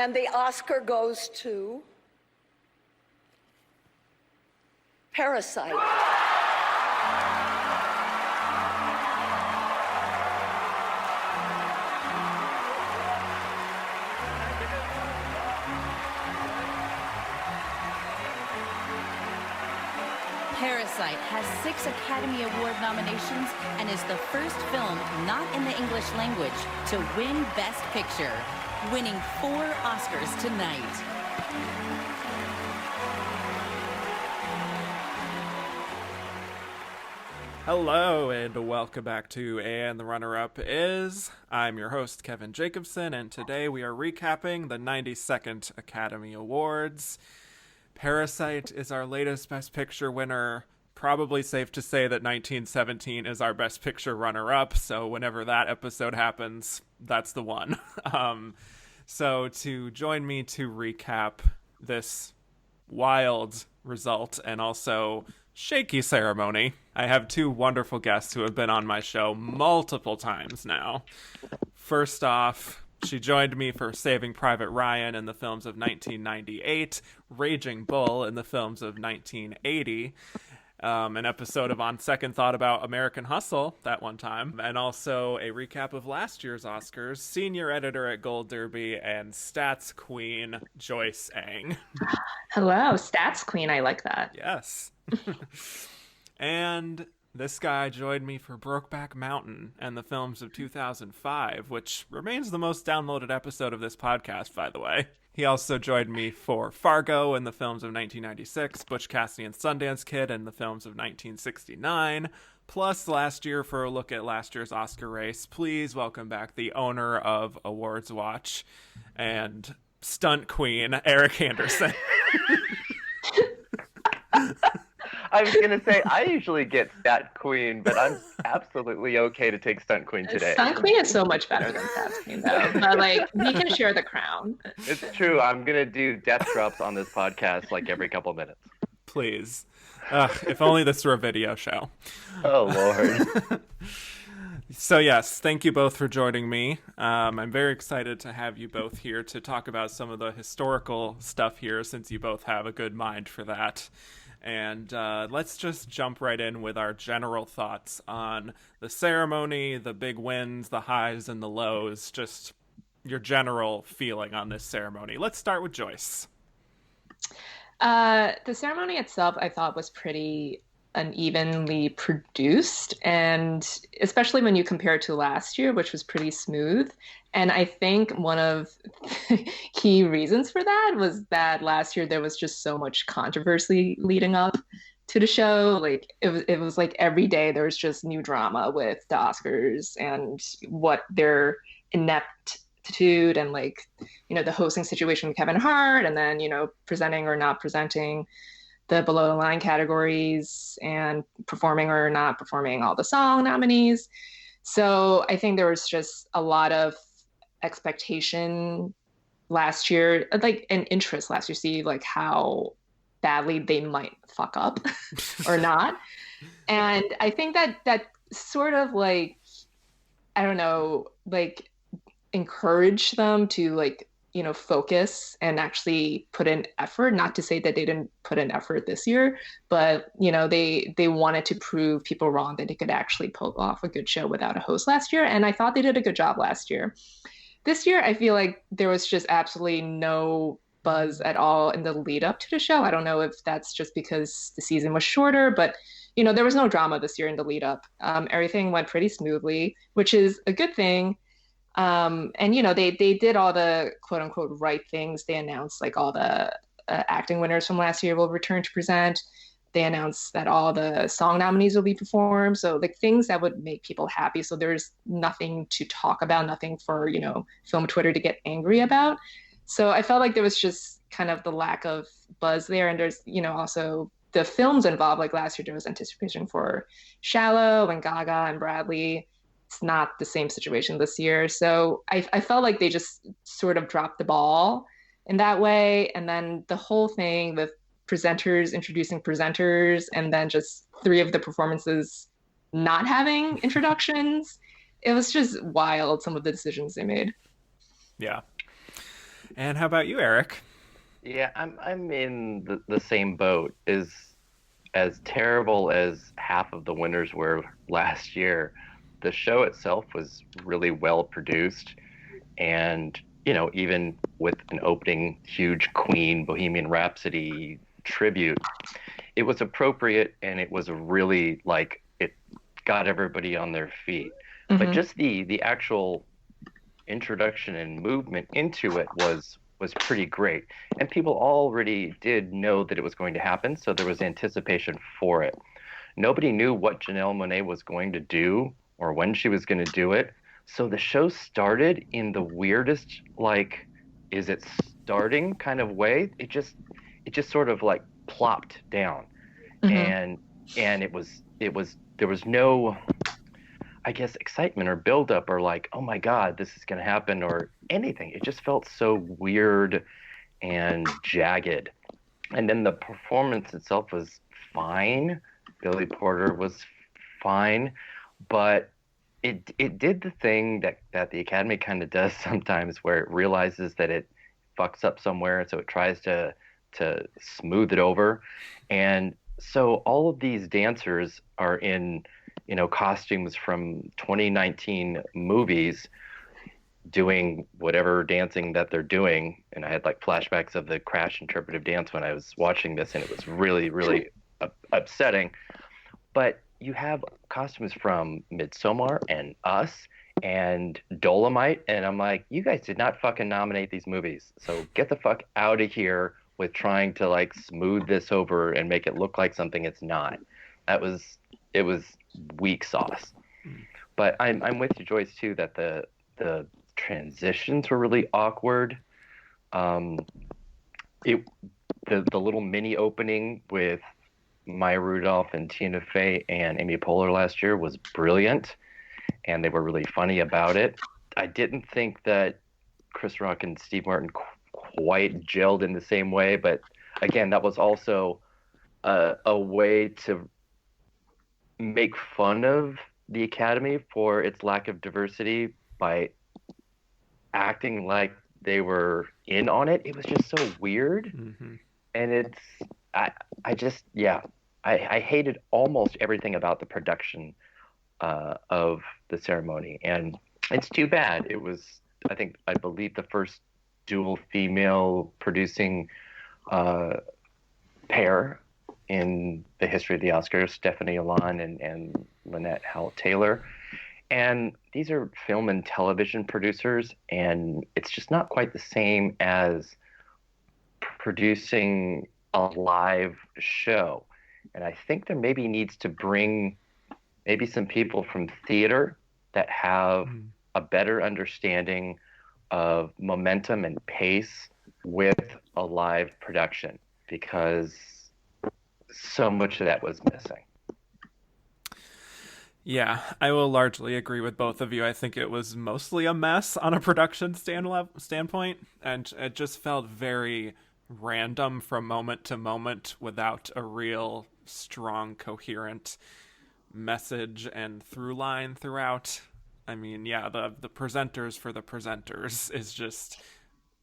And the Oscar goes to Parasite. Parasite has 6 Academy Award nominations and is the first film not in the English language to win Best Picture, winning 4 Oscars tonight. Hello and welcome back to And the Runner-Up Is. I'm your host, Kevin Jacobson, and today we are recapping the 92nd Academy Awards. Parasite is our latest Best Picture winner. Probably safe to say that 1917 is our Best Picture runner-up, so whenever that episode happens, that's the one. So to join me to recap this wild result and also shaky ceremony, I have 2 wonderful guests who have been on my show multiple times now. First off, she joined me for Saving Private Ryan in the films of 1998, Raging Bull in the films of 1980, an episode of On Second Thought about American Hustle that one time, and also a recap of last year's Oscars, senior editor at Gold Derby and stats queen Joyce Eng. Hello, stats queen. I like that. Yes. And this guy joined me for Brokeback Mountain and the films of 2005, which remains the most downloaded episode of this podcast, by the way. He also joined me for Fargo in the films of 1996, Butch Cassidy and Sundance Kid in the films of 1969, plus last year for a look at last year's Oscar race. Please welcome back the owner of AwardsWatch and stunt queen, Erik Anderson. I was going to say, I usually get Stat Queen, but I'm absolutely okay to take Stunt Queen today. Stunt Queen is so much better than Stats Queen, though. But, we can share the crown. It's true. I'm going to do death drops on this podcast, every couple minutes. Please. If only this were a video show. Oh, Lord. So, yes, thank you both for joining me. I'm very excited to have you both here to talk about some of the historical stuff here, since you both have a good mind for that. And let's just jump right in with our general thoughts on the ceremony, the big wins, the highs and the lows, just your general feeling on this ceremony. Let's start with Joyce. The ceremony itself, I thought, was pretty unevenly produced, and especially when you compare it to last year, which was pretty smooth. And I think one of the key reasons for that was that last year there was just so much controversy leading up to the show. It was like every day there was just new drama with the Oscars and what their ineptitude and the hosting situation with Kevin Hart, and then presenting or not presenting the below the line categories and performing or not performing all the song nominees. So I think there was just a lot of expectation last year, an interest last year, see how badly they might fuck up or not. And I think that sort of I don't know, encourage them to focus and actually put in effort. Not to say that they didn't put in effort this year, but they wanted to prove people wrong that they could actually pull off a good show without a host last year. And I thought they did a good job last year. This year, I feel like there was just absolutely no buzz at all in the lead up to the show. I don't know if that's just because the season was shorter, but there was no drama this year in the lead up. Everything went pretty smoothly, which is a good thing. And they did all the quote unquote right things. They announced all the acting winners from last year will return to present. They announced that all the song nominees will be performed. So things that would make people happy. So there's nothing to talk about, nothing for, film Twitter to get angry about. So I felt like there was just kind of the lack of buzz there. And there's, also the films involved. Last year, there was anticipation for Shallow and Gaga and Bradley. It's not the same situation this year. So I felt like they just sort of dropped the ball in that way. And then the whole thing with presenters introducing presenters and then just 3 of the performances not having introductions. It was just wild, some of the decisions they made. Yeah. And how about you, Eric? Yeah, I'm in the same boat. As terrible as half of the winners were last year, the show itself was really well produced, and even with an opening huge Queen Bohemian Rhapsody tribute, it was appropriate, and it was really like it got everybody on their feet. But just the actual introduction and movement into it was pretty great, and people already did know that it was going to happen, so there was anticipation for it. Nobody knew what Janelle Monáe was going to do or when she was going to do it, so the show started in the weirdest, like, is it starting kind of way. It just sort of like plopped down, and it was there was no, I guess, excitement or buildup or like, oh my God, this is going to happen or anything. It just felt so weird and jagged. And then the performance itself was fine. Billy Porter was fine, but it did the thing that the Academy kind of does sometimes, where it realizes that it fucks up somewhere, and so it tries to smooth it over. And so all of these dancers are in costumes from 2019 movies, doing whatever dancing that they're doing. And I had like flashbacks of the Crash interpretive dance when I was watching this, and it was really, really upsetting. But you have costumes from Midsommar and Us and Dolomite, and I'm like, you guys did not fucking nominate these movies, so get the fuck out of here with trying to like smooth this over and make it look like something it's not. It was weak sauce. But I'm with you, Joyce, too, that the transitions were really awkward. The little mini opening with Maya Rudolph and Tina Fey and Amy Poehler last year was brilliant, and they were really funny about it. I didn't think that Chris Rock and Steve Martin quite gelled in the same way, but again, that was also a way to make fun of the Academy for its lack of diversity by acting like they were in on it. It was just so weird. And I hated almost everything about the production of the ceremony, and it's too bad. It was, I believe, the first dual female producing pair in the history of the Oscars, Stephanie Alon and Lynette Howell Taylor. And these are film and television producers, and it's just not quite the same as producing a live show. And I think there maybe needs to bring maybe some people from theater that have a better understanding of momentum and pace with a live production, because so much of that was missing. Yeah, I will largely agree with both of you. I think it was mostly a mess on a production standpoint, and it just felt very random from moment to moment without a real strong, coherent message and through line throughout. I mean, yeah, the presenters for the presenters is just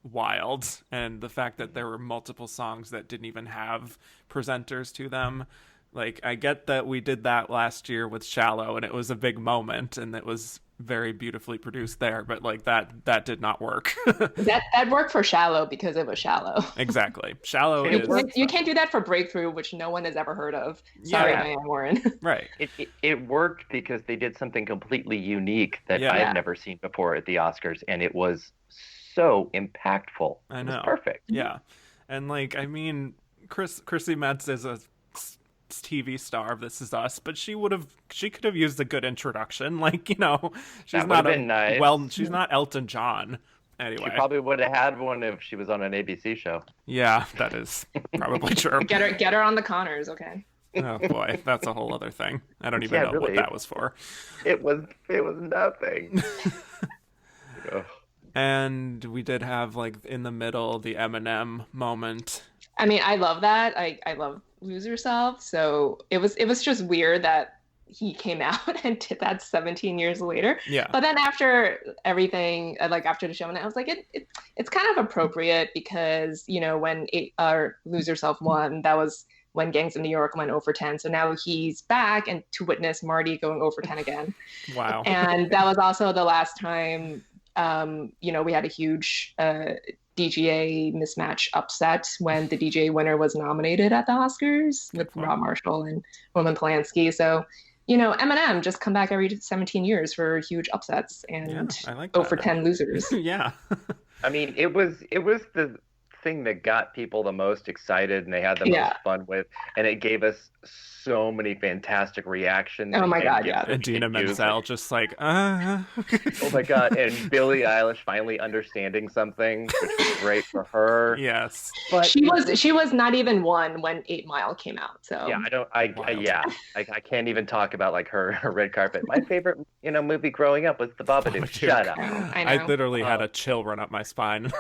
wild, and the fact that there were multiple songs that didn't even have presenters to them. Like, I get that we did that last year with Shallow, and it was a big moment, and it was very beautifully produced there, but like that did not work. that worked for Shallow because it was Shallow. Exactly. Shallow you can't do that for Breakthrough, which no one has ever heard of. Sorry, Diane Warren. Right. It worked because they did something completely unique that I had never seen before at the Oscars, and it was so impacttive. I know. It was perfect. Yeah. And like, I mean, Chrissy Metz is a TV star of This Is Us, but she could have used a good introduction. Like, she's that not nice. Well, she's not Elton John. Anyway, she probably would have had one if she was on an ABC show. Yeah, that is probably true. Get her on the Connors, okay? Oh boy, that's a whole other thing. I don't even know really, what that was for. It was nothing. And we did have, like, in the middle, the Eminem moment. I mean, I love that. I love Lose Yourself. So it was just weird that he came out and did that 17 years later. Yeah. But then after everything, like after the show, and I was like, it's kind of appropriate because, you know, when Lose Yourself won, that was when Gangs of New York went over 10. So now he's back and to witness Marty going over 10 again. Wow. And that was also the last time, you know, we had a huge DGA mismatch upset when the DGA winner was nominated at the Oscars with Rob Marshall and Roman Polanski. So, you know, Eminem just come back every 17 years for huge upsets and I like over 10 losers. Yeah. I mean, it was the thing that got people the most excited and they had the most fun with, and it gave us so many fantastic reactions. Oh my God, yeah. Idina Menzel just like, oh my God. And Billie Eilish finally understanding something, which was great for her. Yes. But she was not even one when 8 Mile came out. So yeah, I can't even talk about like her red carpet. My favorite, you know, movie growing up was The Babadook. Shut up. I literally had a chill run up my spine.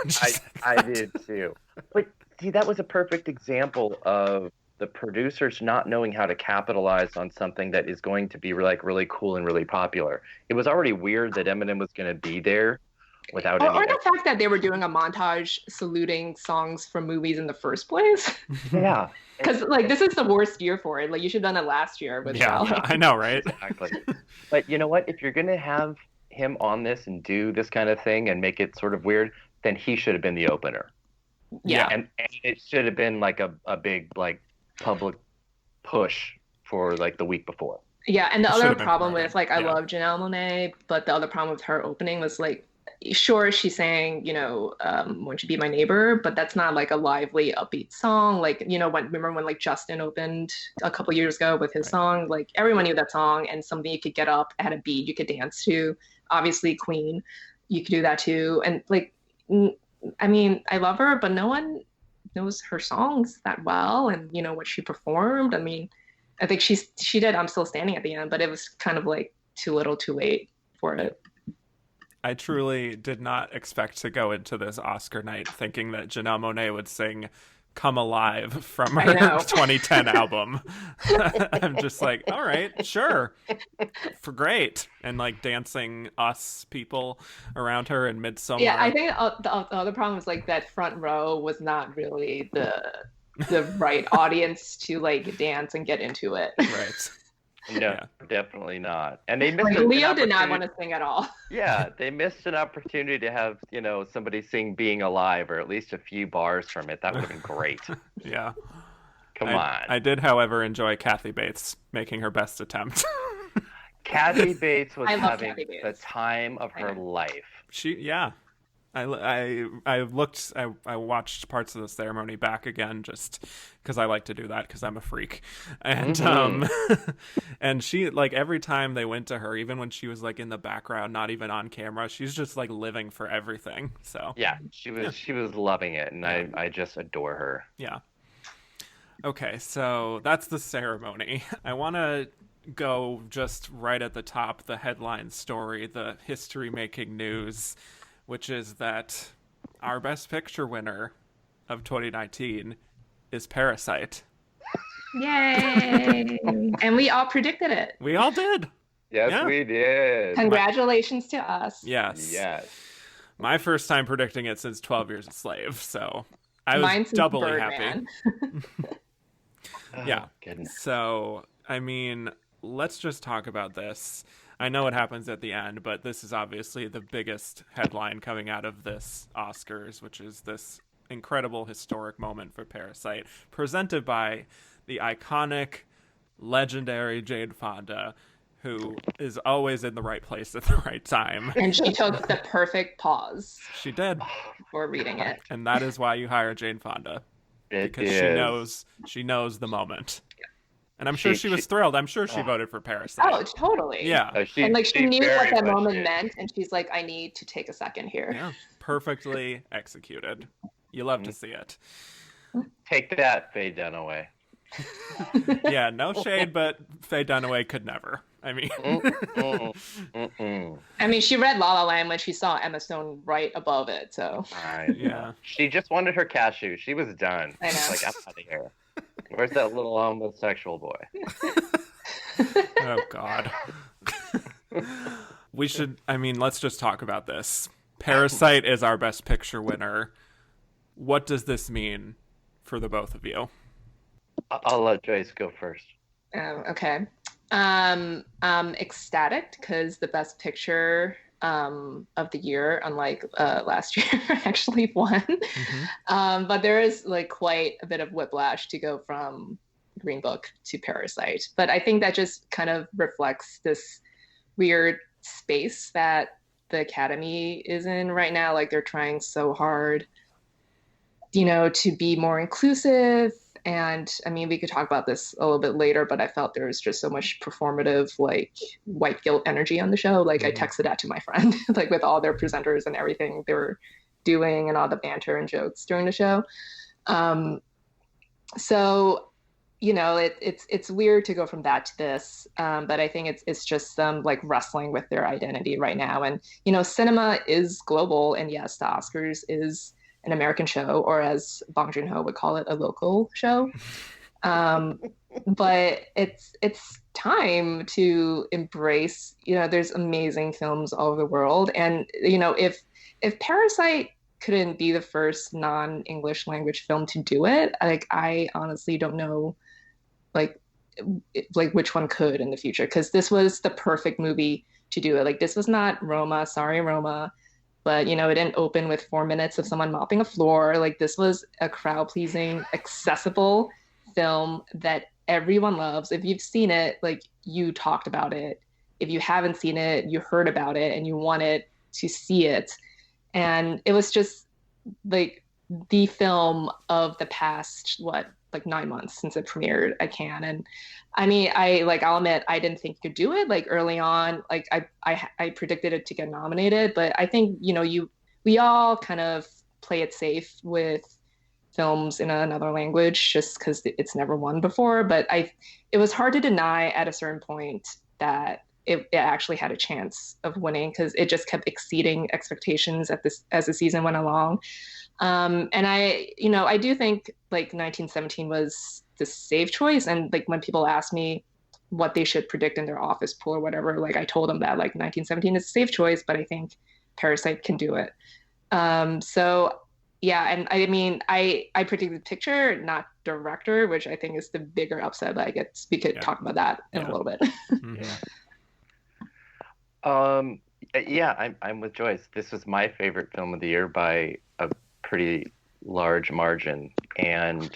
I did too. But see, that was a perfect example of the producers not knowing how to capitalize on something that is going to be like really cool and really popular. It was already weird that Eminem was going to be there without any. Or the fact that they were doing a montage saluting songs from movies in the first place. Yeah. Because like this is the worst year for it. Like you should have done it last year with I know, right? Exactly. But you know what? If you're going to have him on this and do this kind of thing and make it sort of weird, then he should have been the opener. Yeah. And it should have been like a big like public push for like the week before. Yeah, and the other problem with like I love Janelle Monáe, but the other problem with her opening was like, sure, she's saying, you know, won't you be my neighbor, but that's not like a lively upbeat song. Like, you know, remember when like Justin opened a couple years ago with his song, like everyone knew that song and something you could get up, had a beat you could dance to. Obviously Queen, you could do that too. And like, I mean, I love her, but no one knows her songs that well and, you know, what she performed. I mean, I think she did I'm Still Standing at the end, but it was kind of like too little too late for it. I truly did not expect to go into this Oscar night thinking that Janelle Monáe would sing Come Alive from her 2010 album. I'm just like, all right, sure. For great. And like dancing us people around her in Midsommar. Yeah, I think the other problem is like that front row was not really the right audience to like dance and get into it. Right. No, definitely not. And they missed like, Leo did not want to sing at all. Yeah, they missed an opportunity to have, you know, somebody sing Being Alive or at least a few bars from it. That would have been great. Yeah. Come on. I did, however, enjoy Kathy Bates making her best attempt. Kathy Bates was having the time of her life. I watched parts of the ceremony back again just because I like to do that because I'm a freak. And and she, like, every time they went to her, even when she was like in the background, not even on camera, she's just like living for everything. So yeah, she was loving it, and I just adore her. Yeah. Okay, so that's the ceremony. I want to go just right at the top, the headline story, the history-making news, which is that our Best Picture winner of 2019 is Parasite. Yay! And we all predicted it. We all did. Yes, we did. Congratulations to us. Yes. Yes. My first time predicting it since 12 Years a Slave, so I was doubly happy. Yeah. Goodness. So, I mean, let's just talk about this. I know it happens at the end, but this is obviously the biggest headline coming out of this Oscars, which is this incredible historic moment for Parasite, presented by the iconic, legendary Jane Fonda, who is always in the right place at the right time. And she took the perfect pause. She did. For reading it. And that is why you hire Jane Fonda. Because she knows the moment. And I'm sure she was thrilled. I'm sure she voted for Parasite. Oh, totally. Yeah. And like she knew what that moment meant, and she's like, I need to take a second here. Yeah. Perfectly executed. You love to see it. Take that, Faye Dunaway. Yeah, no shade, but Faye Dunaway could never. I mean, I mean, she read La La Land when she saw Emma Stone right above it. So yeah, she just wanted her cashew. She was done. I know. Like, I'm out of here. Where's that little homosexual boy? Oh, God. Let's just talk about this. Parasite is our Best Picture winner. What does this mean for the both of you? I'll let Joyce go first. Okay. I'm ecstatic because the Best Picture of the year, unlike last year, actually won. But there is like quite a bit of whiplash to go from Green Book to Parasite. But I think that just kind of reflects this weird space that the Academy is in right now. Like they're trying so hard, to be more inclusive. And I mean, we could talk about this a little bit later, but I felt there was just so much performative, like white guilt energy on the show. Like I texted that to my friend, like with all their presenters and everything they were doing and all the banter and jokes during the show. So, it's weird to go from that to this, but I think it's just them like wrestling with their identity right now. And cinema is global, and yes, the Oscars is an American show, or as Bong Joon-ho would call it, a local show. But it's time to embrace, there's amazing films all over the world. And, if Parasite couldn't be the first non-English language film to do it, like, I honestly don't know, like which one could in the future, because this was the perfect movie to do it. Like, this was not Roma, sorry, Roma. But, it didn't open with 4 minutes of someone mopping a floor. Like, this was a crowd-pleasing, accessible film that everyone loves. If you've seen it, like, you talked about it. If you haven't seen it, you heard about it and you wanted to see it. And it was just, like, the film of the past, 9 months since it premiered at Cannes. And I mean, I'll admit, I didn't think you could do it. Like early on, like I predicted it to get nominated, but I think, we all kind of play it safe with films in another language just because it's never won before. But it was hard to deny at a certain point that it actually had a chance of winning, because it just kept exceeding expectations as the season went along. And I do think like 1917 was the safe choice. And like when people ask me what they should predict in their office pool or whatever, like I told them that like 1917 is a safe choice, but I think Parasite can do it. So yeah, and I mean, I predicted picture, not director, which I think is the bigger upset. But I guess we could talk about that in a little bit. Yeah, I'm with Joyce. This was my favorite film of the year by a pretty large margin, and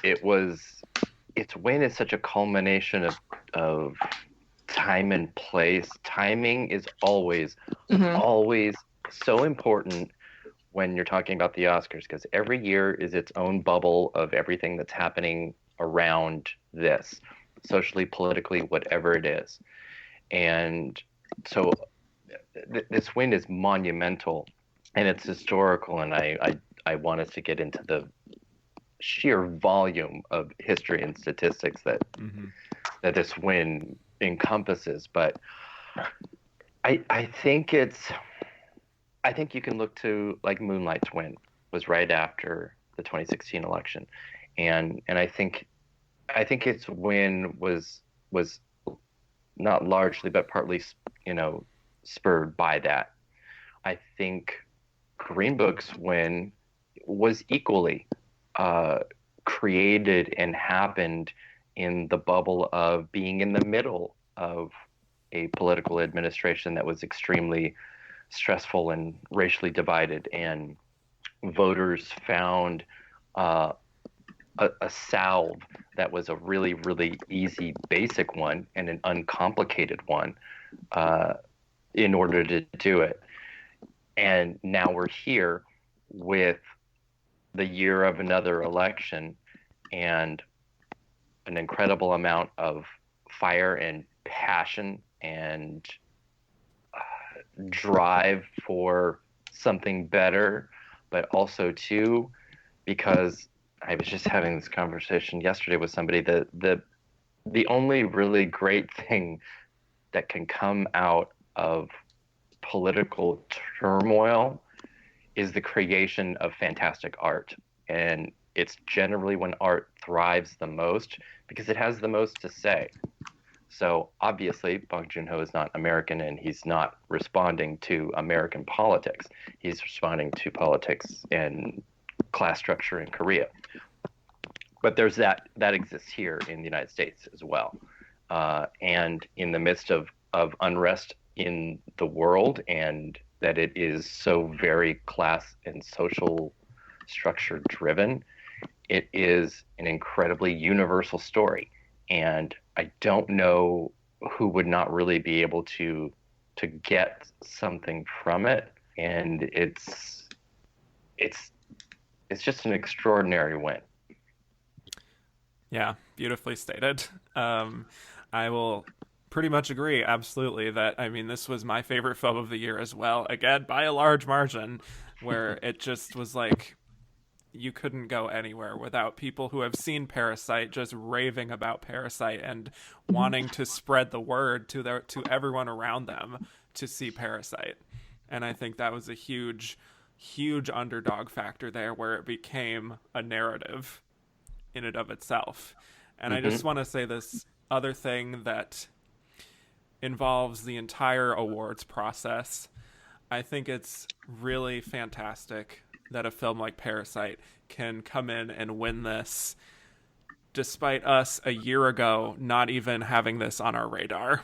its win is such a culmination of time and place. Timing is always so important when you're talking about the Oscars, because every year is its own bubble of everything that's happening around this, socially, politically, whatever it is. And so this win is monumental and it's historical, and I want us to get into the sheer volume of history and statistics that this win encompasses. But I think you can look to like Moonlight's win was right after the 2016 election, and I think its win was not largely but partly spurred by that. I think Green Book's win was equally created and happened in the bubble of being in the middle of a political administration that was extremely stressful and racially divided, and voters found a salve that was a really, really easy, basic one and an uncomplicated one in order to do it. And now we're here with the year of another election and an incredible amount of fire and passion and drive for something better, but also too, because I was just having this conversation yesterday with somebody that the only really great thing that can come out of political turmoil is the creation of fantastic art. And it's generally when art thrives the most because it has the most to say. So obviously, Bong Joon-ho is not American, and he's not responding to American politics. He's responding to politics and class structure in Korea. But there's that exists here in the United States as well. And in the midst of unrest in the world, and that it is so very class and social structure driven, it is an incredibly universal story. And I don't know who would not really be able to get something from it. And it's just an extraordinary win. Yeah, beautifully stated. I will pretty much agree, absolutely, that, I mean, this was my favorite film of the year as well. Again, by a large margin, where it just was like, you couldn't go anywhere without people who have seen Parasite just raving about Parasite and wanting to spread the word to everyone around them to see Parasite. And I think that was a huge underdog factor there, where it became a narrative in and of itself. And I just want to say this other thing that involves the entire awards process. I think it's really fantastic that a film like Parasite can come in and win this, despite us a year ago not even having this on our radar.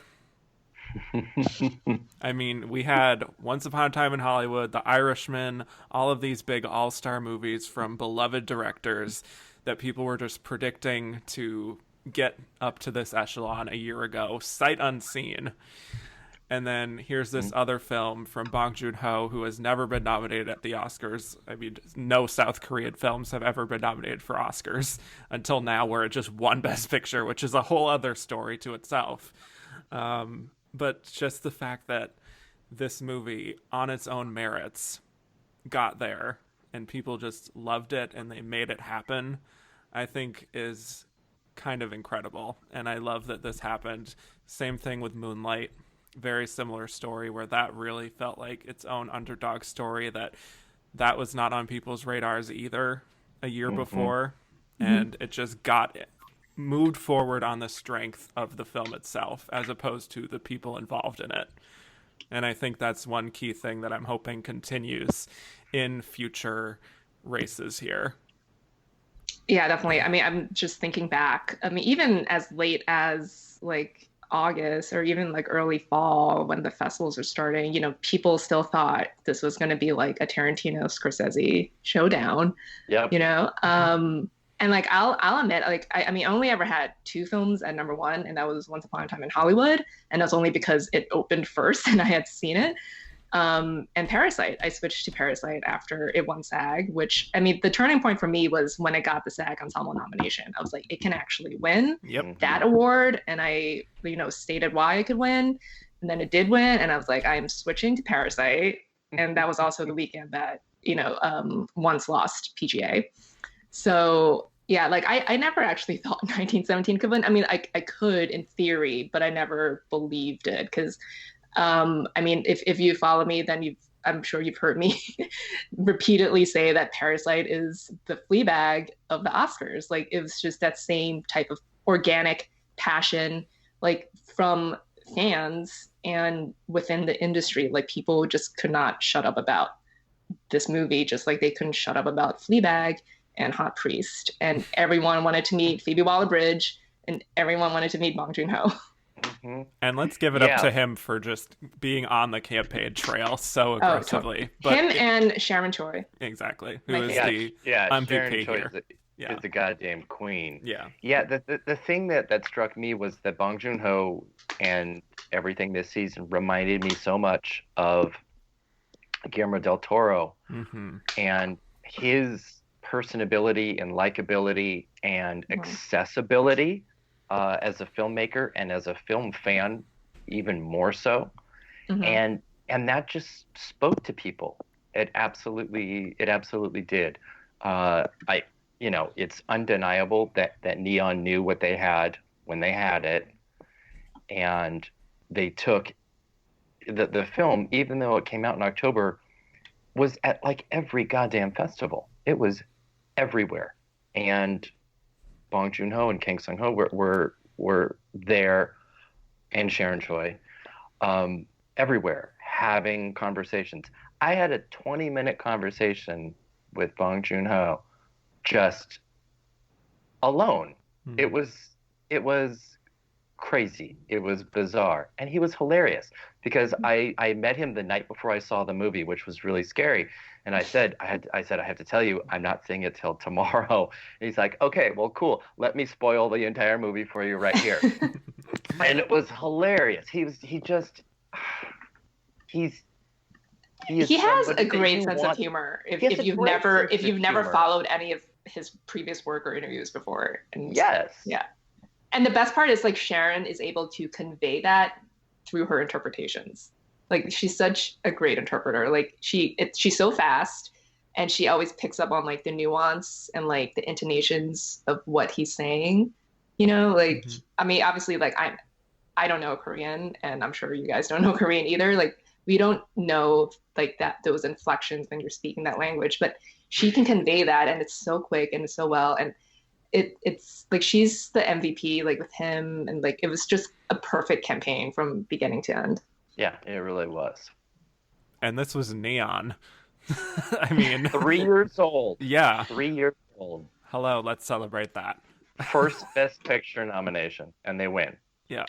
I mean, we had Once Upon a Time in Hollywood, The Irishman, all of these big all-star movies from beloved directors that people were just predicting to get up to this echelon a year ago, sight unseen. And then here's this other film from Bong Joon-ho, who has never been nominated at the Oscars. I mean, no South Korean films have ever been nominated for Oscars until now, where it just won Best Picture, which is a whole other story to itself. But just the fact that this movie, on its own merits, got there and people just loved it and they made it happen, I think is kind of incredible. And I love that this happened. Same thing with Moonlight. Very similar story, where that really felt like its own underdog story, that was not on people's radars either a year before. And it just moved forward on the strength of the film itself, as opposed to the people involved in it. And I think that's one key thing that I'm hoping continues in future races here. Yeah, definitely. I mean, I'm just thinking back. I mean, even as late as like August or even like early fall, when the festivals are starting, people still thought this was going to be like a Tarantino Scorsese showdown. Yeah. And like I'll admit, like I mean, I only ever had two films at number one, and that was Once Upon a Time in Hollywood, and that's only because it opened first and I had seen it. And Parasite, I switched to Parasite after it won SAG, which, I mean, the turning point for me was when it got the SAG Ensemble nomination. I was like, it can actually win that award. And I, stated why it could win. And then it did win. And I was like, I'm switching to Parasite. And that was also the weekend that, once lost PGA. So yeah, like I never actually thought 1917 could win. I mean, I could in theory, but I never believed it because I mean, if you follow me, then I'm sure you've heard me repeatedly say that Parasite is the Fleabag of the Oscars. Like, it was just that same type of organic passion, like from fans and within the industry. Like, people just could not shut up about this movie, just like they couldn't shut up about Fleabag and Hot Priest. And everyone wanted to meet Phoebe Waller-Bridge, and everyone wanted to meet Bong Joon-ho. And let's give it up to him for just being on the campaign trail so aggressively. But him and Sharon Choi. Exactly. Who is the MVP Sharon Choi here. Is the goddamn queen. Yeah. Yeah, the thing that struck me was that Bong Joon-ho and everything this season reminded me so much of Guillermo del Toro and his personability and likability and accessibility as a filmmaker and as a film fan, even more so. And that just spoke to people. It absolutely did. It's undeniable that Neon knew what they had when they had it, and they took the film, even though it came out in October, was at like every goddamn festival. It was everywhere, and Bong Joon-ho and Kang Sung-ho were there and Sharon Choi, everywhere having conversations. I had a 20-minute conversation with Bong Joon-ho just alone. Hmm. It was crazy. It was bizarre. And he was hilarious because I met him the night before I saw the movie, which was really scary. And I said, I have to tell you, I'm not seeing it till tomorrow. And he's like, okay, well, cool. Let me spoil the entire movie for you right here. And it was hilarious. He's He has somebody a that great you sense want- of humor. He has a great sense If of you've never humor. followed any of his previous work or interviews before. And Yes. yeah. And the best part is like Sharon is able to convey that through her interpretations. Like she's such a great interpreter. Like she's so fast, and she always picks up on like the nuance and like the intonations of what he's saying. You know, like Mhm. I mean, obviously, like I don't know Korean, and I'm sure you guys don't know Korean either. Like we don't know like that those inflections when you're speaking that language, but she can convey that, and it's so quick and so well. And it's like she's the MVP like with him, and like it was just a perfect campaign from beginning to end. Yeah, it really was. And this was Neon. I mean, 3 years old. yeah. 3 years old. Hello, let's celebrate that. First Best Picture nomination, and they win. Yeah.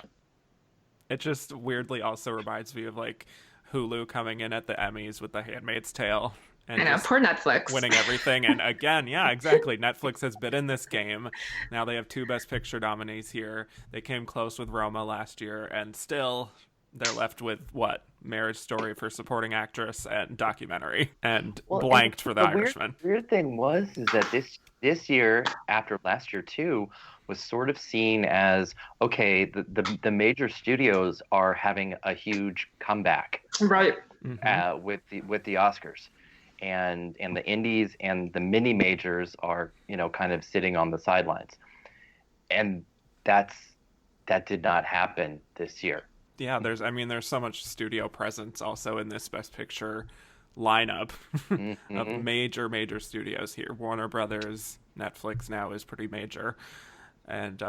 It just weirdly also reminds me of like Hulu coming in at the Emmys with The Handmaid's Tale and I know, just poor Netflix. winning everything. And again, yeah, exactly. Netflix has been in this game. Now they have 2 Best Picture nominees here. They came close with Roma last year, and still they're left with what? Marriage Story for supporting actress and documentary, and blanked for The Irishman. Weird thing is that this year, after last year too, was sort of seen as okay. The major studios are having a huge comeback Right. with the Oscars, and the indies and the mini majors are kind of sitting on the sidelines, and that did not happen this year. Yeah, there's so much studio presence also in this Best Picture lineup of major studios here. Warner Brothers, Netflix now is pretty major, and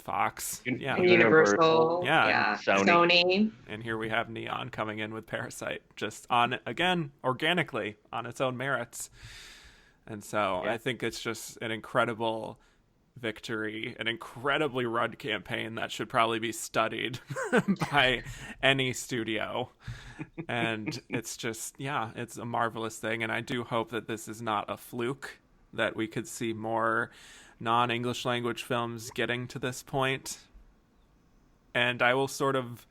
Fox, yeah, Universal, yeah, Sony. and here we have Neon coming in with Parasite, just on again organically on its own merits, and so I think it's just an incredible victory, an incredibly run campaign that should probably be studied by any studio. And it's just, yeah, it's a marvelous thing. And I do hope that this is not a fluke, that we could see more non-English language films getting to this point. And I will sort of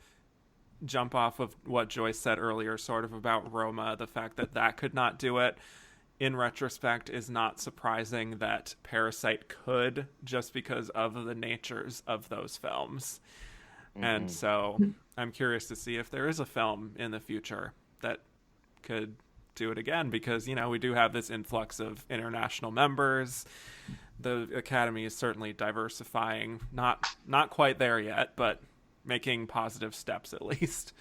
jump off of what Joyce said earlier, sort of about Roma, the fact that could not do it. In retrospect, is not surprising that Parasite could, just because of the natures of those films. And so I'm curious to see if there is a film in the future that could do it again, because, we do have this influx of international members. The Academy is certainly diversifying, not quite there yet, but making positive steps at least.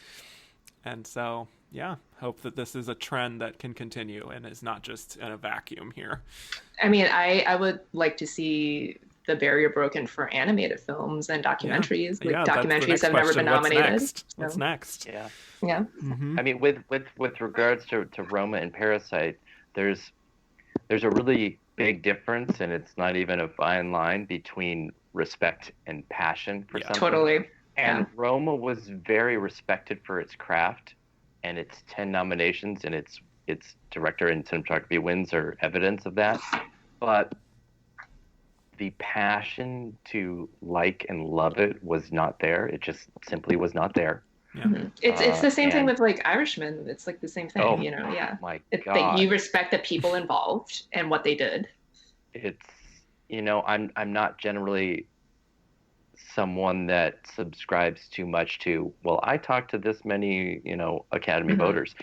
And so, yeah, hope that this is a trend that can continue and is not just in a vacuum here. I mean, I would like to see the barrier broken for animated films and documentaries. Yeah, Documentaries have never been nominated. What's next? Yeah. Yeah. Mm-hmm. I mean, with regards to Roma and Parasite, there's a really big difference, and it's not even a fine line between respect and passion for something. Totally. And Roma was very respected for its craft, and its 10 nominations and its director and cinematography wins are evidence of that. But the passion to like and love it was not there. It just simply was not there. Yeah. Mm-hmm. It's the same thing with like Irishman. It's like the same thing, My It's God. like you respect the people involved and what they did. It's I'm not generally someone that subscribes too much to, well, I talked to this many, Academy voters,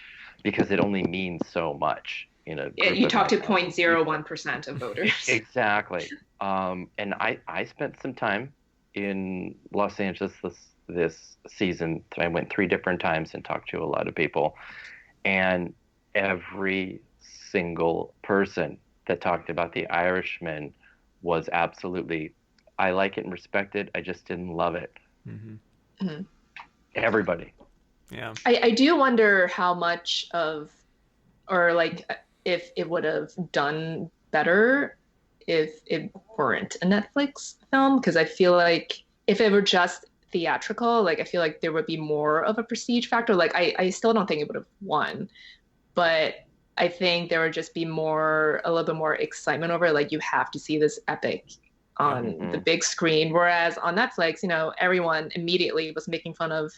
because it only means so much. You talk to 0.01% of voters. Exactly. And I spent some time in Los Angeles this season. I went 3 different times and talked to a lot of people, and every single person that talked about The Irishman was absolutely, I like it and respect it. I just didn't love it. Mm-hmm. Everybody. Yeah. I do wonder how much of, or like if it would have done better if it weren't a Netflix film, because I feel like if it were just theatrical, like I feel like there would be more of a prestige factor. Like I still don't think it would have won, but I think there would just be a little bit more excitement over it. Like you have to see this epic on the big screen. Whereas on Netflix, everyone immediately was making fun of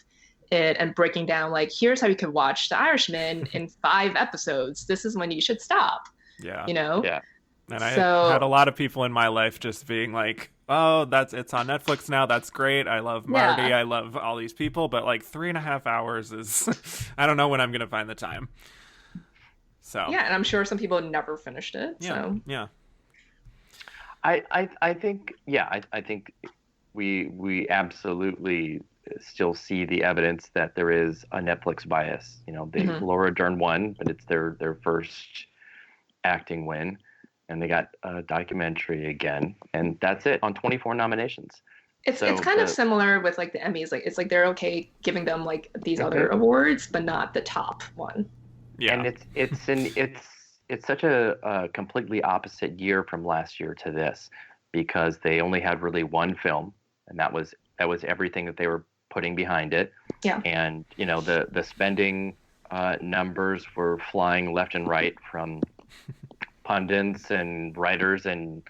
it and breaking down like, here's how you could watch The Irishman in 5 episodes. This is when you should stop. Yeah. Yeah. And I had a lot of people in my life just being like, oh, it's on Netflix now. That's great. I love Marty. Yeah. I love all these people. But like 3.5 hours is, I don't know when I'm going to find the time. So yeah, and I'm sure some people never finished it. Yeah. So Yeah. I think I think we absolutely still see the evidence that there is a Netflix bias. Laura Dern won, but it's their first acting win, and they got a documentary again, and that's it on 24 nominations. It's kind of similar with like the Emmys. Like it's like they're okay giving them like these other awards, but not the top one. Yeah. And it's such a completely opposite year from last year to this, because they only had really one film, and that was everything that they were putting behind it. Yeah. And the spending numbers were flying left and right from pundits and writers and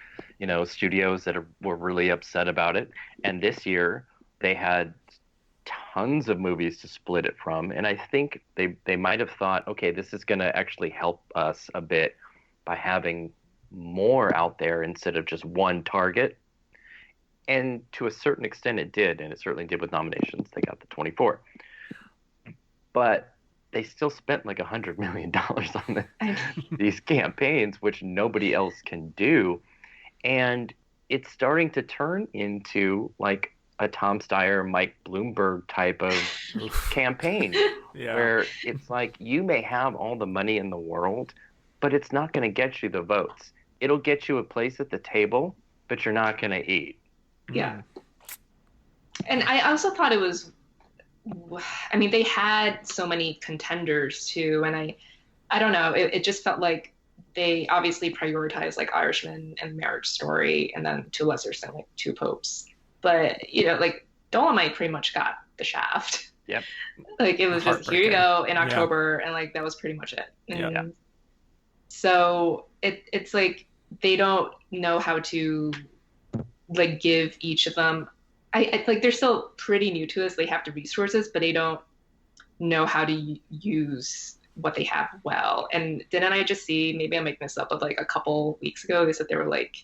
studios that were really upset about it. And this year they had tons of movies to split it from, and I think they might have thought, okay, this is going to actually help us a bit by having more out there instead of just one target. And to a certain extent it did, and it certainly did with nominations. They got the 24, but they still spent like $100 million on these campaigns, which nobody else can do. And it's starting to turn into like a Tom Steyer, Mike Bloomberg type of campaign, where it's like, you may have all the money in the world, but it's not going to get you the votes. It'll get you a place at the table, but you're not going to eat. Yeah. And I also thought it was, I mean, they had so many contenders too, and I don't know, it just felt like they obviously prioritized like Irishman and Marriage Story, and then to a lesser extent like Two Popes. But like Dolomite pretty much got the shaft. Yep. Like it was just, here you go in October, and like that was pretty much it. And so it's like they don't know how to like give each of them. I like they're still pretty new to this. They have the resources, but they don't know how to use what they have well. And didn't I just see, maybe I'm making this up, but like a couple weeks ago they said they were like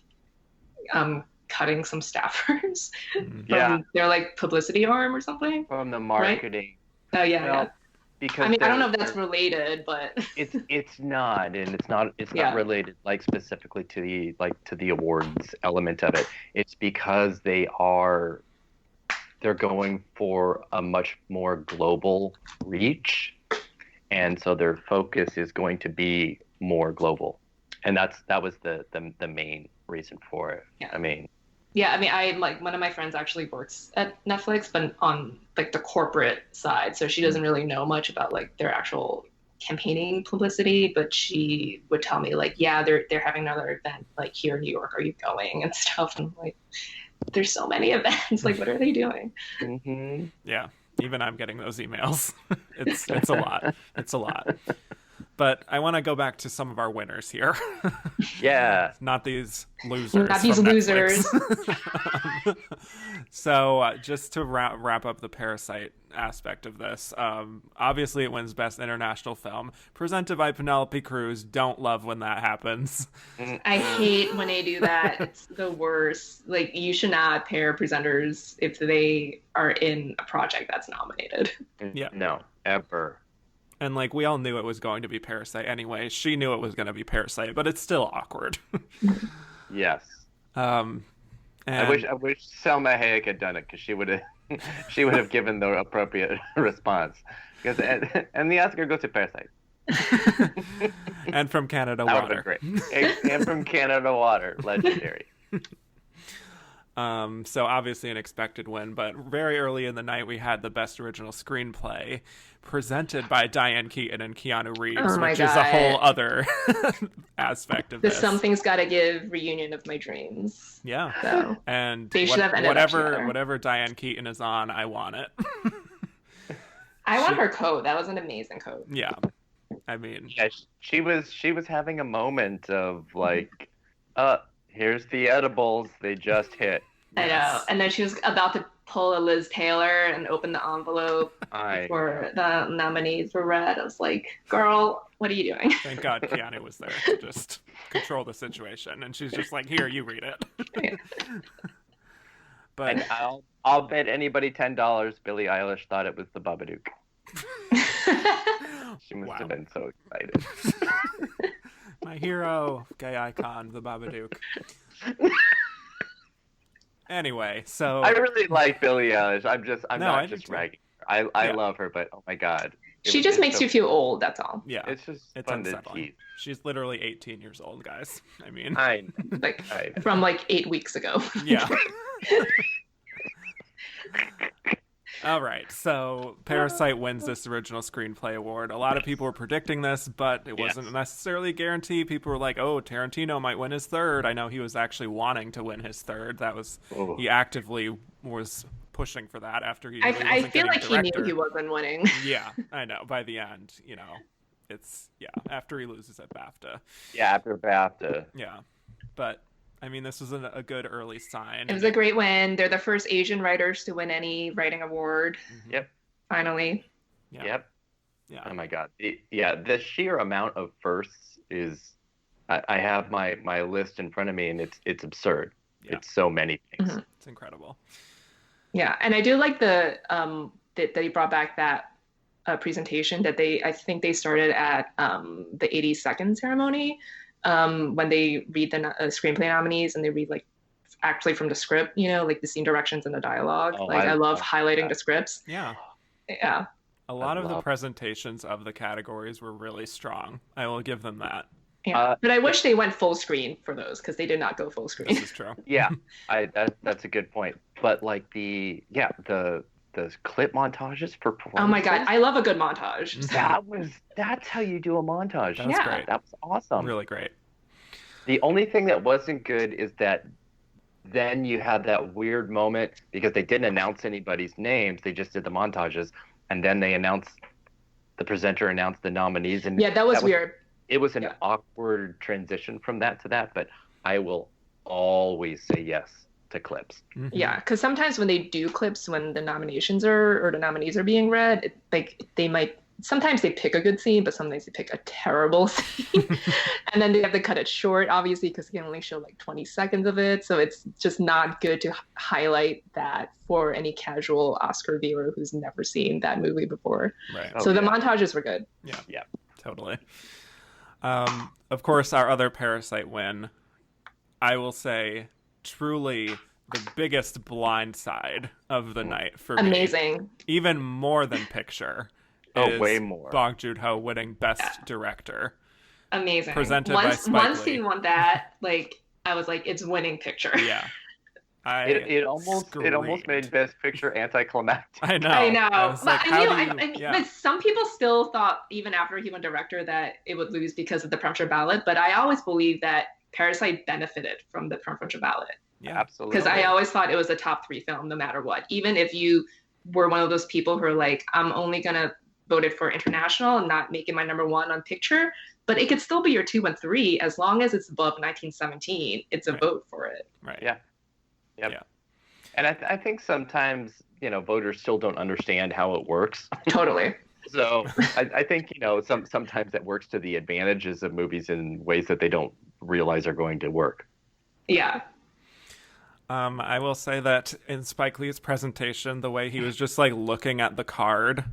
cutting some staffers from their like publicity arm or something from the marketing. Right? Oh yeah, well, because I mean, I don't know if that's related, but it's not, and it's not related like specifically to the awards element of it. It's because they're going for a much more global reach, and so their focus is going to be more global, and that was the main reason for it. I mean, I like, one of my friends actually works at Netflix, but on like the corporate side, so she doesn't really know much about like their actual campaigning publicity, but she would tell me like, yeah, they're having another event like here in New York, are you going, and stuff. And I'm like, there's so many events, like what are they doing? Mm-hmm. Yeah, even I'm getting those emails. It's a lot. But I want to go back to some of our winners here. Yeah. Not these losers. Not these losers. So just to wrap up the Parasite aspect of this, obviously it wins Best International Film, presented by Penelope Cruz. Don't love when that happens. I hate when they do that. It's the worst. Like, you should not pair presenters if they are in a project that's nominated. Yeah. No, ever. And like, we all knew it was going to be Parasite anyway. She knew it was going to be Parasite, but it's still awkward. Yes. And I wish Selma Hayek had done it, because she would have given the appropriate response. And the Oscar goes to Parasite. And From Canada that Water. Great. And From Canada Water, legendary. So obviously an expected win, but very early in the night we had the best original screenplay presented by Diane Keaton and Keanu Reeves, Oh my which is a whole God. other aspect of The this. Something's Gotta Give reunion of my dreams. Yeah. So And they should have ended up together. whatever Diane Keaton is on, I want it. I want her coat. That was an amazing coat. Yeah. I mean, Yeah, she was having a moment of like, here's the edibles they just hit. I know. And then she was about to pull a Liz Taylor and open the envelope before the nominees were read. I was like, girl, what are you doing? thank God Keanu was there to just control the situation. And she's just like, here, you read it. But And I'll bet anybody $10 Billie Eilish thought it was the Babadook. She must have been so excited. my hero, gay icon, the Babadook. Anyway, so I really like Billie Eilish. I'm No, I not do just too. ragging. I Yeah. love her, but oh my God. She just makes you feel old, that's all. yeah, It's just it's fun to unsettling. tease. She's literally 18 years old, guys. I mean, I Like I- from like 8 weeks ago. yeah. All right, so Parasite wins this original screenplay award. A lot of people were predicting this, but it wasn't necessarily a guarantee. People were like, "Oh, Tarantino might win his third." I know he was actually wanting to win his third. That was he actively was pushing for that after he. Really I wasn't feel getting like he director. knew he wasn't winning. Yeah, I know. By the end, it's after he loses at BAFTA. yeah, after BAFTA. Yeah, but I mean, this was a good early sign. It was a great win. They're the first Asian writers to win any writing award. Yep. Finally. Yeah. Yep. Yeah. Oh my God. The sheer amount of firsts is. I have my list in front of me, and it's absurd. Yeah. It's so many things. Mhm. It's incredible. Yeah, and I do like the that they brought back that presentation that I think they started at the 82nd ceremony when they read the screenplay nominees and they read like actually from the script, like the scene directions and the dialogue. Oh, I love highlighting that. the scripts. Yeah. Yeah. A lot of the love- presentations of the categories were really strong. I will give them that. Yeah. But I wish they went full screen for those because they did not go full screen. This is true. Yeah, that's a good point. But like the clip montages for performances. Oh my God, I love a good montage. That's how you do a montage. That was Yeah. great. That was awesome. Really great. The only thing that wasn't good is that then you had that weird moment because they didn't announce anybody's names. They just did the montages, and then the presenter announced the nominees. And Yeah, that was weird. It was an awkward transition from that to that, but I will always say yes to clips. Mhm. Yeah, because sometimes when they do clips when the nominations or the nominees are being read, sometimes they pick a good scene, but sometimes they pick a terrible scene. And then they have to cut it short, obviously, because they can only show like 20 seconds of it. So it's just not good to highlight that for any casual Oscar viewer who's never seen that movie before. Right. Oh, So the yeah. montages were good. Yeah. Totally. Of course, our other Parasite win, I will say, truly the biggest blindside of the night for me. Amazing. Even more than picture. Oh, is way more. Bong Joon-ho winning Best Director. Amazing. Presented by Spike once Lee. he won that, I was like, it's winning picture. Yeah. It almost screamed. made Best Picture anticlimactic. I know. I know. I was like, But how I do knew, you... yeah. but some people still thought, even after he won director, that it would lose because of the preferential ballot. But I always believed that Parasite benefited from the preferential ballot. Yeah. Absolutely. Because I always thought it was a top 3 film, no matter what. Even if you were one of those people who are like, I'm only going to vote it for international and not make it my number 1 on picture. But it could still be your 2 and 3 as long as it's above 1917. It's a Right. vote for it. Right. Yeah. Yep. Yeah. And I think sometimes, voters still don't understand how it works. Totally. So I think, sometimes that works to the advantages of movies in ways that they don't realize are going to work. Yeah. I will say that in Spike Lee's presentation, the way he was just like looking at the card,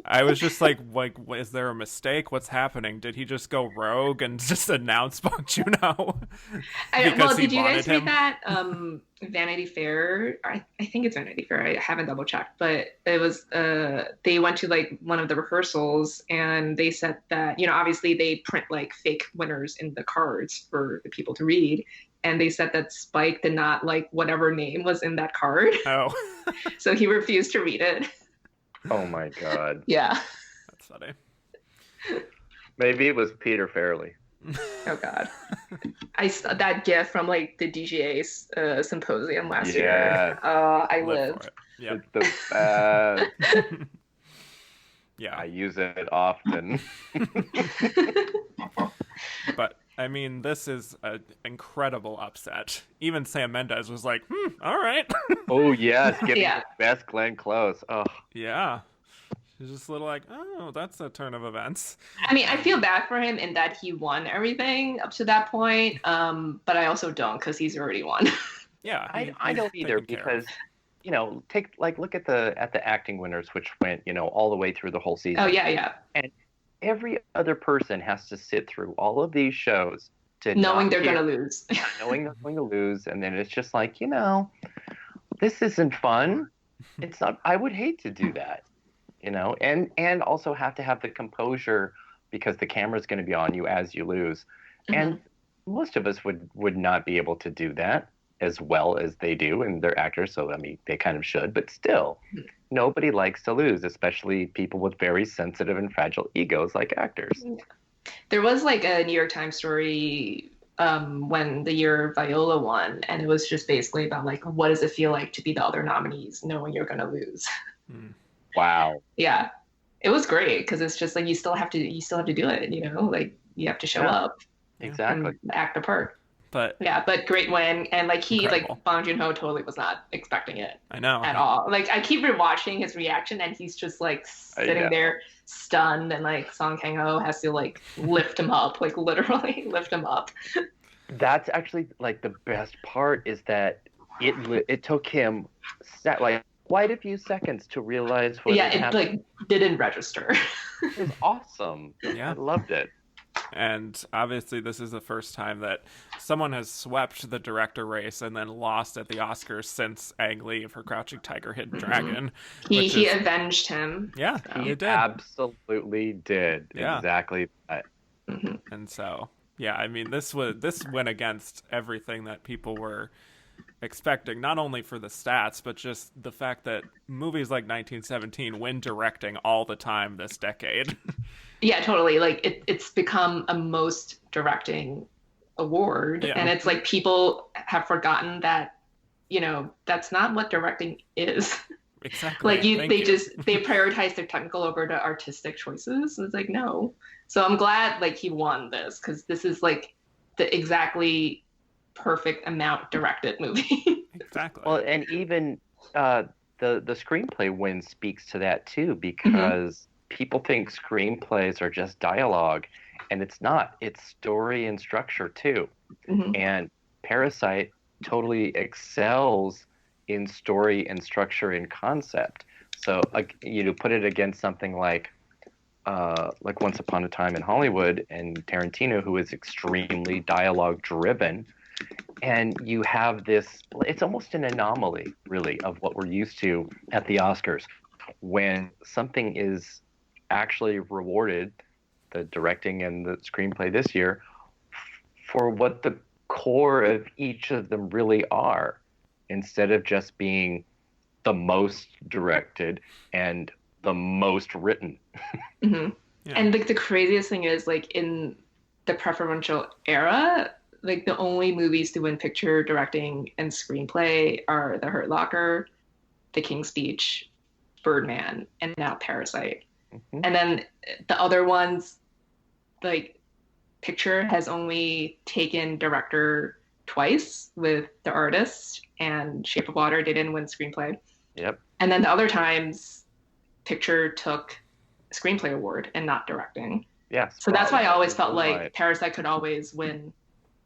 I was just like, is there a mistake? What's happening? Did he just go rogue and just announce Bong Joon-ho? Because he did you guys wanted him? read that Vanity Fair? I think it's Vanity Fair. I haven't double checked, but it was they went to like one of the rehearsals and they said that obviously they print like fake winners in the cards for the people to read, and they said that Spike did not like whatever name was in that card, Oh, so he refused to read it. Oh my God. Yeah. that's funny. Maybe it was Peter Farrelly. Oh God. I saw that gift from like the DGA symposium last year. Yes. I Live lived. for it. Yep. It's the best. Yeah. I use it often. But I mean, this is an incredible upset. Even Sam Mendes was like, all right. Oh yes, giving Yeah. the best Glenn Close. Oh, Yeah. She's just a little like, oh, that's a turn of events. I mean, I feel bad for him in that he won everything up to that point. But I also don't because he's already won. Yeah. I don't either because look at the acting winners, which went all the way through the whole season. Oh yeah. And every other person has to sit through all of these shows to Knowing not they're get- gonna lose. knowing they're going to lose, and then it's just like this isn't fun. It's not. I would hate to do that, and also have to have the composure because the camera's going to be on you as you lose, and most of us would not be able to do that as well as they do, and they're actors, so I mean they kind of should, but still, nobody likes to lose, especially people with very sensitive and fragile egos like actors. There was like a New York Times story when the year Viola won, and it was just basically about like what does it feel like to be the other nominees knowing you're gonna lose. Wow. Yeah, it was great because it's just like you still have to do it, like you have to show Yeah. up Exactly. and act the part. But Yeah, but great win, and like he Incredible. like Bong Joon-ho totally was not expecting it I know. at all. Like I keep rewatching his reaction, and he's just like sitting know. there stunned, and like Song Kang-ho has to like lift him up, like literally lift him up. That's actually like the best part is that it took him like quite a few seconds to realize what Yeah, had it happened. like didn't register. It was awesome. Yeah. I loved it. And obviously, this is the first time that someone has swept the director race and then lost at the Oscars since Ang Lee for Crouching Tiger, Hidden Dragon. He which is- avenged him. Yeah, He he did. absolutely did. Yeah. Exactly that. And so, yeah, I mean, this went against everything that people were expecting, not only for the stats, but just the fact that movies like 1917 win directing all the time this decade. Yeah, totally. Like it's become a most directing award, Yeah. and it's like people have forgotten that, that's not what directing is. Exactly. Like they prioritize their technical over the artistic choices. And it's like no. So I'm glad like he won this because this is like the exactly perfect amount directed movie. Exactly. Well, and even the screenplay win speaks to that too, because people think screenplays are just dialogue, and it's not. It's story and structure too. And Parasite totally excels in story and structure and concept. So put it against something like Once Upon a Time in Hollywood and Tarantino, who is extremely dialogue driven. And you have this, it's almost an anomaly, really, of what we're used to at the Oscars. When something is actually rewarded, the directing and the screenplay this year, for what the core of each of them really are, instead of just being the most directed and the most written. Yeah. And like the craziest thing is like in the preferential era, like the only movies to win picture, directing, and screenplay are The Hurt Locker, The King's Speech, Birdman, and now Parasite. And then the other ones, like picture has only taken director twice with The Artist and Shape of Water. They didn't win screenplay. Yep. And then the other times, picture took screenplay award and not directing. Yes. So that's why I always felt like Right. Parasite could always win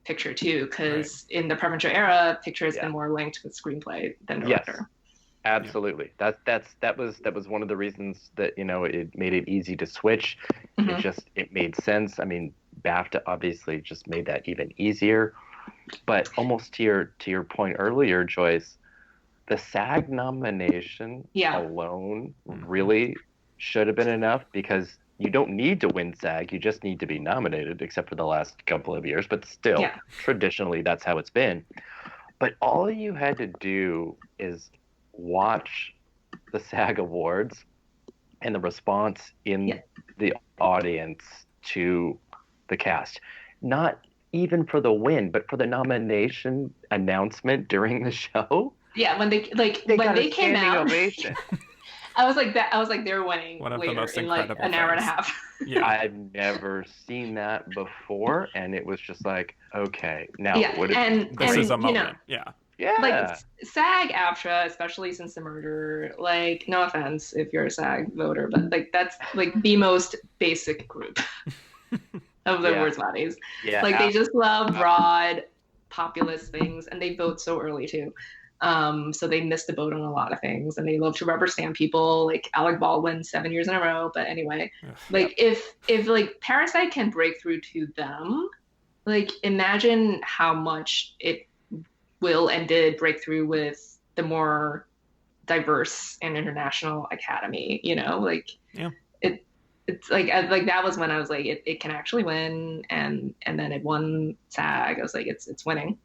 picture too, because in the preferential era, picture has been more linked with screenplay than director. Absolutely. That was one of the reasons that it made it easy to switch. It made sense. I mean, BAFTA obviously just made that even easier. But almost to your point earlier, Joyce, the SAG nomination alone really should have been enough, because you don't need to win SAG, you just need to be nominated, except for the last couple of years, but still, Yeah. traditionally, that's how it's been. But all you had to do is watch the SAG Awards and the response in the audience to the cast. Not even for the win, but for the nomination announcement during the show. Yeah, when they They when got they a came standing out, ovation. I was like they're winning One of the later most in like incredible an hour and a things. half. Yeah. I've never seen that before, and it was just like, okay, now Yeah, what? This is a you know, moment. Yeah. Yeah, like SAG-AFTRA, especially since the murder, like no offense if you're a SAG voter, but like that's like the most basic group of the Yeah. awards bodies. yeah. Like they just love broad populist things, and they vote so early too. So they missed the boat on a lot of things, and they love to rubber stamp people, like Alec Baldwin 7 years in a row. But anyway, like if like Parasite can break through to them, like imagine how much it will and did break through with the more diverse and international academy, you know, like Yeah. it's like that was when I was like it can actually win, and then it won SAG. I was like it's winning.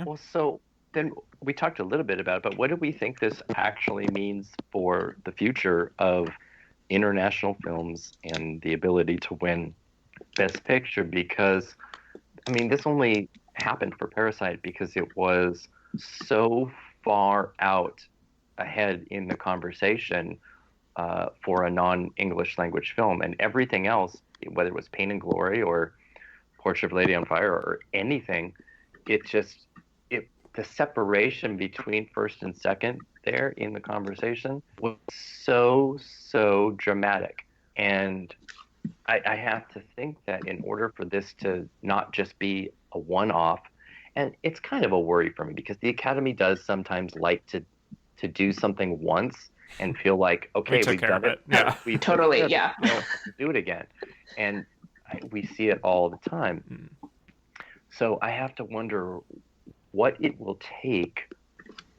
Well, so then we talked a little bit about it, but what do we think this actually means for the future of international films and the ability to win Best Picture? Because, I mean, this only happened for Parasite because it was so far out ahead in the conversation for a non-English language film, and everything else, whether it was Pain and Glory or Portrait of a Lady on Fire or anything, it just the separation between first and second there in the conversation was so dramatic. And I have to think that in order for this to not just be a one-off, and it's kind of a worry for me because the Academy does sometimes like to do something once and feel like, okay, we've done it. Yeah. We've Totally, done it. yeah. We don't have to do it again. And we see it all the time. So I have to wonder what it will take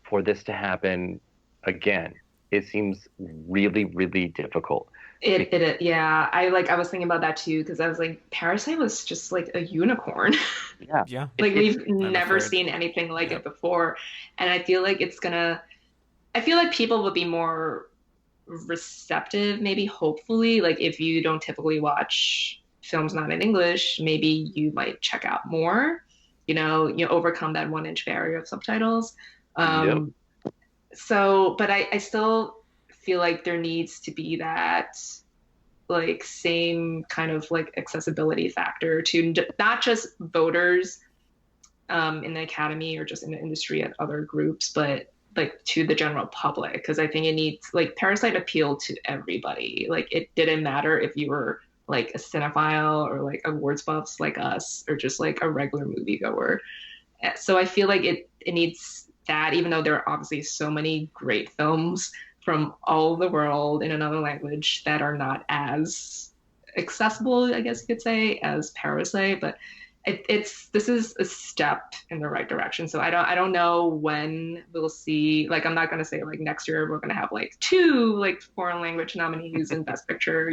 for this to happen again. It seems really, really difficult. Yeah. I was thinking about that too, because I was like, Parasite was just like a unicorn. Yeah. Yeah. Like we've I'm never afraid. seen anything like it before. And I feel like I feel like people would be more receptive, maybe hopefully. Like if you don't typically watch films not in English, maybe you might check out more, you overcome that 1 inch barrier of subtitles. So, but I still feel like there needs to be that like same kind of like accessibility factor to not just voters in the academy or just in the industry at other groups, but like to the general public. Because I think it needs like Parasite appealed to everybody. Like it didn't matter if you were like a cinephile or like awards buffs like us or just like a regular moviegoer. So I feel like it needs that, even though there are obviously so many great films from all over the world in another language that are not as accessible, I guess you could say, as Parasite. But this is a step in the right direction. So I don't know when we'll see. Like I'm not gonna say like next year we're gonna have like 2 like foreign language nominees in Best Picture,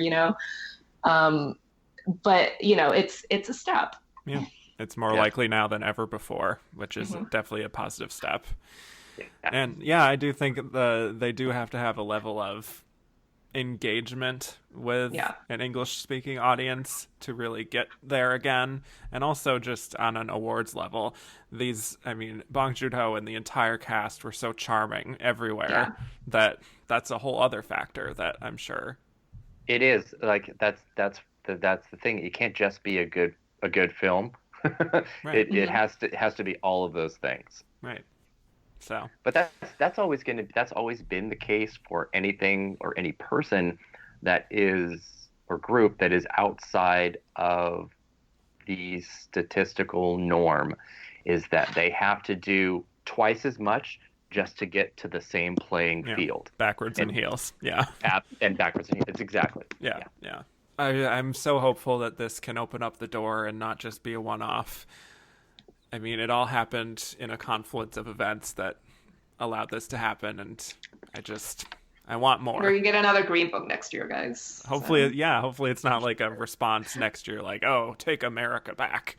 but it's a step. Yeah. It's more likely now than ever before, which is definitely a positive step. Yeah. And yeah, I do think they do have to have a level of engagement with an English-speaking audience to really get there again. And also just on an awards level, Bong Joon-ho and the entire cast were so charming everywhere that's a whole other factor that I'm sure. It is like that's the thing. It can't just be a good film. Right. It has to be all of those things. Right. So, but that's always been the case for anything or any person that is or group that is outside of the statistical norm, is that they have to do twice as much just to get to the same playing field. Backwards and heels. Yeah. And backwards and heels. Exactly. Yeah. I'm so hopeful that this can open up the door and not just be a one-off. I mean, it all happened in a confluence of events that allowed this to happen, and I want We're more. gonna get another Green Book next year, guys. Hopefully, yeah. Hopefully, it's not like a response next year, like, "Oh, take America back."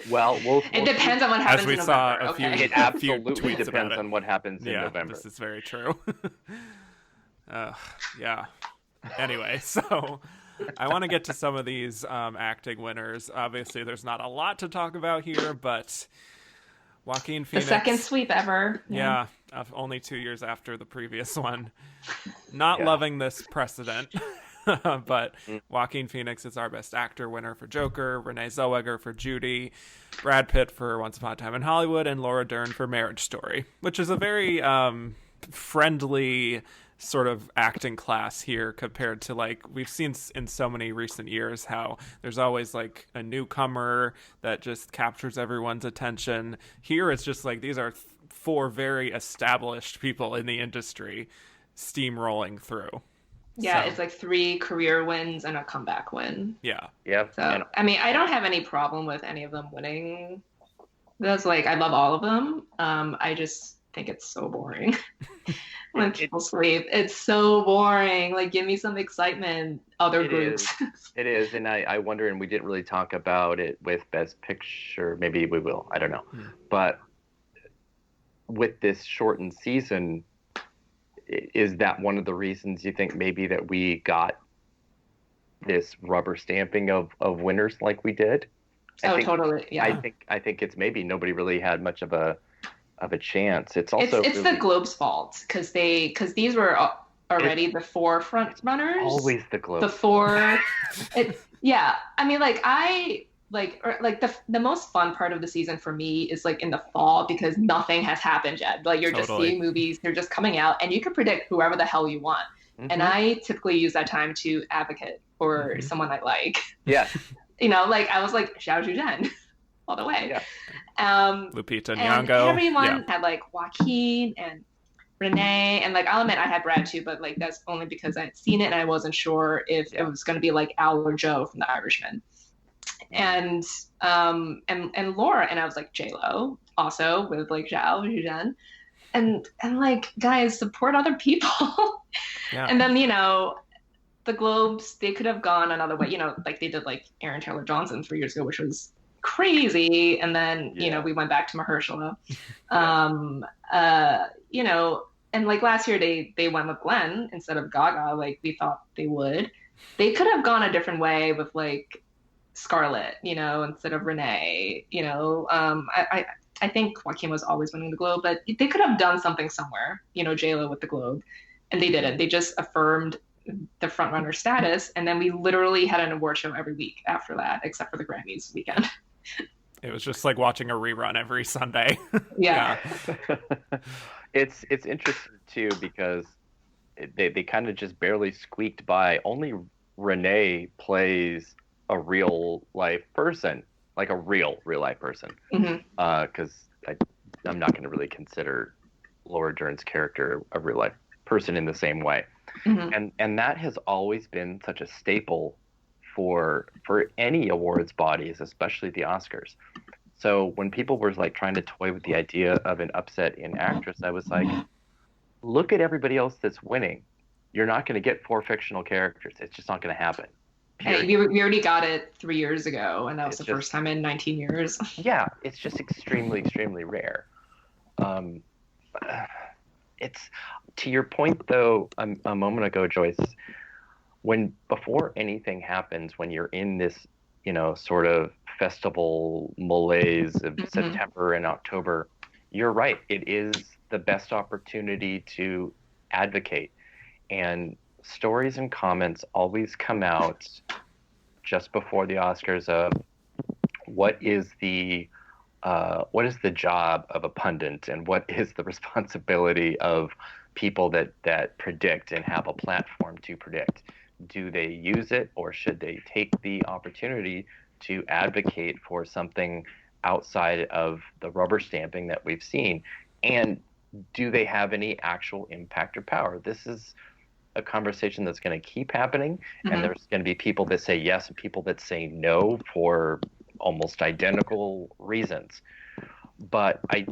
Well, It depends on what happens As we in saw November. a few, Okay. It a few absolutely tweets about depends it. on what happens in Yeah, November. this is very true. Yeah. Anyway, so I want to get to some of these acting winners. Obviously, there's not a lot to talk about here, but Joaquin The Phoenix. second sweep ever. Yeah, only 2 years after the previous one. Not Yeah. loving this precedent, but Joaquin Phoenix is our Best Actor winner for Joker, Renee Zellweger for Judy, Brad Pitt for Once Upon a Time in Hollywood, and Laura Dern for Marriage Story, which is a very friendly sort of acting class here compared to like we've seen in so many recent years how there's always like a newcomer that just captures everyone's attention. Here it's just like these are four very established people in the industry steamrolling through. Yeah, So, it's like 3 career wins and a comeback win. yeah. Yep. So, And I mean, I don't have any problem with any of them winning. That's like, I love all of them. I just think it's so boring when people sleep. It's so boring. Like, give me some excitement, other It groups. it is, and I wonder, and we didn't really talk about it with Best Picture. Maybe we will. I don't know. But with this shortened season, is that one of the reasons you think maybe that we got this rubber stamping of winners like we did? I Oh, think, totally. Yeah. I think it's maybe nobody really had much of a chance. It's It's also it's really the Globe's fault because these were already the 4 front runners. always the Globe. The 4. Yeah. I mean, like the most fun part of the season for me is like in the fall because nothing has happened yet. Like you're just Totally. seeing movies, they're just coming out, and you can predict whoever the hell you want. And I typically use that time to advocate for someone I like. Yeah. You know, like I was like Xiao Zhuzhen all the way. Yeah. Lupita And Nyong'o. everyone Yeah. had like Joaquin and Renee, and like I'll admit I had Brad too, but like that's only because I had seen it and I wasn't sure if it was going to be like Al or Joe from The Irishman. And Laura, and I was like J-Lo also with like Zhao Zhuzhen, and like guys, support other people. Yeah. And then the Globes, they could have gone another way, like they did like Aaron Taylor Johnson 3 years ago, which was crazy. And then we went back to Mahershala. And like last year they went with Glenn instead of Gaga, like we thought they would. They could have gone a different way with like Scarlett, instead of Renee. I think Joaquin was always winning the Globe, but they could have done something somewhere, J-Lo with the Globe, and they didn't. They just affirmed the frontrunner status, and then we literally had an award show every week after that, except for the Grammys weekend. It was just like watching a rerun every Sunday. Yeah. It's interesting too because they kind of just barely squeaked by. Only Renee plays a real life person, like a real life person. Because I'm not going to really consider Laura Dern's character a real life person in the same way. And that has always been such a staple for any awards bodies, especially the Oscars. So when people were like trying to toy with the idea of an upset in actress, I was like, look at everybody else that's winning. You're not going to get 4 fictional characters. It's just not going to happen. Hey, we already got it 3 years ago, and that was the first time in 19 years. Yeah, it's just extremely, extremely rare. It's to your point though, a moment ago, Joyce, before anything happens, when you're in this, sort of festival malaise of September and October, you're right. It is the best opportunity to advocate, and stories and comments always come out just before the Oscars of what is the job of a pundit and what is the responsibility of people that predict and have a platform to predict. Do they use it, or should they take the opportunity to advocate for something outside of the rubber stamping that we've seen? And do they have any actual impact or power? This is a conversation that's going to keep happening, and there's going to be people that say yes and people that say no for almost identical reasons. But I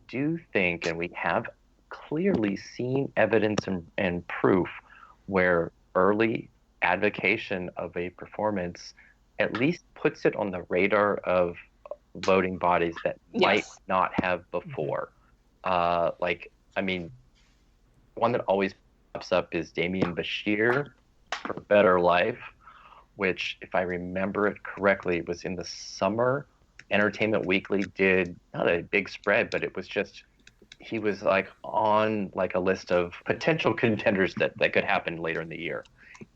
do think, and we have clearly seen evidence and proof where early advocation of a performance at least puts it on the radar of voting bodies that might Yes. not have before. I mean, one that always pops up is Damien Bashir for Better Life, which, if I remember it correctly, was in the summer. Entertainment Weekly did not a big spread, but it was just he was like on like a list of potential contenders that could happen later in the year,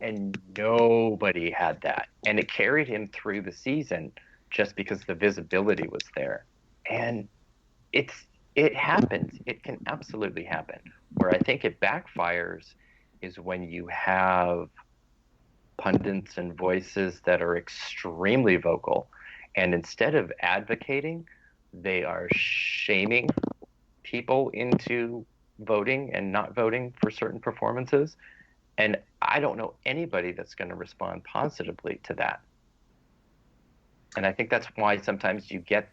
and nobody had that, and it carried him through the season just because the visibility was there. And it happens. It can absolutely happen. Where I think it backfires is when you have pundits and voices that are extremely vocal, and instead of advocating, they are shaming people into voting and not voting for certain performances. And I don't know anybody that's going to respond positively to that. And I think that's why sometimes you get,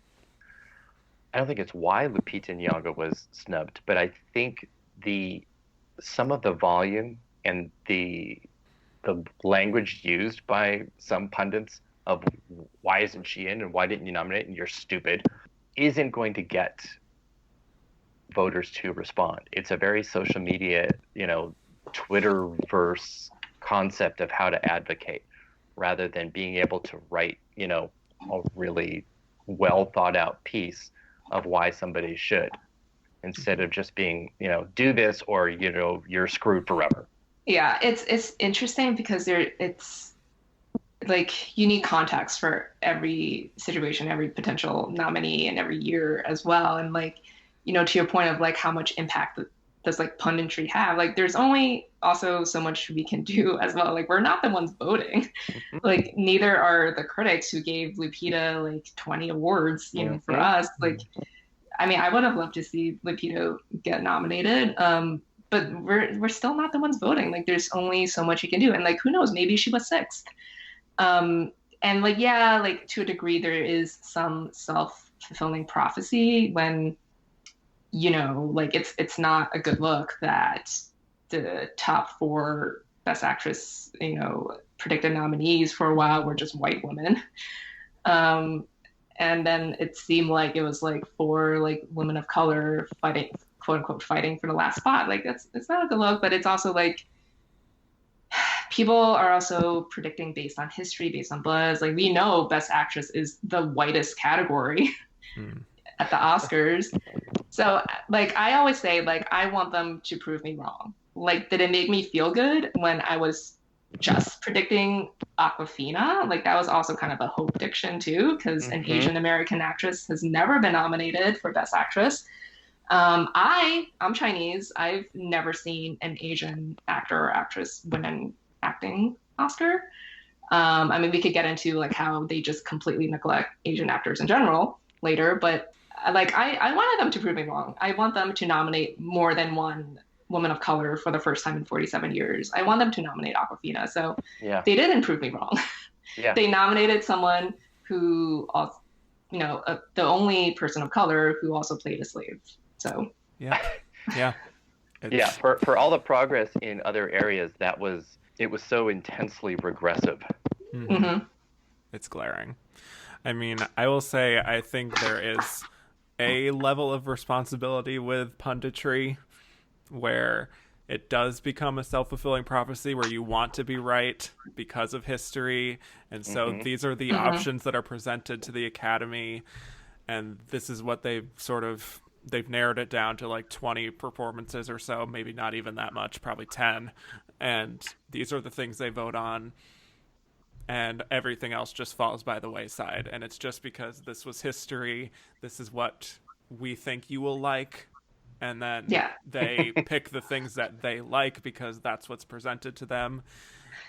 I don't think it's why Lupita Nyong'o was snubbed, but I think some of the volume and the language used by some pundits of why isn't she in and why didn't you nominate and you're stupid isn't going to get voters to respond. It's a very social media, Twitterverse concept of how to advocate rather than being able to write, a really well thought out piece of why somebody should, instead of just being, do this or, you're screwed forever. Yeah, it's interesting because it's like you need context for every situation, every potential nominee, and every year as well. And like, to your point of like how much impact does like punditry have? Like, there's only also so much we can do as well. Like, we're not the ones voting. Like, neither are the critics who gave Lupita like 20 awards. For us, like, I mean, I would have loved to see Lupita get nominated. But we're still not the ones voting. Like, there's only so much you can do. And like, who knows? Maybe she was sixth. And like, yeah, like to a degree, there is some self-fulfilling prophecy when, like it's not a good look that the top four Best Actress, predicted nominees for a while were just white women. And then it seemed like it was like four like women of color fighting, quote unquote, fighting for the last spot. Like it's not a good look, but it's also like people are also predicting based on history, based on buzz. Like we know Best Actress is the whitest category at the Oscars. So like I always say, like I want them to prove me wrong. Like did it make me feel good when I was just predicting Awkwafina? Like that was also kind of a hope prediction too, because an Asian American actress has never been nominated for Best Actress. I'm Chinese. I've never seen an Asian actor or actress win an acting Oscar. I mean, we could get into like how they just completely neglect Asian actors in general later, but like I wanted them to prove me wrong. I want them to nominate more than one woman of color for the first time in 47 years. I want them to nominate Awkwafina. So they didn't prove me wrong. They nominated someone who, the only person of color who also played a slave. So for all the progress in other areas, it was so intensely regressive. It's glaring. I mean, I will say I think there is a level of responsibility with punditry where it does become a self-fulfilling prophecy where you want to be right because of history, and so these are the options that are presented to the Academy, and this is what they've narrowed it down to like 20 performances or so, maybe not even that much, probably 10, and these are the things they vote on, and everything else just falls by the wayside. And it's just because this was history, this is what we think you will like, and then they pick the things that they like because that's what's presented to them.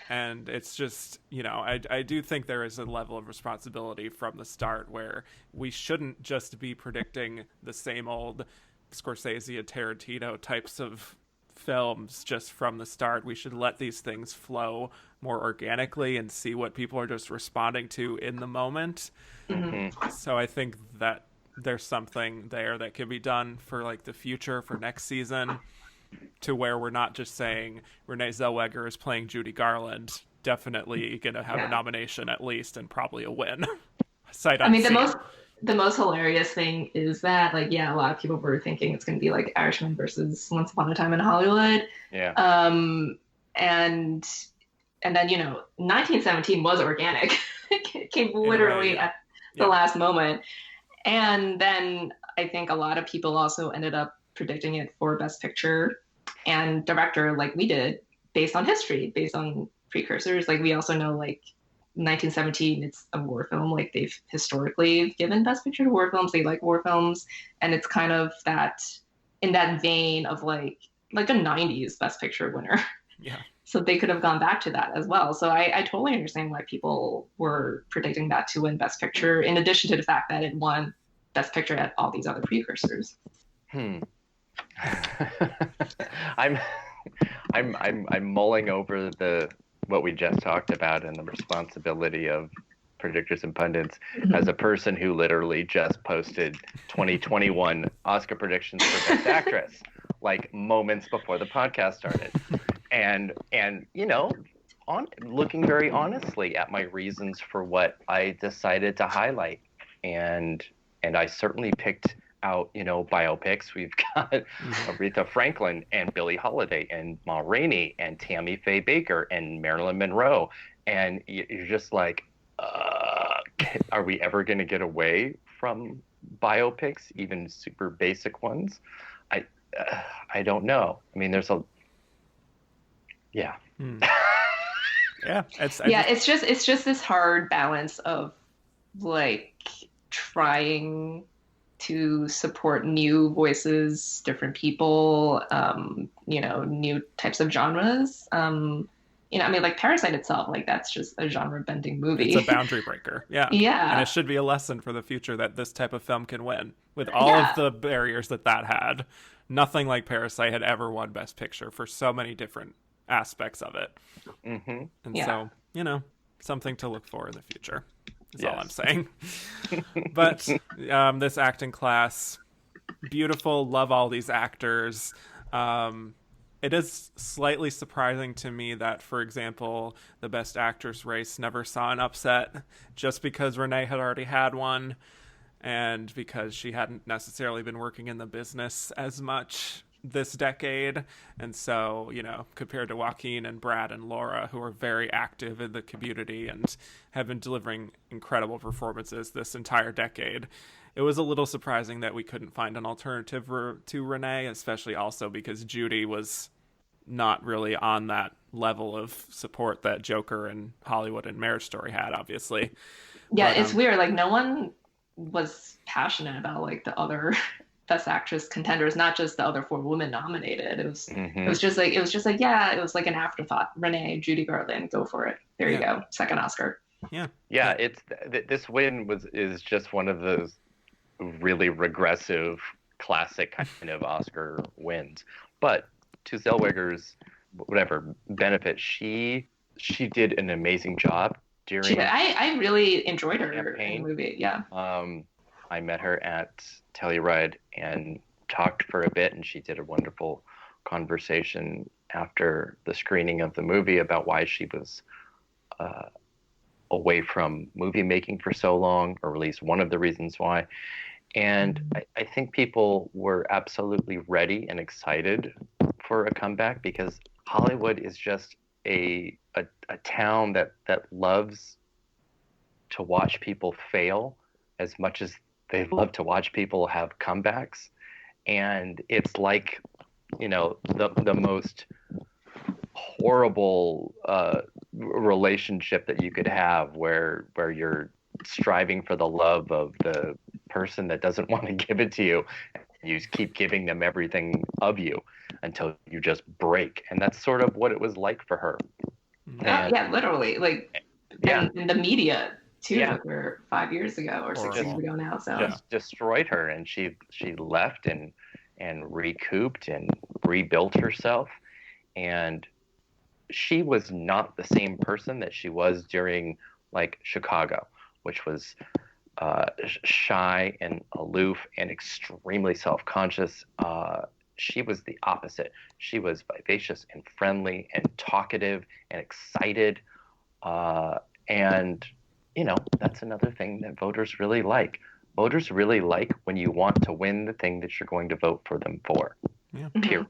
And it's just, I do think there is a level of responsibility from the start where we shouldn't just be predicting the same old Scorsese and Tarantino types of films just from the start. We should let these things flow more organically and see what people are just responding to in the moment. So I think that there's something there that could be done for like the future for next season, to where we're not just saying Renee Zellweger is playing Judy Garland. Definitely gonna have a nomination at least, and probably a win. Sight I mean, unseen. the most hilarious thing is that, like, yeah, a lot of people were thinking it's going to be like Irishman versus Once Upon a Time in Hollywood. Yeah. And then, 1917 was organic. It came literally at the last moment. And then I think a lot of people also ended up predicting it for Best Picture and Director, like we did, based on history, based on precursors. Like, we also know, like, 1917, it's a war film. Like, they've historically given Best Picture to war films. They like war films. And it's kind of that, in that vein of like a 90s Best Picture winner. Yeah. So they could have gone back to that as well. So I totally understand why people were predicting that to win Best Picture, in addition to the fact that it won Best Picture at all these other precursors. I'm mulling over what we just talked about and the responsibility of predictors and pundits as a person who literally just posted 2021 Oscar predictions for Best Actress, like moments before the podcast started. And looking very honestly at my reasons for what I decided to highlight. And I certainly picked out, biopics. We've got Aretha Franklin and Billie Holiday and Ma Rainey and Tammy Faye Baker and Marilyn Monroe. And you're just like, are we ever going to get away from biopics, even super basic ones? I don't know. I mean, there's yeah. It's just this hard balance of like trying to support new voices, different people, new types of genres. Like Parasite itself, like that's just a genre-bending movie. It's a boundary breaker. Yeah. Yeah. And it should be a lesson for the future that this type of film can win. With all of the barriers that had, nothing like Parasite had ever won Best Picture for so many different aspects of it. Mm-hmm. And so, something to look for in the future. Is all I'm Yes. saying. But this acting class, beautiful, love all these actors. It is slightly surprising to me that, for example, the Best Actress race never saw an upset, just because Renee had already had one, and because she hadn't necessarily been working in the business as much this decade. And so, compared to Joaquin and Brad and Laura, who are very active in the community and have been delivering incredible performances this entire decade, it was a little surprising that we couldn't find an alternative to Renee, especially also because Judy was not really on that level of support that Joker and Hollywood and Marriage Story had, obviously. Yeah, it's weird. Like, no one was passionate about like the other Best Actress contenders, not just the other 4 women nominated. It was just like it was like an afterthought. Renee, Judy Garland, go for it. There you go, second Oscar. Yeah. It's this win is just one of those really regressive, classic kind of Oscar wins. But to Zellweger's benefit, she did an amazing job during. I really enjoyed her campaign. in the movie. Yeah. I met her at Telluride and talked for a bit, and she did a wonderful conversation after the screening of the movie about why she was away from movie making for so long, or at least one of the reasons why. And I think people were absolutely ready and excited for a comeback, because Hollywood is just a town that loves to watch people fail as much as they love to watch people have comebacks. And it's like, the most horrible relationship that you could have, where you're striving for the love of the person that doesn't want to give it to you. You keep giving them everything of you until you just break. And that's sort of what it was like for her. Yeah, literally. Like, in the media too, like we're 5 years ago or 6 years ago now. So just destroyed her, and she left and recouped and rebuilt herself. And she was not the same person that she was during like Chicago, which was shy and aloof and extremely self-conscious. She was the opposite. She was vivacious and friendly and talkative and excited. And, that's another thing that voters really like. Voters really like when you want to win the thing that you're going to vote for them for, period.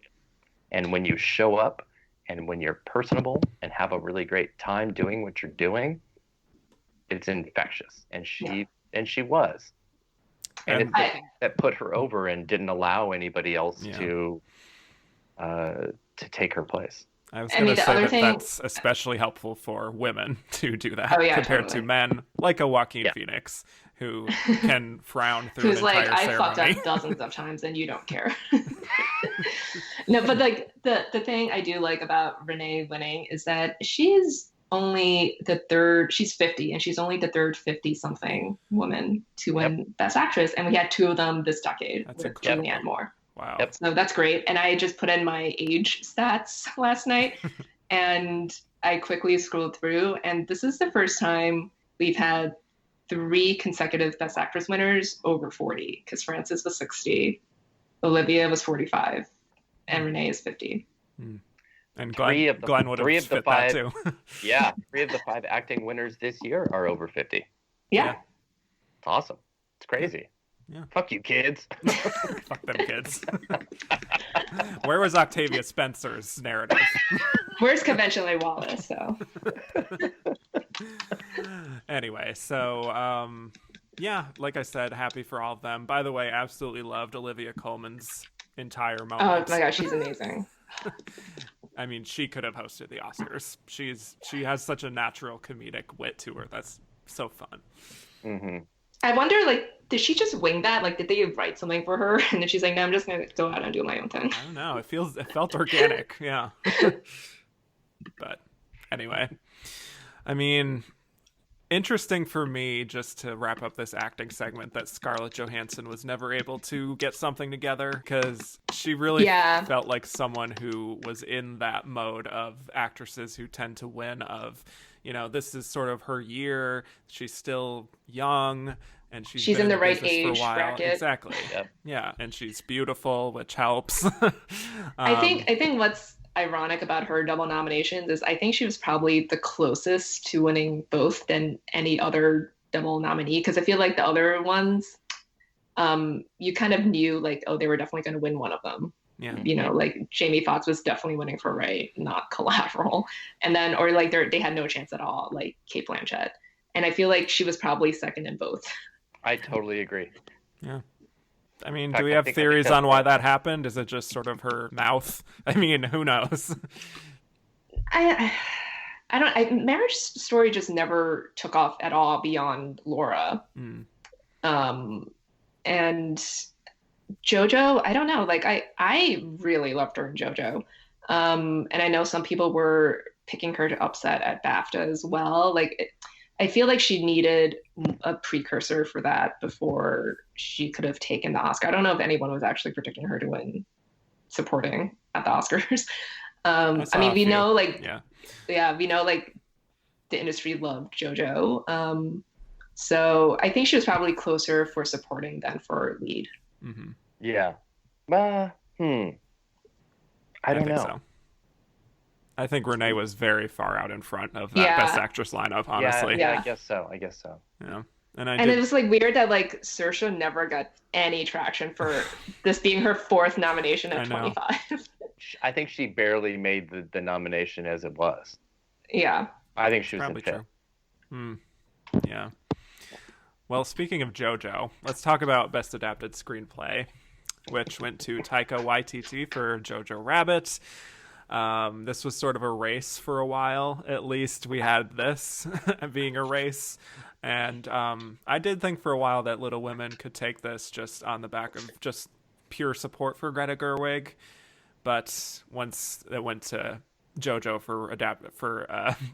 And when you show up and when you're personable and have a really great time doing what you're doing, it's infectious. And she was. And it's the thing that put her over and didn't allow anybody else to take her place. I was going to say that's especially helpful for women to do that compared to men, like a Joaquin Phoenix, who can frown through Who's an entire like, ceremony. I fucked up dozens of times and you don't care. No, but like the thing I do like about Renee winning is that she's only the third, she's 50, and she's only the third 50-something woman to win Best Actress. And we had 2 of them this decade with Julianne Moore. Wow. Yep. So that's great. And I just put in my age stats last night and I quickly scrolled through. And this is the first time we've had 3 consecutive Best Actress winners over 40, because Frances was 60, Olivia was 45, and Renee is 50. And Glenn would have fit that too. 3 of the 5 acting winners this year are over 50. Yeah. It's awesome. It's crazy. Yeah. Fuck you, kids. Fuck them kids. Where was Octavia Spencer's narrative? Where's conventionally Wallace? So. Anyway, so like I said, happy for all of them. By the way, absolutely loved Olivia Colman's entire moment. Oh my gosh, she's amazing. I mean, she could have hosted the Oscars. She has such a natural comedic wit to her. That's so fun. Mm-hmm. I wonder, like, did she just wing that? Like, did they write something for her? And then she's like, no, I'm just going to go out and do my own thing. I don't know. It felt organic. Yeah. But anyway, I mean, interesting for me, just to wrap up this acting segment, that Scarlett Johansson was never able to get something together, because she really felt like someone who was in that mode of actresses who tend to win, of, this is sort of her year. She's still young, and she's in the right age bracket. Exactly. Yep. Yeah, and she's beautiful, which helps. I think what's ironic about her double nominations is I think she was probably the closest to winning both than any other double nominee, because I feel like the other ones, you kind of knew, like, oh, they were definitely going to win one of them. Yeah. Like Jamie Foxx was definitely winning for Ray, not Collateral. And then, or like they had no chance at all, like Cate Blanchett. And I feel like she was probably second in both. I totally agree. Yeah. I mean, do we have theories on why that happened? Is it just sort of her mouth? I mean, who knows? I don't. Marriage Story just never took off at all beyond Laura. And JoJo, I don't know. Like, I really loved her in JoJo. And I know some people were picking her to upset at BAFTA as well. Like, I feel like she needed a precursor for that before she could have taken the Oscar. I don't know if anyone was actually predicting her to win supporting at the Oscars. I mean, we know, like, we know, like, the industry loved JoJo. So I think she was probably closer for supporting than for lead. Mm-hmm. Yeah. I don't know. So. I think Renee was very far out in front of that Best Actress lineup, honestly. Yeah, I guess so. Yeah. And it was like weird that like Saoirse never got any traction for this being her 4th nomination at 25. I think she barely made the nomination as it was. Yeah. I think she was probably in true. Yeah. Well, speaking of JoJo, let's talk about Best Adapted Screenplay, which went to Taika Waititi for Jojo Rabbit. This was sort of a race for a while. At least we had this being a race. And I did think for a while that Little Women could take this just on the back of just pure support for Greta Gerwig. But once it went to JoJo for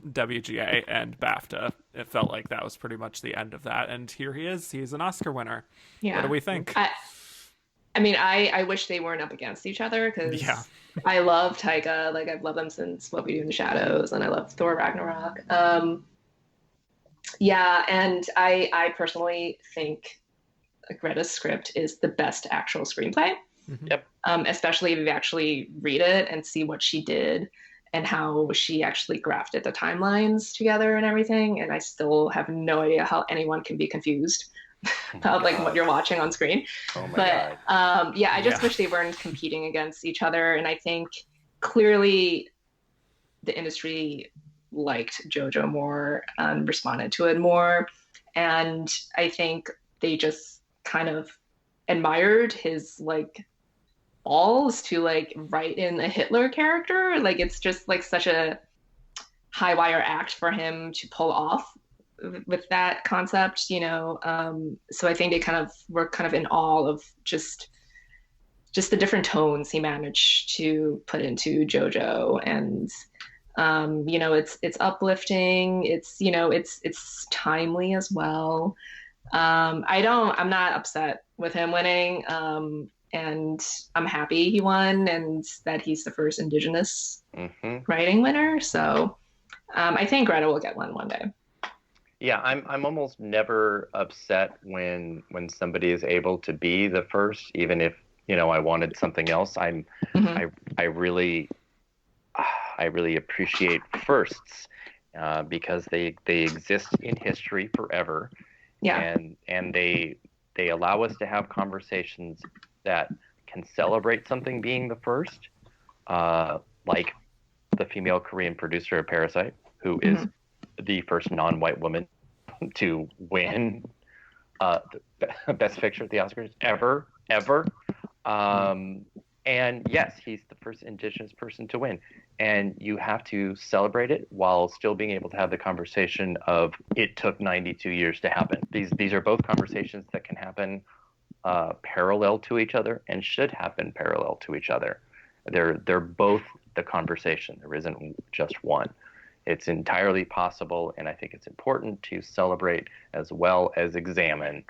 WGA and BAFTA, it felt like that was pretty much the end of that. And here he is. He's an Oscar winner. Yeah. What do we think? I mean, I wish they weren't up against each other, because I love Taika. Like, I've loved him since What We Do in the Shadows, and I love Thor Ragnarok. Yeah, and I personally think Greta's script is the best actual screenplay. Mhm. Yep. Especially if you actually read it and see what she did and how she actually grafted the timelines together and everything. And I still have no idea how anyone can be confused about like what you're watching on screen. Oh my But God. yeah, I just Yeah. wish they weren't competing against each other. And I think clearly the industry liked JoJo more and responded to it more. And I think they just kind of admired his like balls to like write in a Hitler character. Like it's just like such a high wire act for him to pull off with that concept, you know. So I think they kind of were kind of in awe of just the different tones he managed to put into JoJo. And you know, it's uplifting, it's, you know, it's timely as well. I'm not upset with him winning. And I'm happy he won and that he's the first Indigenous writing winner. So I think Greta will get one day. Yeah, I'm almost never upset when somebody is able to be the first, even if, you know, I wanted something else. Mhm. I really appreciate firsts because they exist in history forever, Yeah. and they allow us to have conversations that can celebrate something being the first, like the female Korean producer of Parasite, who is the first non-white woman to win the Best Picture at the Oscars ever. And yes, he's the first Indigenous person to win. And you have to celebrate it while still being able to have the conversation of it took 92 years to happen. These are both conversations that can happen parallel to each other and should happen parallel to each other. They're both the conversation. There isn't just one. It's entirely possible, and I think it's important to celebrate as well as examine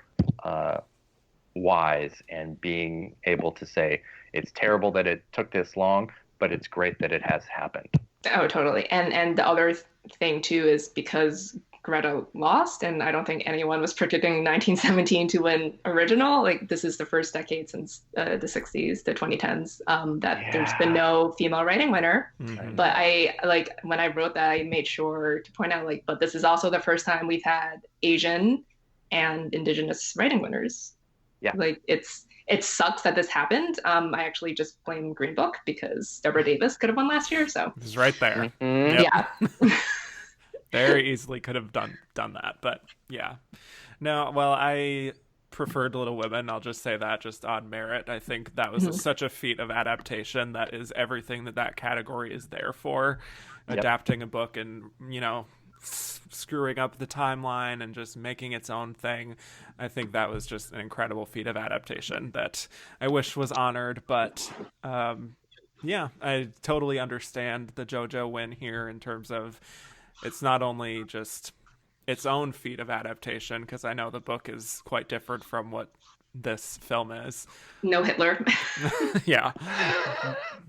whys, and being able to say it's terrible that it took this long, but it's great that it has happened. Oh, totally. And the other thing too is because Greta lost, and I don't think anyone was predicting 1917 to win original. Like this is the first decade since the 60s, the 2010s, that there's been no female writing winner. Mhm. But I like when I wrote that, I made sure to point out like, but this is also the first time we've had Asian and Indigenous writing winners. Yeah. Like it sucks that this happened. I actually just blame Green Book because Deborah Davis could have won last year. So It's right there. Mhm. Yep. yeah. Very easily could have done that, but yeah. No, well, I preferred Little Women. I'll just say that just on merit. I think that was such a feat of adaptation. That is everything that category is there for. Yep. Adapting a book and, you know, screwing up the timeline and just making its own thing. I think that was just an incredible feat of adaptation that I wish was honored. But yeah, I totally understand the JoJo win here in terms of it's not only just its own feat of adaptation, because I know the book is quite different from what this film is. No Hitler. Yeah,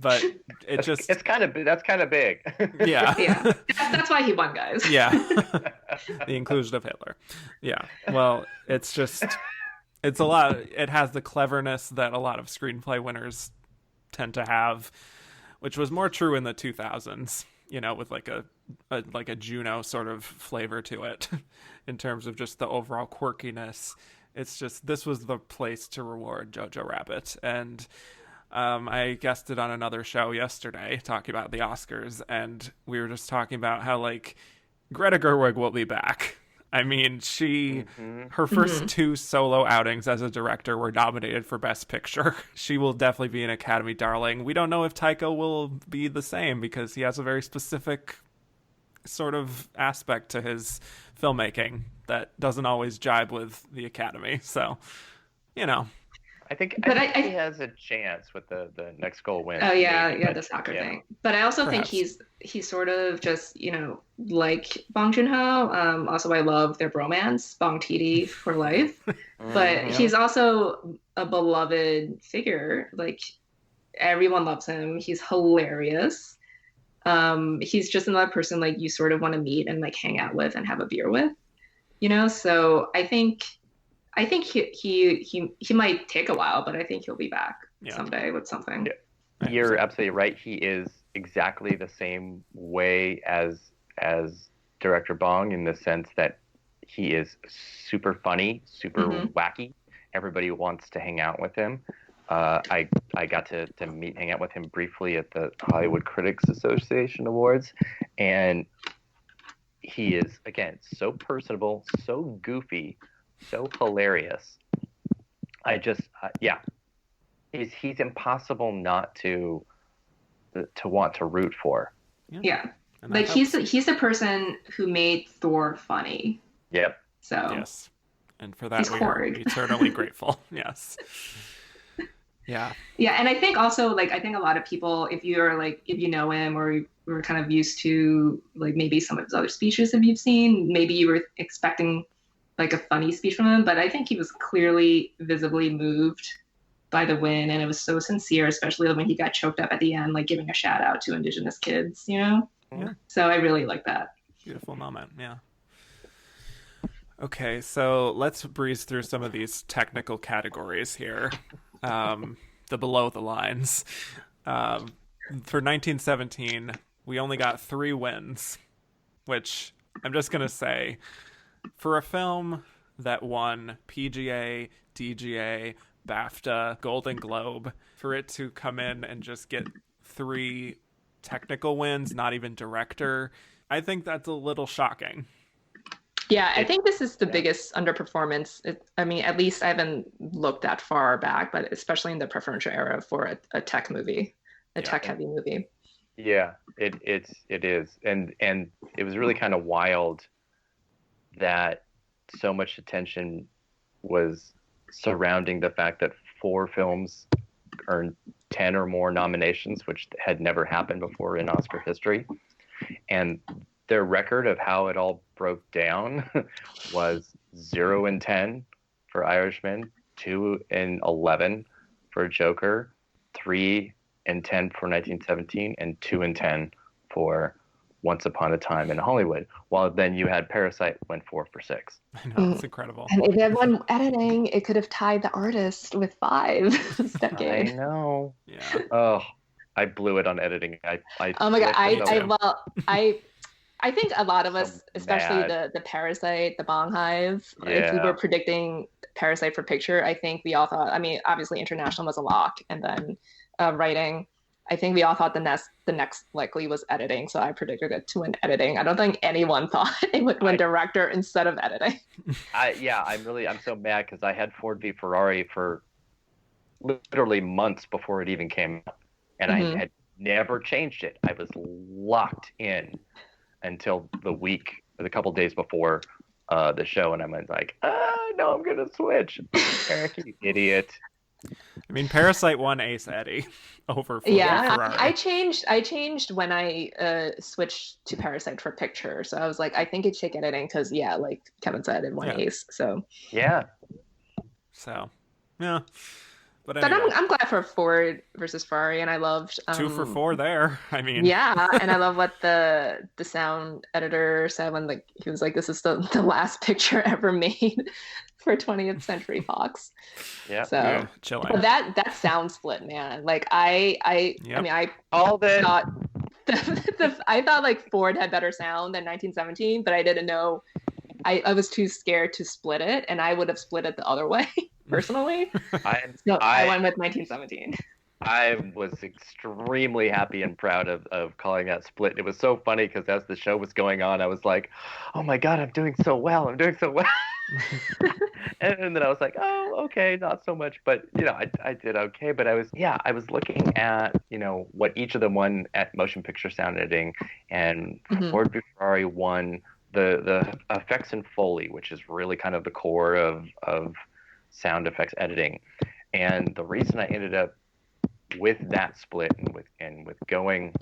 but it just that's kind of big. yeah. Yeah. That's why he won, guys. Yeah. The inclusion of Hitler. Yeah. Well, it's a lot. It has the cleverness that a lot of screenplay winners tend to have, which was more true in the 2000s, you know, with like a Juno sort of flavor to it in terms of just the overall quirkiness. It's just, this was the place to reward Jojo Rabbit. And I guested it on another show yesterday talking about the Oscars, and we were just talking about how like Greta Gerwig will be back. I mean, her first two solo outings as a director were nominated for Best Picture. She will definitely be an Academy darling. We don't know if Taika will be the same because he has a very specific sort of aspect to his filmmaking that doesn't always jibe with the Academy. So, you know. I think he has a chance with the next goal win. Oh yeah, the soccer thing. But I also Perhaps. think he's sort of just, you know, like Bong Joon-ho. Also, I love their bromance, Bong TD for life. But he's also a beloved figure. Like everyone loves him. He's hilarious. He's just another person like you sort of want to meet and like hang out with and have a beer with. you know. So I think he might take a while, but I think he'll be back Yeah. someday with something. Yeah. You're absolutely right. He is exactly the same way as director Bong, in the sense that he is super funny, super wacky. Everybody wants to hang out with him. I got to hang out with him briefly at the Hollywood Critics Association Awards, and he is, again, so personable, so goofy, so hilarious. Yeah, he's impossible not to want to root for. Yeah. And Like that he's the person who made Thor funny. Yep. So yes, and for that He's we are Korg. eternally grateful. Yes. Yeah. yeah, and I think also like I think a lot of people, if you know him or you were kind of used to like maybe some of his other speeches that you've seen, maybe you were expecting like a funny speech from him, but I think he was clearly visibly moved by the win, and it was so sincere, especially when he got choked up at the end, like giving a shout out to Indigenous kids, you know? Yeah. So I really like that. Beautiful moment. Yeah. Okay, so let's breeze through some of these technical categories here. The below the lines. For 1917, we only got 3 wins, which I'm just going to say, for a film that won PGA, DGA, BAFTA, Golden Globe, for it to come in and just get 3 technical wins, not even director, I think that's a little shocking. Yeah, I think this is the biggest underperformance. I mean, at least I haven't looked that far back, but especially in the preferential era for a tech movie, tech-heavy movie. Yeah, it is, and it was really kind of wild that so much attention was surrounding the fact that 4 films earned 10 or more nominations, which had never happened before in Oscar history, and their record of how it all broke down was 0 and 10 for Irishman, 2 and 11 for Joker, 3 and 10 for 1917, and 2 and 10 for Once Upon a Time in Hollywood. While then you had Parasite went 4 for 6. I know, it's incredible. And if it had won editing, it could have tied The Artist with 5 this decade. I know. Yeah. Oh, I blew it on editing. Oh my god, I think a lot of us, especially mad. the Parasite, the Bong Hive, if we Yeah. were predicting Parasite for picture, I think we all thought, I mean, obviously international was a lock, and then writing, I think we all thought the next likely was editing, so I predicted it to win editing. I don't think anyone thought it would win director instead of editing. I'm so mad because I had Ford v Ferrari for literally months before it even came out, and I had never changed it. I was locked in until the couple days before the show, and I'm like, no, I'm gonna switch. Eric, you idiot. I mean, Parasite won Ace Eddie over Ford Yeah, Ferrari. I changed when I switched to Parasite for picture. So I was like, I think it should get editing because like Kevin said, it won Ace. So yeah. So yeah. But But anyway, I'm glad for Ford versus Ferrari, and I loved 2 for 4 there. I mean, yeah, and I love what the sound editor said when he was like, "This is the last picture ever made for 20th Century Fox." Yeah. So yeah, chilling. but that sound split, man. Like I mean, I All that. thought I thought like Ford had better sound than 1917, but I didn't know. I was too scared to split it, and I would have split it the other way personally. I went with 1917. I was extremely happy and proud of calling that split. It was so funny because as the show was going on, I was like, oh my God, I'm doing so well. I'm doing so well. And then I was like, oh, okay, not so much. But, I did okay. But I was looking at, what each of them won at motion picture sound editing. And Ford v Ferrari won the effects and Foley, which is really kind of the core of sound effects editing. And the reason I ended up with that split and with going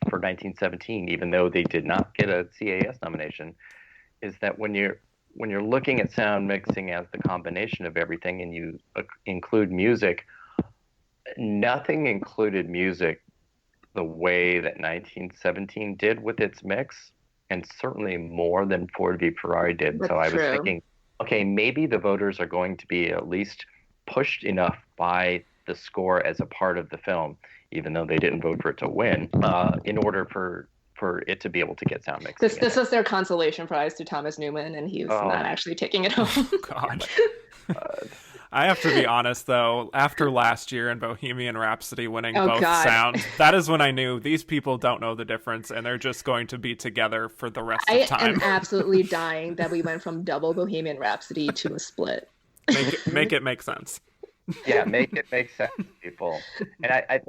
for 1917, even though they did not get a CAS nomination, is that when you're looking at sound mixing as the combination of everything and you include music, nothing included music the way that 1917 did with its mix. and certainly more than Ford v Ferrari did. That's so I was true. thinking, okay, maybe the voters are going to be at least pushed enough by the score as a part of the film, even though they didn't vote for it to win, in order for it to be able to get sound mixing. This was their consolation prize to Thomas Newman, and he's not actually taking it home. God. I have to be honest, though, after last year and Bohemian Rhapsody winning both sound, that is when I knew these people don't know the difference, and they're just going to be together for the rest of time. I am absolutely dying that we went from double Bohemian Rhapsody to a split. Make it make sense. Yeah, make it make sense, people. And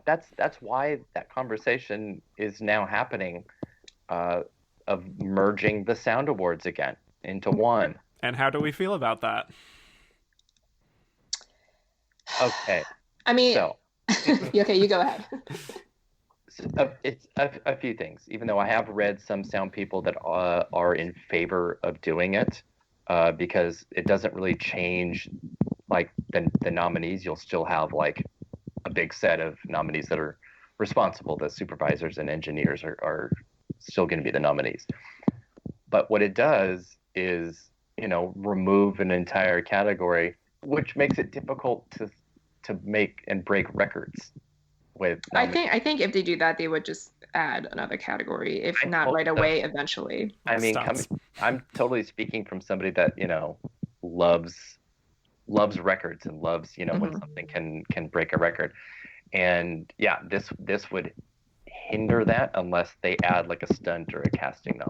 that's why that conversation is now happening, of merging the sound awards again into one. And how do we feel about that? Okay. I mean, so okay, you go ahead. It's a few things. Even though I have read some sound people that are in favor of doing it, because it doesn't really change like the nominees. You'll still have like a big set of nominees that are responsible. The supervisors and engineers are still going to be the nominees. But what it does is, remove an entire category, which makes it difficult to make and break records with nominees. I think if they do that, they would just add another category, if not right away, eventually. I mean, I'm totally speaking from somebody that loves records and loves when something can break a record, and yeah, this would hinder that unless they add like a stunt or a casting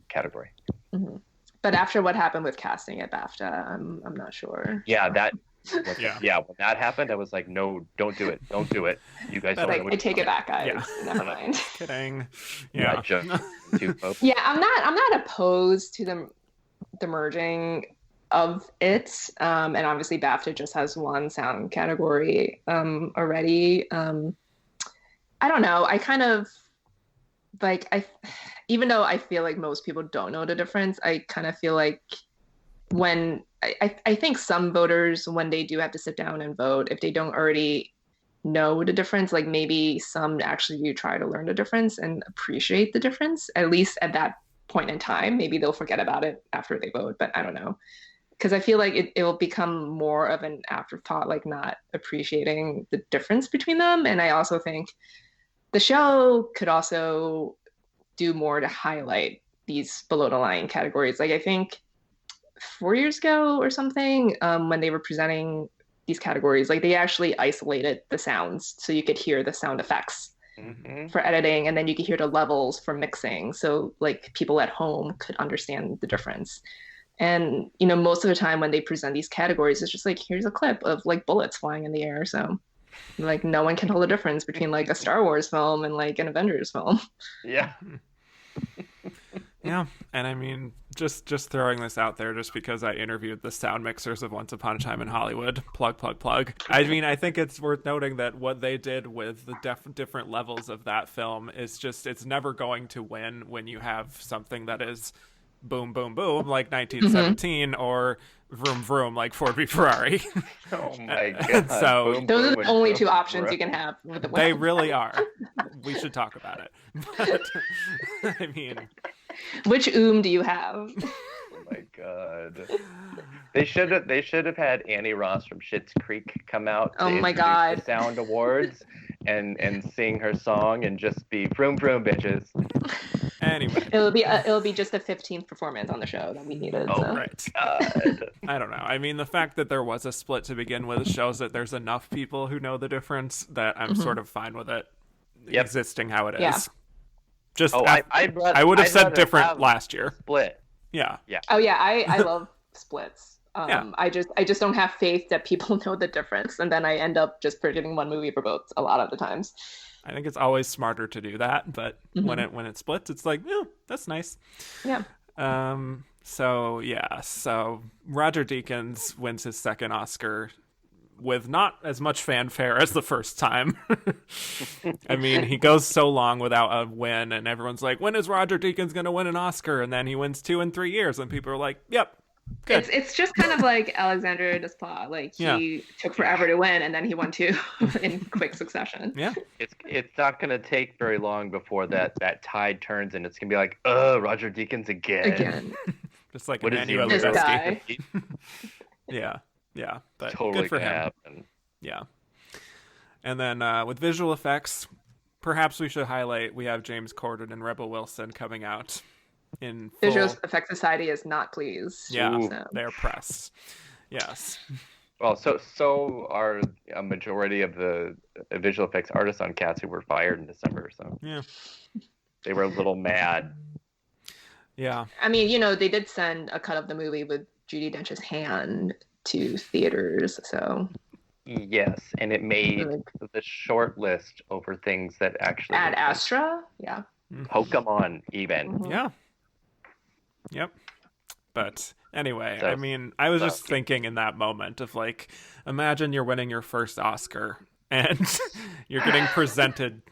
category. Mm-hmm. But after what happened with casting at BAFTA, I'm not sure. Yeah, Yeah, when that happened, I was like, no, don't do it. You guys don't know what I take it back, guys. Yeah. Never mind. Kidding. Yeah. Yeah, I'm not opposed to the merging of it. And obviously BAFTA just has one sound category already. I don't know. I kind of even though I feel like most people don't know the difference, I kind of feel like when I think some voters, when they do have to sit down and vote, if they don't already know the difference, like maybe some actually do try to learn the difference and appreciate the difference, at least at that point in time. Maybe they'll forget about it after they vote, but I don't know. Because I feel like it will become more of an afterthought, like not appreciating the difference between them. And I also think the show could also do more to highlight these below the line categories. Like I think 4 years ago or something, when they were presenting these categories, like they actually isolated the sounds so you could hear the sound effects for editing, and then you could hear the levels for mixing, so like people at home could understand the difference. And most of the time when they present these categories, it's just like, here's a clip of like bullets flying in the air, so like no one can tell the difference between like a Star Wars film and like an Avengers film. Yeah. Yeah, and I mean, just throwing this out there, just because I interviewed the sound mixers of Once Upon a Time in Hollywood, plug. I mean, I think it's worth noting that what they did with the different levels of that film is just, it's never going to win when you have something that is boom, boom, boom, like 1917, or vroom, vroom, like Ford v Ferrari. Oh my god! So boom, those boom, are the only two vroom, options vroom. you can have with the they really are. We should talk about it. But I mean, which do you have? Oh my god! They should have had Annie Ross from Schitt's Creek come out. Oh my introduce god! The Sound Awards and sing her song and just be vroom vroom bitches. Anyway, it'll be just the 15th performance on the show that we needed. Oh so. right. God. I don't know. I mean, the fact that there was a split to begin with shows that there's enough people who know the difference that I'm sort of fine with it existing how it is. Yeah. Just I would have said different last year. Split. Yeah. Oh yeah, I love splits. Yeah. I just don't have faith that people know the difference, and then I end up just predicting one movie for both a lot of the times. I think it's always smarter to do that, but when it splits, it's like, yeah, that's nice. Yeah. So Roger Deakins wins his second Oscar with not as much fanfare as the first time. I mean, he goes so long without a win, and everyone's like, when is Roger Deakins going to win an Oscar? And then he wins 2 in 3 years, and people are like, yep, Good. It's just kind of like Alexander Desplat. Like he took forever to win, and then he won two in quick succession. Yeah. It's not gonna take very long before that tide turns, and it's gonna be like, Roger Deakins again. Just like What is he, Emmanuel This Lubezki. guy. Yeah. But Totally good for gonna him. happen. Yeah. And then with visual effects, perhaps we should highlight we have James Corden and Rebel Wilson coming out in full. Visual Effects Society is not pleased. Yeah, so. they're pressed. Yes. Well, so are a majority of the visual effects artists on Cats who were fired in December. So Yeah. they were a little mad. Yeah. I mean, they did send a cut of the movie with Judi Dench's hand to theaters, so Yes, and it made the short list over things that actually Ad Astra, yeah. Pokemon even. Yeah. Yep. But anyway, So- I mean, I was just thinking in that moment of like, imagine you're winning your first Oscar and you're getting presented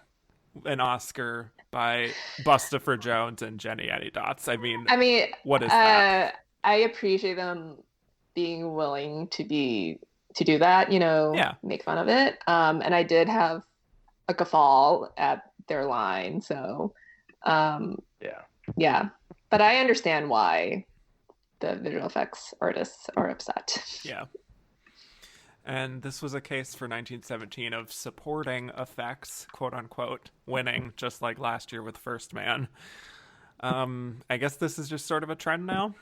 an Oscar by Bustopher Jones and Jenny Anydots. I mean, what is that? I appreciate them being willing to do that, make fun of it. And I did have a guffaw at their line, so yeah. But I understand why the visual effects artists are upset. Yeah. And this was a case for 1917 of supporting effects, quote unquote, winning, just like last year with First Man. I guess this is just sort of a trend now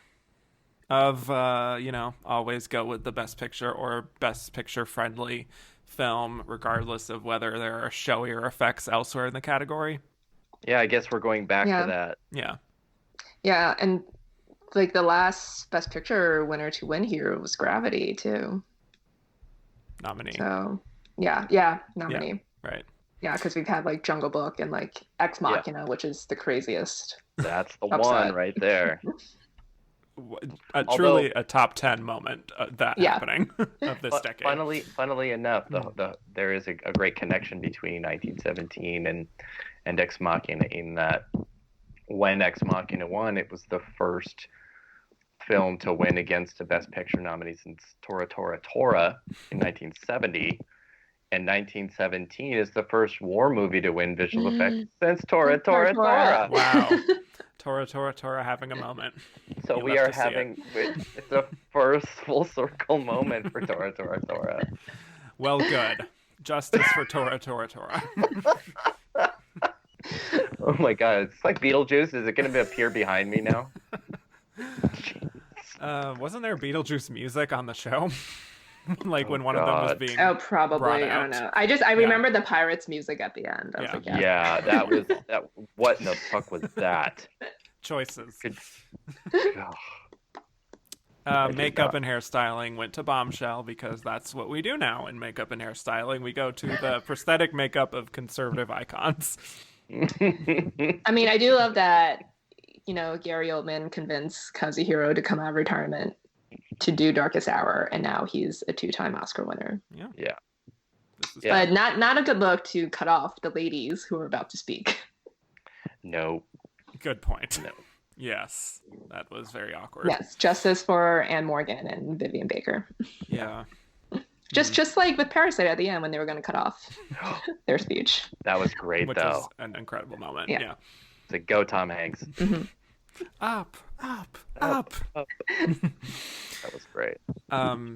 of, always go with the best picture or best picture friendly film, regardless of whether there are showier effects elsewhere in the category. Yeah, I guess we're going back to that. Yeah. Yeah, and like the last best picture winner to win here was Gravity too. Nominee. So nominee. Yeah, right. Yeah, because we've had like Jungle Book and like Ex Machina, which is the craziest. That's the upset. one right there. Truly a top 10 moment happening of this decade. Funnily enough, there is a great connection between 1917 and Ex Machina in that when Ex Machina won, it was the first film to win against a Best Picture nominee since Tora Tora Tora in 1970. And 1917 is the first war movie to win visual effects since Tora Tora Tora. Wow. Tora having a moment. So we are having it's a first full circle moment for Tora Tora Tora. Well, good. Justice for Tora Tora. Oh my god, it's like Beetlejuice. Is it going to appear behind me now? Wasn't there Beetlejuice music on the show? Like when one of them was being probably. brought I out. don't know. I remember the Pirates music at the end. I was like, yeah, that was that. What in the fuck was that? Choices. Oh. Makeup and hairstyling went to Bombshell because that's what we do now in makeup and hairstyling. We go to the prosthetic makeup of conservative icons. I mean, I do love that, Gary Oldman convinced Kazuhiro to come out of retirement to do Darkest Hour, and now he's a 2-time Oscar winner. Yeah. But not a good look to cut off the ladies who are about to speak. No. Good point. No. Yes, that was very awkward. Yes, justice for Anne Morgan and Vivian Baker. Yeah. Just like with Parasite at the end when they were going to cut off their speech. That was great, Which though. was an incredible moment. Yeah. It's like, go Tom Hanks. Mm-hmm. Up. That was great.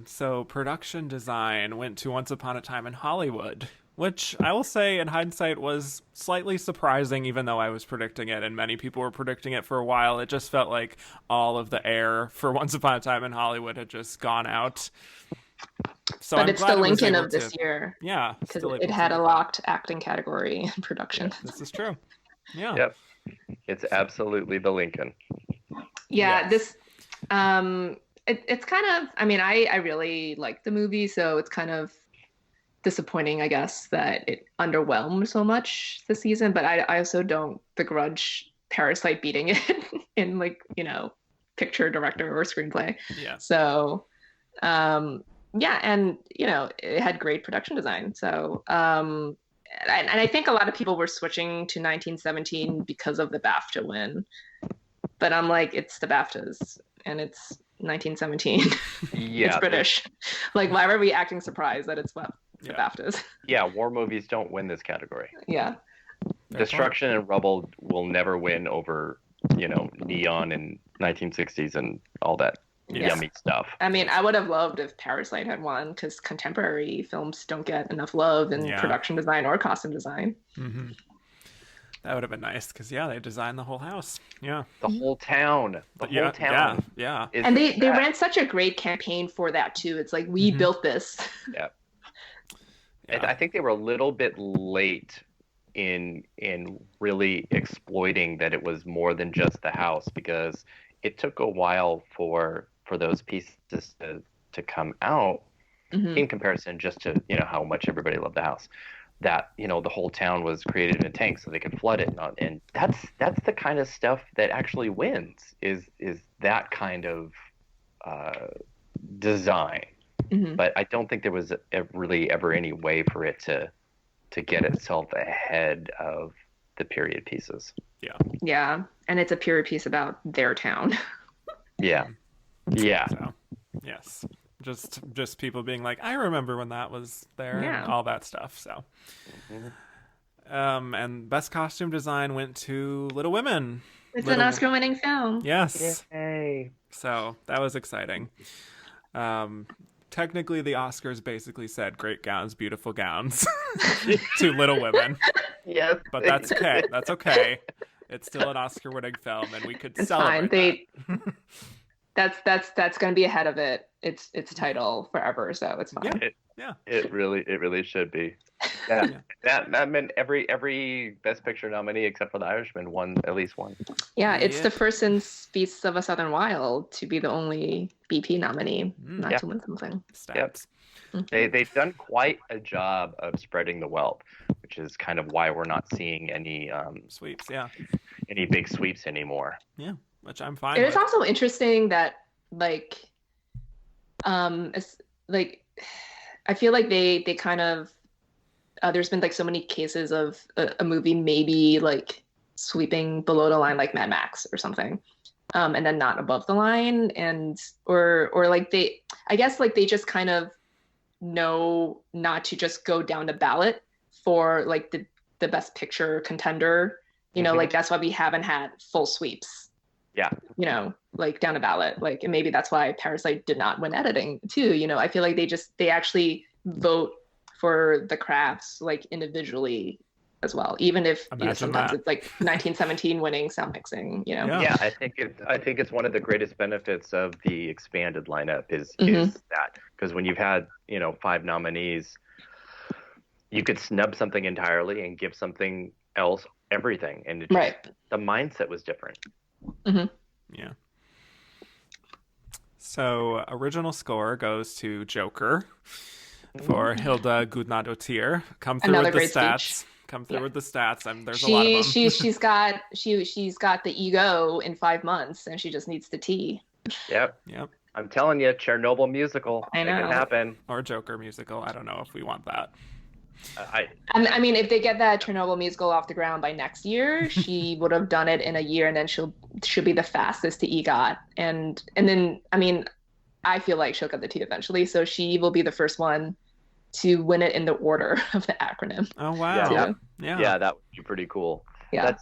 So production design went to Once Upon a Time in Hollywood, which I will say in hindsight was slightly surprising, even though I was predicting it and many people were predicting it for a while. It just felt like all of the air for Once Upon a Time in Hollywood had just gone out. So but I'm it's glad the it was Lincoln able of this to- year. Yeah. Because still able it to had do a that. locked acting category in production. This is true. Yeah. Yep. It's absolutely the Lincoln. Yeah, Yes. this it's kind of, I mean, I really like the movie, so it's kind of disappointing, I guess, that it underwhelmed so much this season, but I also don't begrudge Parasite beating it in picture, director, or screenplay. Yeah. So and it had great production design. So and I think a lot of people were switching to 1917 because of the BAFTA win. But I'm like, it's the BAFTAs, and it's 1917. Yeah, It's British. Like, why are we acting surprised that it's swept the Yeah. BAFTAs? yeah, war movies don't win this category. Yeah. Destruction and Rubble will never win over, Neon and 1960s and all that Yeah. yummy stuff. I mean, I would have loved if Parasite had won, because contemporary films don't get enough love in Yeah. production design or costume design. Mm-hmm. That would have been nice because they designed the whole house. Yeah. The whole town. The yeah, whole town. Yeah. is And they that. ran such a great campaign for that too. It's like, we built this. Yeah. Yeah. I think they were a little bit late in really exploiting that it was more than just the house, because it took a while for those pieces to come out in comparison just to how much everybody loved the house. That the whole town was created in a tank so they could flood it, and that's the kind of stuff that actually wins, is that kind of design. But I don't think there was really ever any way for it to get itself ahead of the period pieces. Yeah. And it's a period piece about their town. Yeah. So, yes. Just people being like, I remember when that was there, Yeah. and all that stuff. So, and best costume design went to Little Women. It's an Oscar-winning film. Yes. Yay. So that was exciting. Technically, the Oscars basically said "great gowns, beautiful gowns" to Little Women, Yes. but that's okay. That's okay. It's still an Oscar-winning film, and we could It's celebrate fine. That's going to be ahead of its title forever, so it's fine. Yeah. Yeah. It really should be. Yeah. That meant every Best Picture nominee except for The Irishman won at least one. Yeah, it's Yeah. the first since Beasts of a Southern Wild to be the only BP nominee not to win something. Stats. They've done quite a job of spreading the wealth, which is kind of why we're not seeing any Sweeps. Yeah. any big sweeps anymore. Yeah. Which I'm fine It with. is also interesting that it's like I feel like they kind of there's been like so many cases of a movie maybe like sweeping below the line, like Mad Max or something, and then not above the line, and or like I guess they just kind of know not to just go down the ballot for like the best picture contender, like that's why we haven't had full sweeps. Yeah. Like down a ballot, like, and maybe that's why Parasite did not win editing too. I feel like they actually vote for the crafts like individually as well, even if sometimes it's like 1917 winning sound mixing. Yeah, I think it's one of the greatest benefits of the expanded lineup is that, because when you've had 5 nominees, you could snub something entirely and give something else everything, and it just, the mindset was different. Yeah. So original score goes to Joker for Hilda Gudnadottir. Come through Another with the great stats. speech. Come through with the stats. There's a lot of them. She's got the ego in 5 months, and she just needs the tea. Yep. I'm telling you, Chernobyl musical. I know. Make it happen. Or Joker musical. I don't know if we want that. I mean, if they get that Chernobyl musical off the ground by next year, she would have done it in a year, and then she'll be the fastest to EGOT, and then I mean, I feel like she'll get the T eventually, so she will be the first one to win it in the order of the acronym. Oh wow! Yeah, that would be pretty cool. Yeah,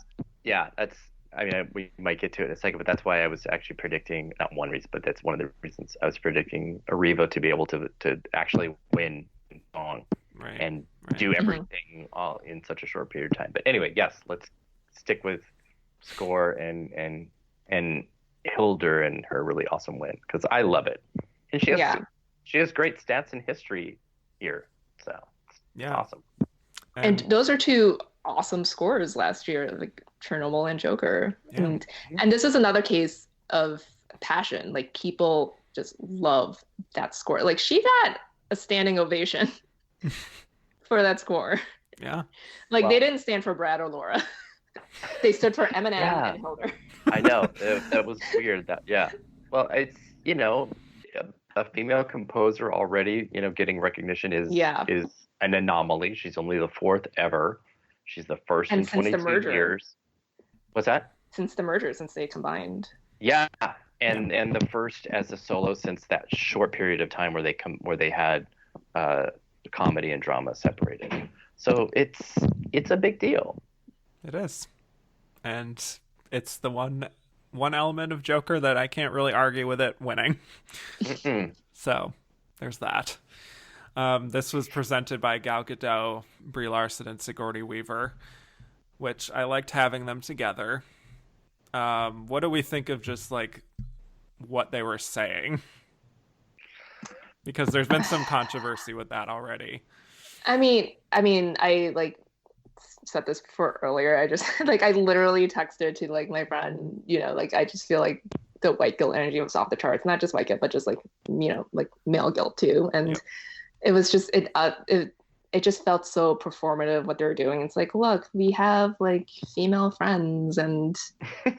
that's. I mean, we might get to it in a second, but that's why I was actually predicting, not one reason, but that's one of the reasons I was predicting Arrivo to be able to actually win song. Right. And do everything all in such a short period of time. But anyway, yes, let's stick with score and Hilder and her really awesome win, because I love it, and she has great stats and history here, so it's awesome. And those are 2 awesome scores last year, like Chernobyl and Joker, and this is another case of passion. Like, people just love that score. Like, she got a standing ovation. For that score. Yeah. Well, they didn't stand for Brad or Laura. They stood for Eminem and Hilder. I know. That was weird. Well, it's, a female composer already, getting recognition is an anomaly. She's only the 4th ever. She's the first in 22 years. What's that? Since the merger, since they combined. Yeah. and the first as a solo since that short period of time where they had comedy and drama separated. So it's a big deal. It is. And it's the one element of Joker that I can't really argue with it winning. So there's that. This was presented by Gal Gadot, Brie Larson, and Sigourney Weaver, which I liked having them together. What do we think of just like what they were saying? Because there's been some controversy with that already. I mean, I like said this before earlier. I just like I literally texted to like my friend, like I just feel like the white guilt energy was off the charts. Not just white guilt, but just like like male guilt too. And Yep. it was just it just felt so performative what they were doing. It's like, look, we have like female friends and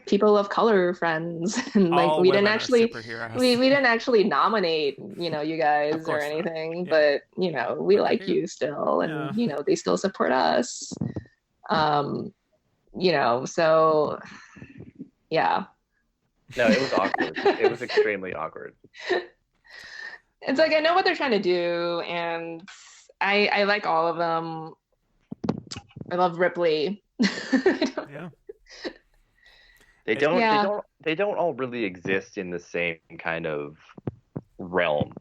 people of color friends, and like All we women didn't are actually superheroes. we didn't actually nominate you guys Of or course not. anything, Yeah. but we But like they're here. you still, and Yeah. they still support us. So yeah, No, it was awkward. It was extremely awkward. it's like I know what they're trying to do, and I like all of them. I love Ripley. Yeah. They don't Yeah. they don't all really exist in the same kind of realm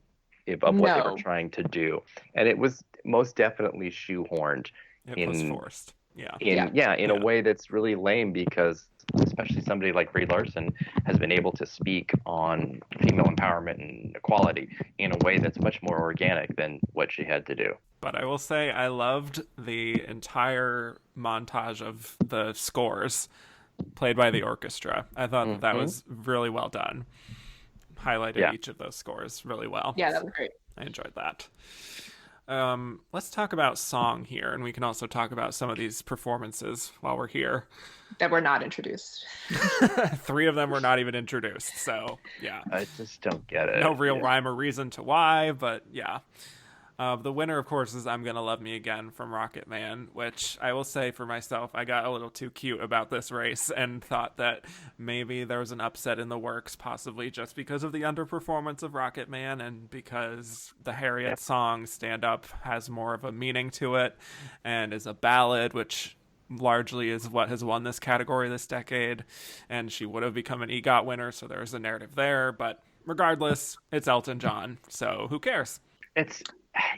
of what they No. were trying to do. And it was most definitely shoehorned It was forced. Yeah. in a way that's really lame, because especially somebody like Brie Larson has been able to speak on female empowerment and equality in a way that's much more organic than what she had to do. But I will say I loved the entire montage of the scores played by the orchestra. I thought that was really well done. Highlighted each of those scores really well. Yeah, that was great. I enjoyed that. Let's talk about song here, and we can also talk about some of these performances while we're here. That were not introduced. 3 of them were not even introduced, so yeah. I just don't get it. No real rhyme or reason to why, but yeah. The winner, of course, is I'm Gonna Love Me Again from Rocket Man, which I will say for myself, I got a little too cute about this race and thought that maybe there was an upset in the works, possibly just because of the underperformance of Rocket Man and because the Harriet song Stand Up has more of a meaning to it and is a ballad, which largely is what has won this category this decade, and she would have become an EGOT winner, so there's a narrative there, but regardless, it's Elton John, so who cares?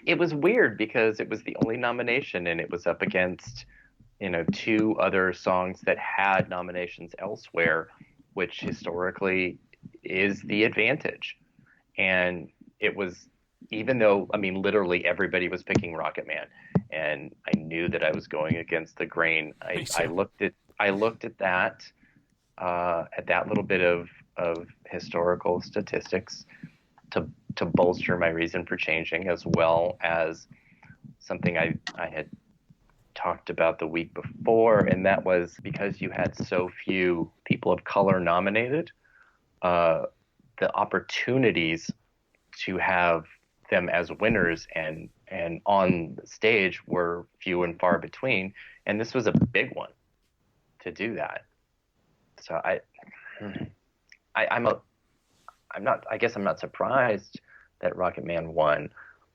It was weird because it was the only nomination, and it was up against 2 other songs that had nominations elsewhere, which historically is the advantage. And it was, even though literally everybody was picking Rocket Man, and I knew that I was going against the grain. I looked at that little bit of historical statistics to bolster my reason for changing, as well as something I had talked about the week before, and that was because you had so few people of color nominated, the opportunities to have them as winners and on the stage were few and far between, and this was a big one to do that. So I guess I'm not surprised that Rocket Man won,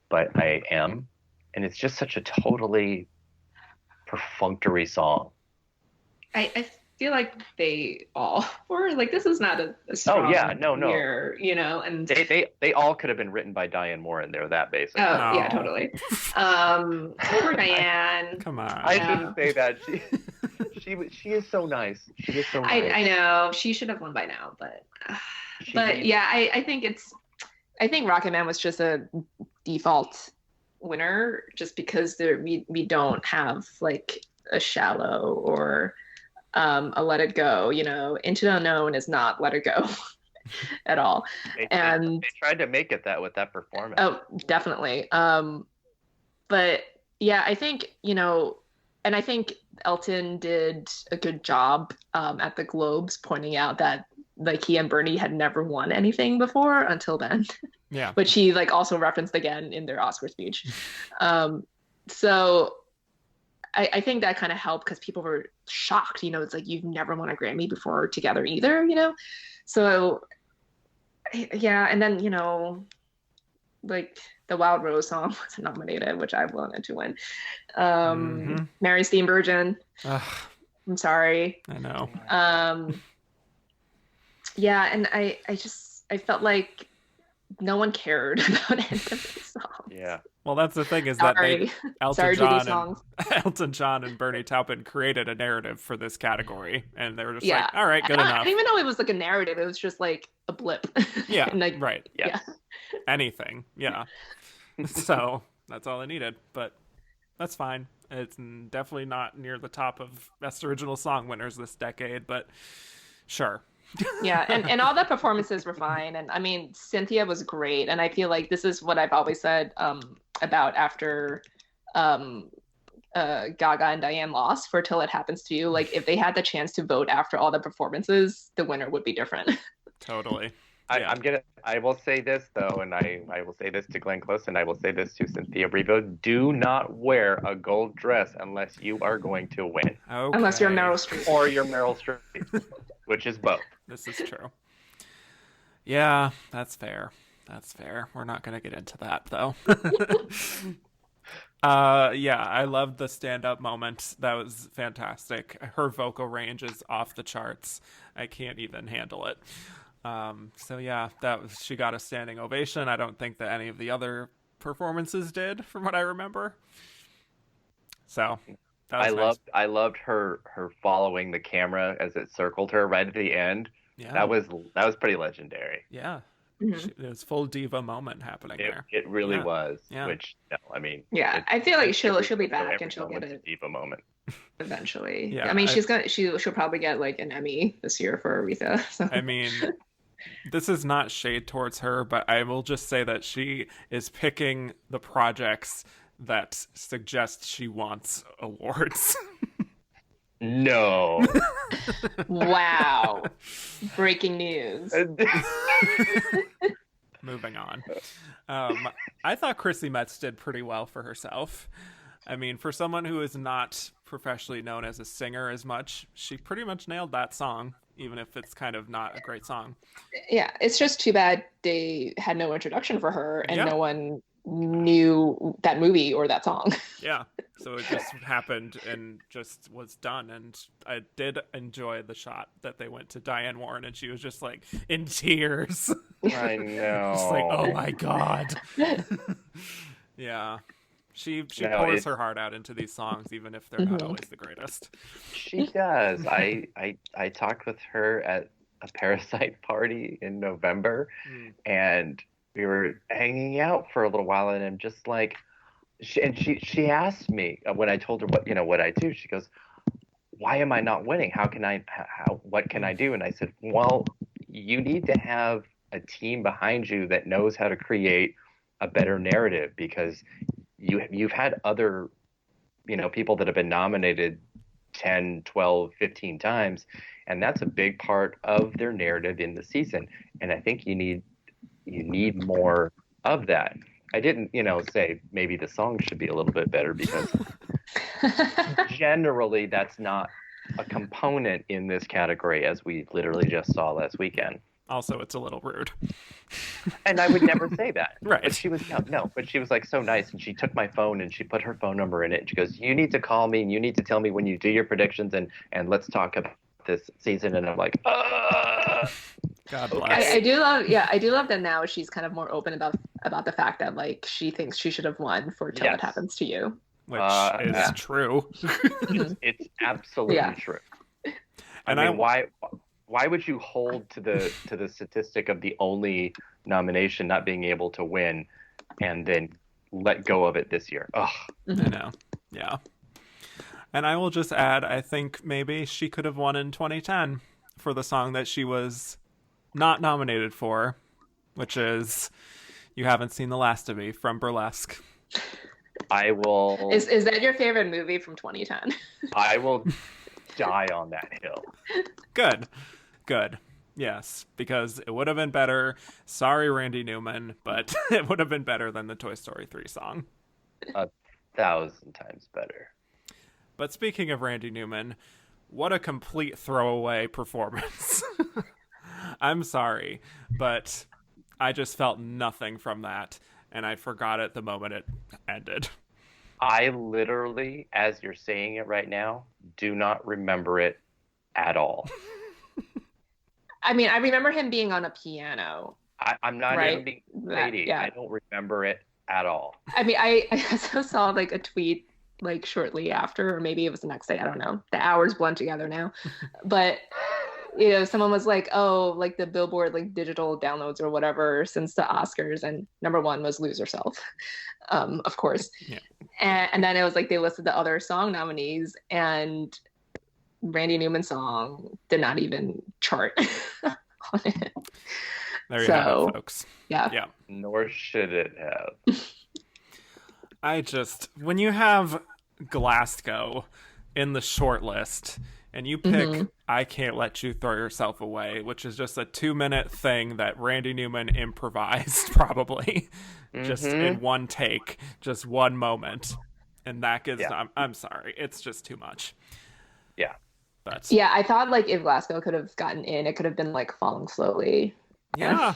but I am. And it's just such a totally perfunctory song. I feel like they all were like, this is not a strong no. year, and They all could have been written by Diane Warren. They're that basic. oh yeah, No. totally. Poor Diane. Come on. I didn't say that. She is so nice. She is so nice. I know she should have won by now, but She- yeah, I think Rocket Man was just a default winner, just because we don't have like a Shallow or a Let It Go. Into the Unknown is not Let It Go at all. they tried to make it that with that performance. Oh, definitely. But yeah, I think, and I think Elton did a good job at the Globes pointing out that like he and Bernie had never won anything before until then, Yeah. which he like also referenced again in their Oscar speech. So I think that kind of helped because people were shocked. It's like you've never won a Grammy before together either, So Yeah, and then, like the Wild Rose song was nominated, which I wanted to win. Mm-hmm. Mary Steenburgen, Ugh, I'm sorry. I know. Um, yeah, and I felt like no one cared about any of these songs. Yeah. Well, that's the thing is that Sorry. Elton Sorry to these John and songs. Elton John and Bernie Taupin created a narrative for this category, and they were just Yeah. like, "All right, good I enough." didn't even know it was like a narrative. It was just like a blip. Yeah, And, like, right. Yes. Yeah. Anything, yeah. So that's all I needed, but that's fine. It's definitely not near the top of best original song winners this decade, but sure. Yeah, and all the performances were fine. And I mean, Cynthia was great. And I feel like this is what I've always said about after um, Gaga and Diane lost for Till It Happens to You. Like, if they had the chance to vote after all the performances, the winner would be different. Totally. Yeah. I will say this though, and I will say this to Glenn Close, and I will say this to Cynthia Erivo: do not wear a gold dress unless you are going to win, Okay. Unless you're Meryl Streep. or you're Meryl Streep, which is both. This is true. Yeah, that's fair. That's fair. We're not going to get into that though. Yeah, I loved the stand-up moment. That was fantastic. Her vocal range is off the charts. I can't even handle it. So yeah, she got a standing ovation. I don't think that any of the other performances did, from what I remember. So that was nice. I loved her following the camera as it circled her right at the end. Yeah. That was pretty legendary. Yeah. Mhm. It was full diva moment happening there. It really Yeah. was. Yeah. Which, no, I mean, Yeah, I feel like she'll be every back and she'll get moment's it a diva moment. eventually. Yeah, I mean, she'll probably get like an Emmy this year for Aretha. So. I mean, this is not shade towards her, but I will just say that she is picking the projects that suggest she wants awards. No. Wow. Breaking news. Moving on. I thought Chrissy Metz did pretty well for herself. I mean, for someone who is not professionally known as a singer as much, she pretty much nailed that song, even if it's kind of not a great song. Yeah, it's just too bad they had no introduction for her and Yeah. no one knew that movie or that song. Yeah, so it just happened and just was done. And I did enjoy the shot that they went to Diane Warren and she was just like in tears. I know. Just like, oh my God. Yeah. She No, pours it's- her heart out into these songs, even if they're not Mhm. always the greatest. She does. I talked with her at a Parasite party in November, Mm. and we were hanging out for a little while, and I'm just like, she asked me when I told her what I do. She goes, "Why am I not winning? What can I do?" And I said, "Well, you need to have a team behind you that knows how to create a better narrative, because you've had other people that have been nominated 10, 12, 15 times, and that's a big part of their narrative in the season. And I think you need more of that." I didn't, say maybe the song should be a little bit better, because generally that's not a component in this category, as we literally just saw last weekend. Also, it's a little rude. And I would never say that. Right. But she was but she was like so nice, and she took my phone and she put her phone number in it. And she goes, "You need to call me and you need to tell me when you do your predictions, and let's talk about this season." And I'm like, God bless. I do love that now she's kind of more open about the fact that like she thinks she should have won for Till It Yes. Happens to You. Which is yeah. true. it's absolutely Yeah. true. And I mean, why would you hold to the statistic of the only nomination not being able to win, and then let go of it this year? Ugh. I know. Yeah. And I will just add, I think maybe she could have won in 2010 for the song that she was not nominated for, which is You Haven't Seen the Last of Me from Burlesque. I will. Is that your favorite movie from 2010? I will die on that hill. Good. Yes, because it would have been better. Sorry, Randy Newman, but it would have been better than the Toy Story 3 song. 1,000 times better. But speaking of Randy Newman, what a complete throwaway performance. I'm sorry, but I just felt nothing from that, and I forgot it the moment it ended. I literally, as you're saying it right now, do not remember it at all. I mean, I remember him being on a piano. I'm not Right? even being That- shady. yeah. I don't remember it at all. I mean, I also saw like a tweet like shortly after, or maybe it was the next day. I don't know. The hours blend together now. But someone was like, "Oh, like the Billboard like digital downloads or whatever since the Oscars," and number one was "Lose Yourself," of course. Yeah. And then it was like they listed the other song nominees, and Randy Newman's song did not even chart on it. There you have it, folks. Yeah. Yeah. Nor should it have. When you have Glasgow in the short list and you pick I Can't Let You Throw Yourself Away, which is just a 2-minute thing that Randy Newman improvised probably just in one take, just one moment. And that gives, I'm sorry, it's just too much. Yeah. But Yeah, I thought like if Glasgow could have gotten in, it could have been like Falling Slowly. yeah.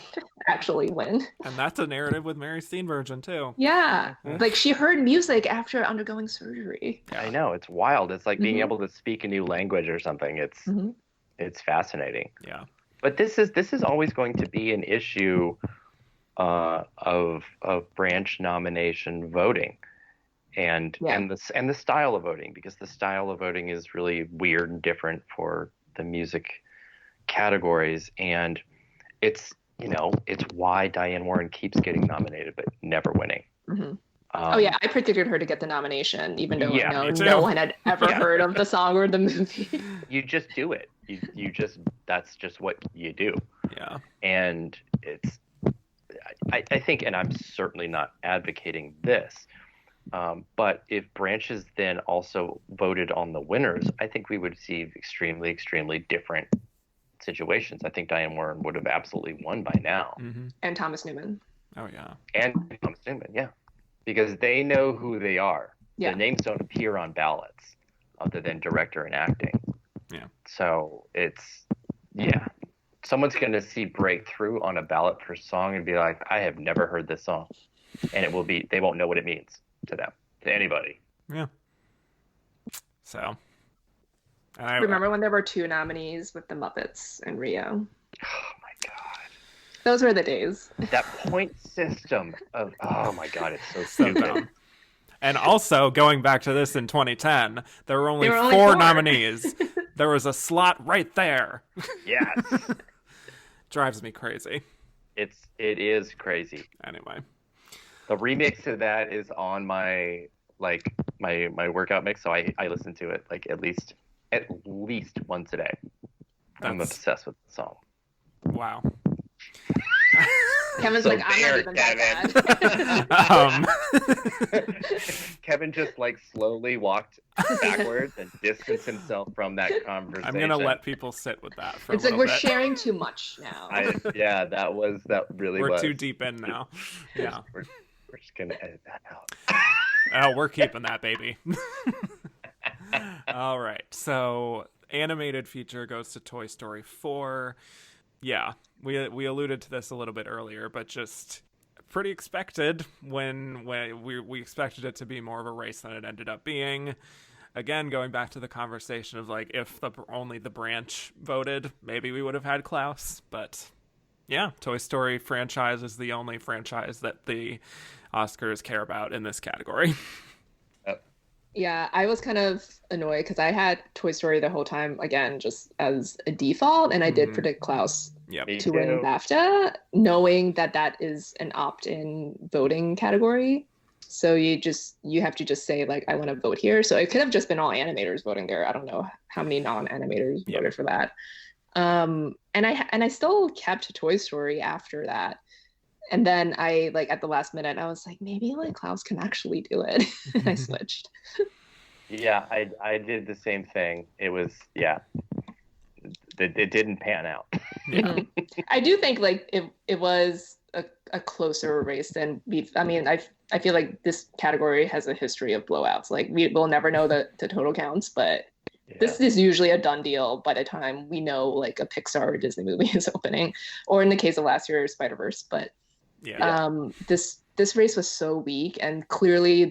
Actually win. And that's a narrative with Mary Steenburgen too. Yeah. Like she heard music after undergoing surgery. Yeah. I know, it's wild. It's like being able to speak a new language or something. It's fascinating. Yeah. But this is always going to be an issue of branch nomination voting, and the style of voting, because the style of voting is really weird and different for the music categories, and it's why Diane Warren keeps getting nominated but never winning. I predicted her to get the nomination, even though Yeah, I me know too. no one had ever heard of the song or the movie. You just do it. You just, that's just what you do. Yeah. And I think, and I'm certainly not advocating this, but if branches then also voted on the winners, I think we would see extremely, extremely different situations. I think Diane Warren would have absolutely won by now. And Thomas Newman. Oh yeah. And Thomas Newman, yeah. Because they know who they are. Yeah. The names don't appear on ballots other than director and acting. Yeah. So someone's going to see Breakthrough on a ballot for song and be like, I have never heard this song. And they won't know what it means to them, to anybody. Yeah. So. And I Remember when there were 2 nominees with the Muppets and Rio? Oh my God. Those were the days. That point system of, oh my God, it's so So stupid. dumb. And also, going back to this in 2010, there were only, There were only 4 4. nominees. There was a slot right there. Yes. Drives me crazy. It is crazy. Anyway. The remix of that is on my workout mix, so I listen to it like at least once a day. I'm That's- obsessed with the song. Wow. Kevin's So like, I'm not there, even that bad. Kevin just like slowly walked backwards and distanced himself from that conversation. I'm going to let people sit with that for It's a like little we're bit. sharing too much now. that really We're was. too deep in now. Yeah. We're just gonna edit that out. Oh, we're keeping that, baby. All right. So, animated feature goes to Toy Story 4. Yeah, we alluded to this a little bit earlier, but just pretty expected when we expected it to be more of a race than it ended up being. Again, going back to the conversation of like if only the branch voted, maybe we would have had Klaus. But yeah, Toy Story franchise is the only franchise that the Oscars care about in this category. Yeah, I was kind of annoyed because I had Toy Story the whole time, again, just as a default, and I did predict Klaus Yep. Me to win too. BAFTA, knowing that that is an opt-in voting category. So you have to just say like, I want to vote here. So it could have just been all animators voting there. I don't know how many non-animators Yeah. voted for that. And I still kept Toy Story after that. And then I like at the last minute, I was like, maybe like Klaus can actually do it. And I switched. Yeah, I did the same thing. It was it didn't pan out. Yeah. I do think like it was a closer race than I feel like this category has a history of blowouts. Like we'll never know the total counts, but This is usually a done deal by the time we know like a Pixar or Disney movie is opening, or in the case of last year, Spider-Verse. But this race was so weak, and clearly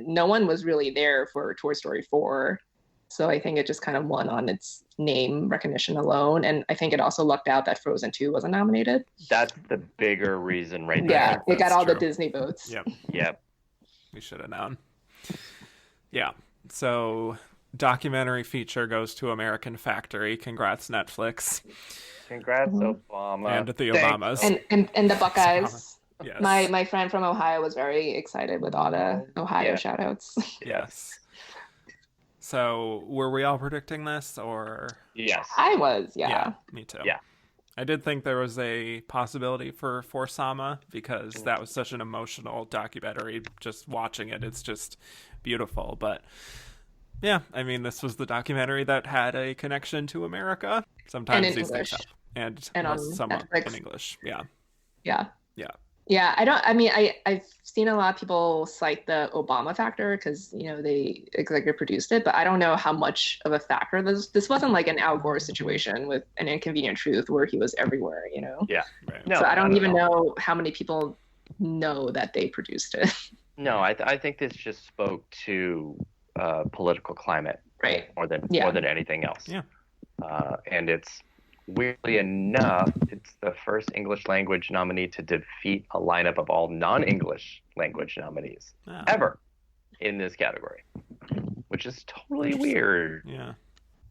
no one was really there for Toy Story 4. So I think it just kind of won on its name recognition alone. And I think it also lucked out that Frozen 2 wasn't nominated. That's the bigger reason right there. Yeah, it got all true. the Disney votes. Yep. We should have known. Yeah. So documentary feature goes to American Factory. Congrats, Netflix. Congrats, Obama. And the Obamas. And the Buckeyes. Yes. My friend from Ohio was very excited with all the Ohio shout outs. Yes. So were we all predicting this, or? Yes. I was, yeah. Me too. Yeah. I did think there was a possibility for Sama because that was such an emotional documentary. Just watching it, it's just beautiful. But yeah, I mean, this was the documentary that had a connection to America. Sometimes these things help. And on somewhat Netflix. in English. Yeah. Yeah. Yeah. Yeah, I've seen a lot of people cite the Obama factor because, they executive produced it, but I don't know how much of a factor this wasn't like an Al Gore situation with An Inconvenient Truth where he was everywhere, Yeah. Right. No, so I don't even know how many people know that they produced it. No, I think this just spoke to political climate, Right. more than anything else. Yeah. And it's weirdly enough, it's the first English language nominee to defeat a lineup of all non-English language nominees ever in this category, which is totally weird. Yeah.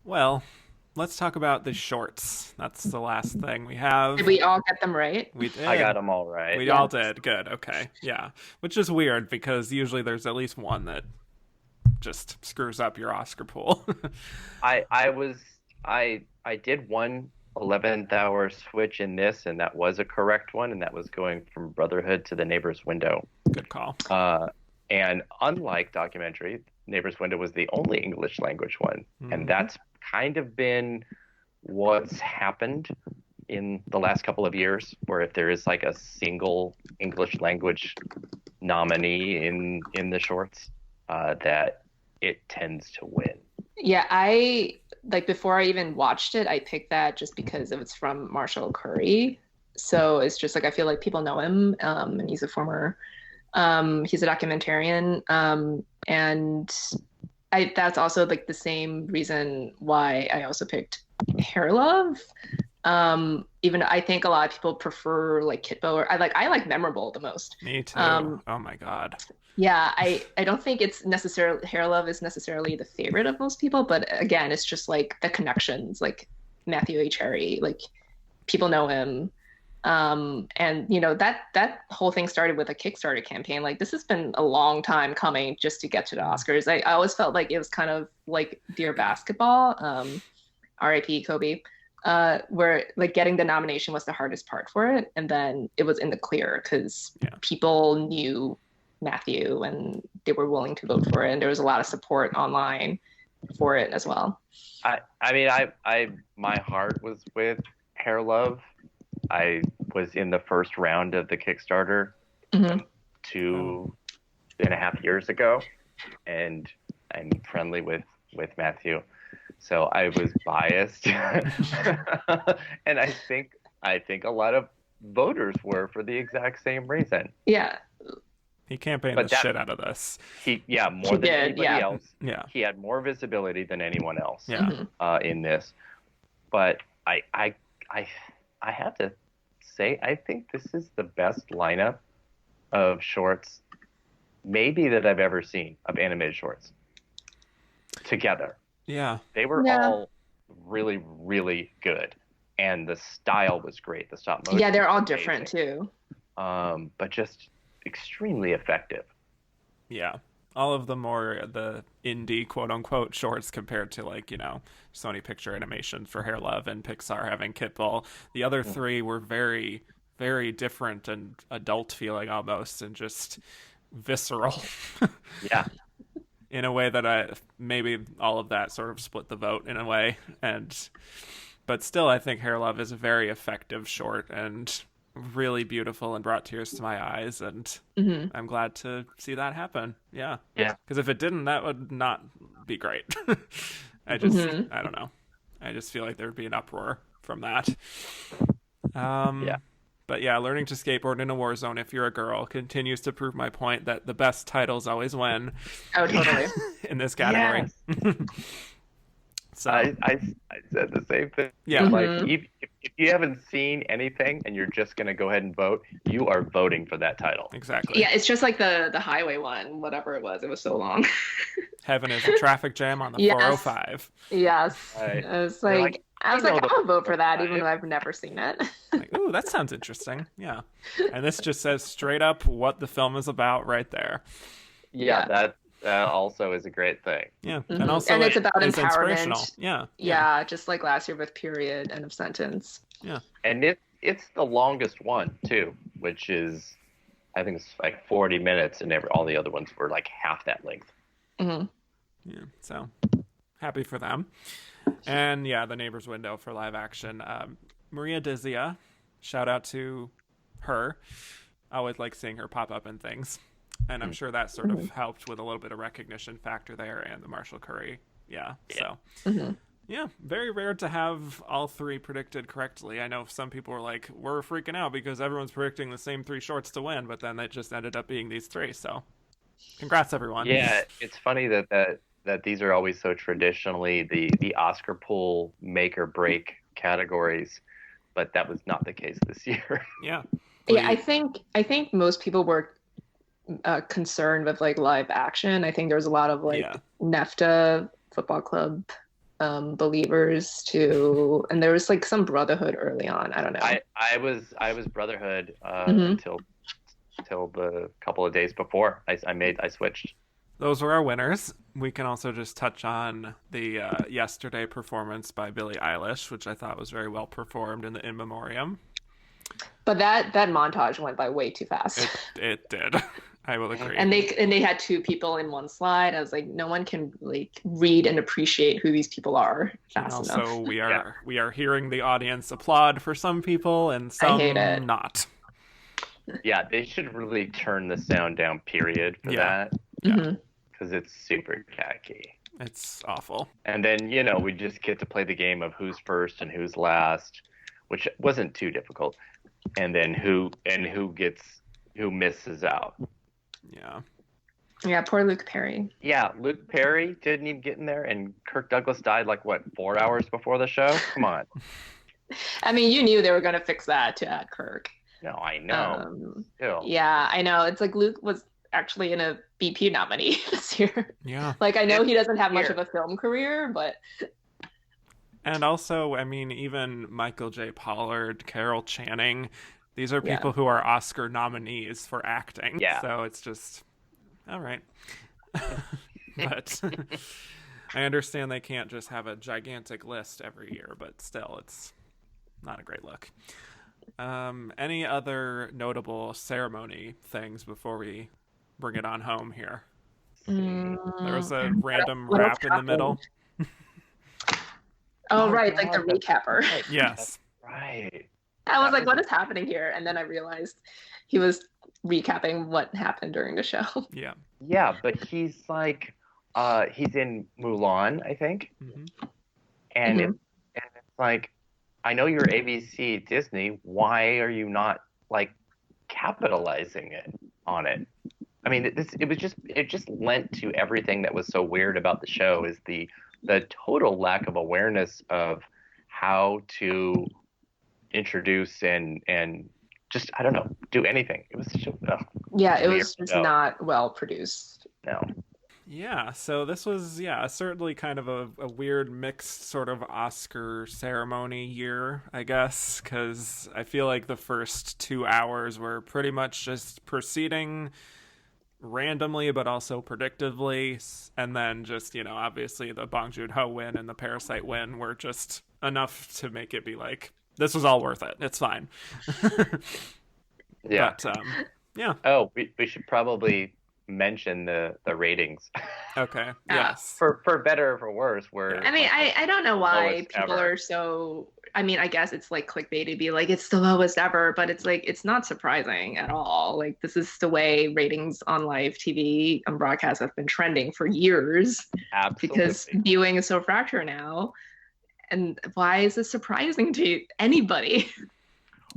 Well, let's talk about the shorts. That's the last thing we have. Did we all get them right? We did. I got them all right. We all did. Good. Okay. Yeah. Which is weird because usually there's at least one that just screws up your Oscar pool. I did one 11th hour switch in this, and that was a correct one, and that was going from Brotherhood to The Neighbor's Window. Good call. And unlike documentary, Neighbor's Window was the only English language one, and that's kind of been what's happened in the last couple of years, where if there is like a single English language nominee in the shorts, that it tends to win. Yeah, before I even watched it, I picked that just because it's from Marshall Curry. So it's just like I feel like people know him, and he's a documentarian, and that's also like the same reason why I also picked Hair Love. Even I think a lot of people prefer like Kitbo, or I like Memorable the most. Me too. Oh my God. Yeah, I don't think it's necessarily Hair Love is necessarily the favorite of most people, but again, it's just like the connections, like Matthew H. Harry, like people know him. And that whole thing started with a Kickstarter campaign. Like this has been a long time coming just to get to the Oscars. I always felt like it was kind of like Dear Basketball, R.I.P. Kobe, where like getting the nomination was the hardest part for it. And then it was in the clear because people knew Matthew and they were willing to vote for it, and there was a lot of support online for it as well. I my heart was with Hair Love. I was in the first round of the Kickstarter 2.5 years ago, and I'm friendly with Matthew, so I was biased, and I think a lot of voters were for the exact same reason. Yeah. He campaigned the shit out of this. More than anybody else. Yeah. He had more visibility than anyone else. Yeah. In this, but I have to say I think this is the best lineup of shorts, maybe that I've ever seen, of animated shorts together. Yeah. They were all really, really good, and the style was great. The stop motion. Yeah, they're all different too. But just extremely effective. Yeah. All of them more the indie quote unquote shorts compared to like, Sony Picture Animation for Hair Love and Pixar having Kitbull. The other three were very, very different and adult feeling almost, and just visceral. Yeah. In a way that maybe all of that sort of split the vote in a way. But still, I think Hair Love is a very effective short and really beautiful and brought tears to my eyes, and I'm glad to see that happen. Yeah. Because if it didn't, that would not be great. I just, Mhm. I don't know. I just feel like there would be an uproar from that. Yeah. But yeah, learning to skateboard in a war zone if you're a girl continues to prove my point that the best titles always win Oh, totally. in this category. Yes. So I said the same thing. yeah, Like, Mhm. if you haven't seen anything and you're just going to go ahead and vote, you are voting for that title. exactly. Yeah, it's just like the highway one, whatever it was. It was so long. Heaven is a traffic jam on the Yes. 405. Yes. Right. I was You're like, like, I was I know like, the I'll vote for that, even 405. though I've never seen it. Like, ooh, that sounds interesting. Yeah. And this just says straight up what the film is about right there. Yeah, Yeah. that also is a great thing. Yeah. Mhm. And also And it's about it's inspirational. empowerment. Yeah. Yeah, just like last year with period, end of sentence. And it's the longest one too, which is, I think it's like 40 minutes, and all the other ones were like half that length. Hmm. Yeah. So happy for them. And yeah, The Neighbor's Window for live action. Maria Dizia, shout out to her. I always like seeing her pop up in things. And I'm sure that sort of helped with a little bit of recognition factor there, and the Marshall Curry. Yeah. So Hmm. yeah, very rare to have all three predicted correctly. I know some people were like, we're freaking out because everyone's predicting the same three shorts to win, but then it just ended up being these three. So congrats, everyone. Yeah, it's funny that these are always so traditionally the Oscar pool make or break categories, but that was not the case this year. Yeah. Yeah, I think most people were concerned with like live action. I think there was a lot of like Yeah. NEFTA football club believers too, and there was like some brotherhood early on. I don't know. I was Brotherhood Mhm. until the couple of days before I switched. Those were our winners. We can also just touch on the yesterday performance by Billie Eilish, which I thought was very well performed in the In Memoriam. But that montage went by way too fast. It did. I will agree. And they had two people in one slide. I was like, no one can like read and appreciate who these people are And fast also, enough. we are hearing the audience applaud for some people and some hate it. not. Yeah, they should really turn the sound down, period, for Yeah. that, Mhm. because it's super tacky. It's awful. And then, we just get to play the game of who's first and who's last, which wasn't too difficult. And then who misses out. Yeah. Yeah, poor Luke Perry. Yeah, Luke Perry didn't even get in there, and Kirk Douglas died like, what, 4 hours before the show? Come on. I mean, you knew they were going to fix that to add Kirk. No, I know. Still. Yeah, I know. It's like Luke was actually in a BP nominee this year. Yeah. Like, I know he doesn't have much Here. of a film career, but And also, I mean, even Michael J. Pollard, Carol Channing, these are Yeah. people who are Oscar nominees for acting. Yeah. So it's just, all right. But I understand they can't just have a gigantic list every year, but still, it's not a great look. Any other notable ceremony things before we bring it on home here? There was a random what else rap in the middle. oh, right, like the recapper. Yes. Right. I was That like, what is happening here? And then I realized he was recapping what happened during the show. Yeah. Yeah, but he's like, he's in Mulan, I think. Hmm. And, Mhm. it's like, I know you're ABC Disney. Why are you not like capitalizing on it? I mean, it just lent to everything that was so weird about the show, is the total lack of awareness of how to introduce and just, I don't know, do anything. It was such a Yeah, it weird was just show. not well produced. No. Yeah, so this was, certainly kind of a weird mixed sort of Oscar ceremony year, I guess, because I feel like the first 2 hours were pretty much just proceeding randomly but also predictively, and then just, obviously the Bong Joon-ho win and the Parasite win were just enough to make it be like, this was all worth it. It's fine. Yeah. But, yeah. Oh, we should probably mention the ratings. Okay. Yes. For better or for worse, we're I mean, I don't know why lowest people ever. are so. I mean, I guess it's like clickbait to be like, it's the lowest ever, but it's like, it's not surprising at all. Like, this is the way ratings on live TV and broadcast have been trending for years because Absolutely. viewing is so fractured now. And why is this surprising to anybody?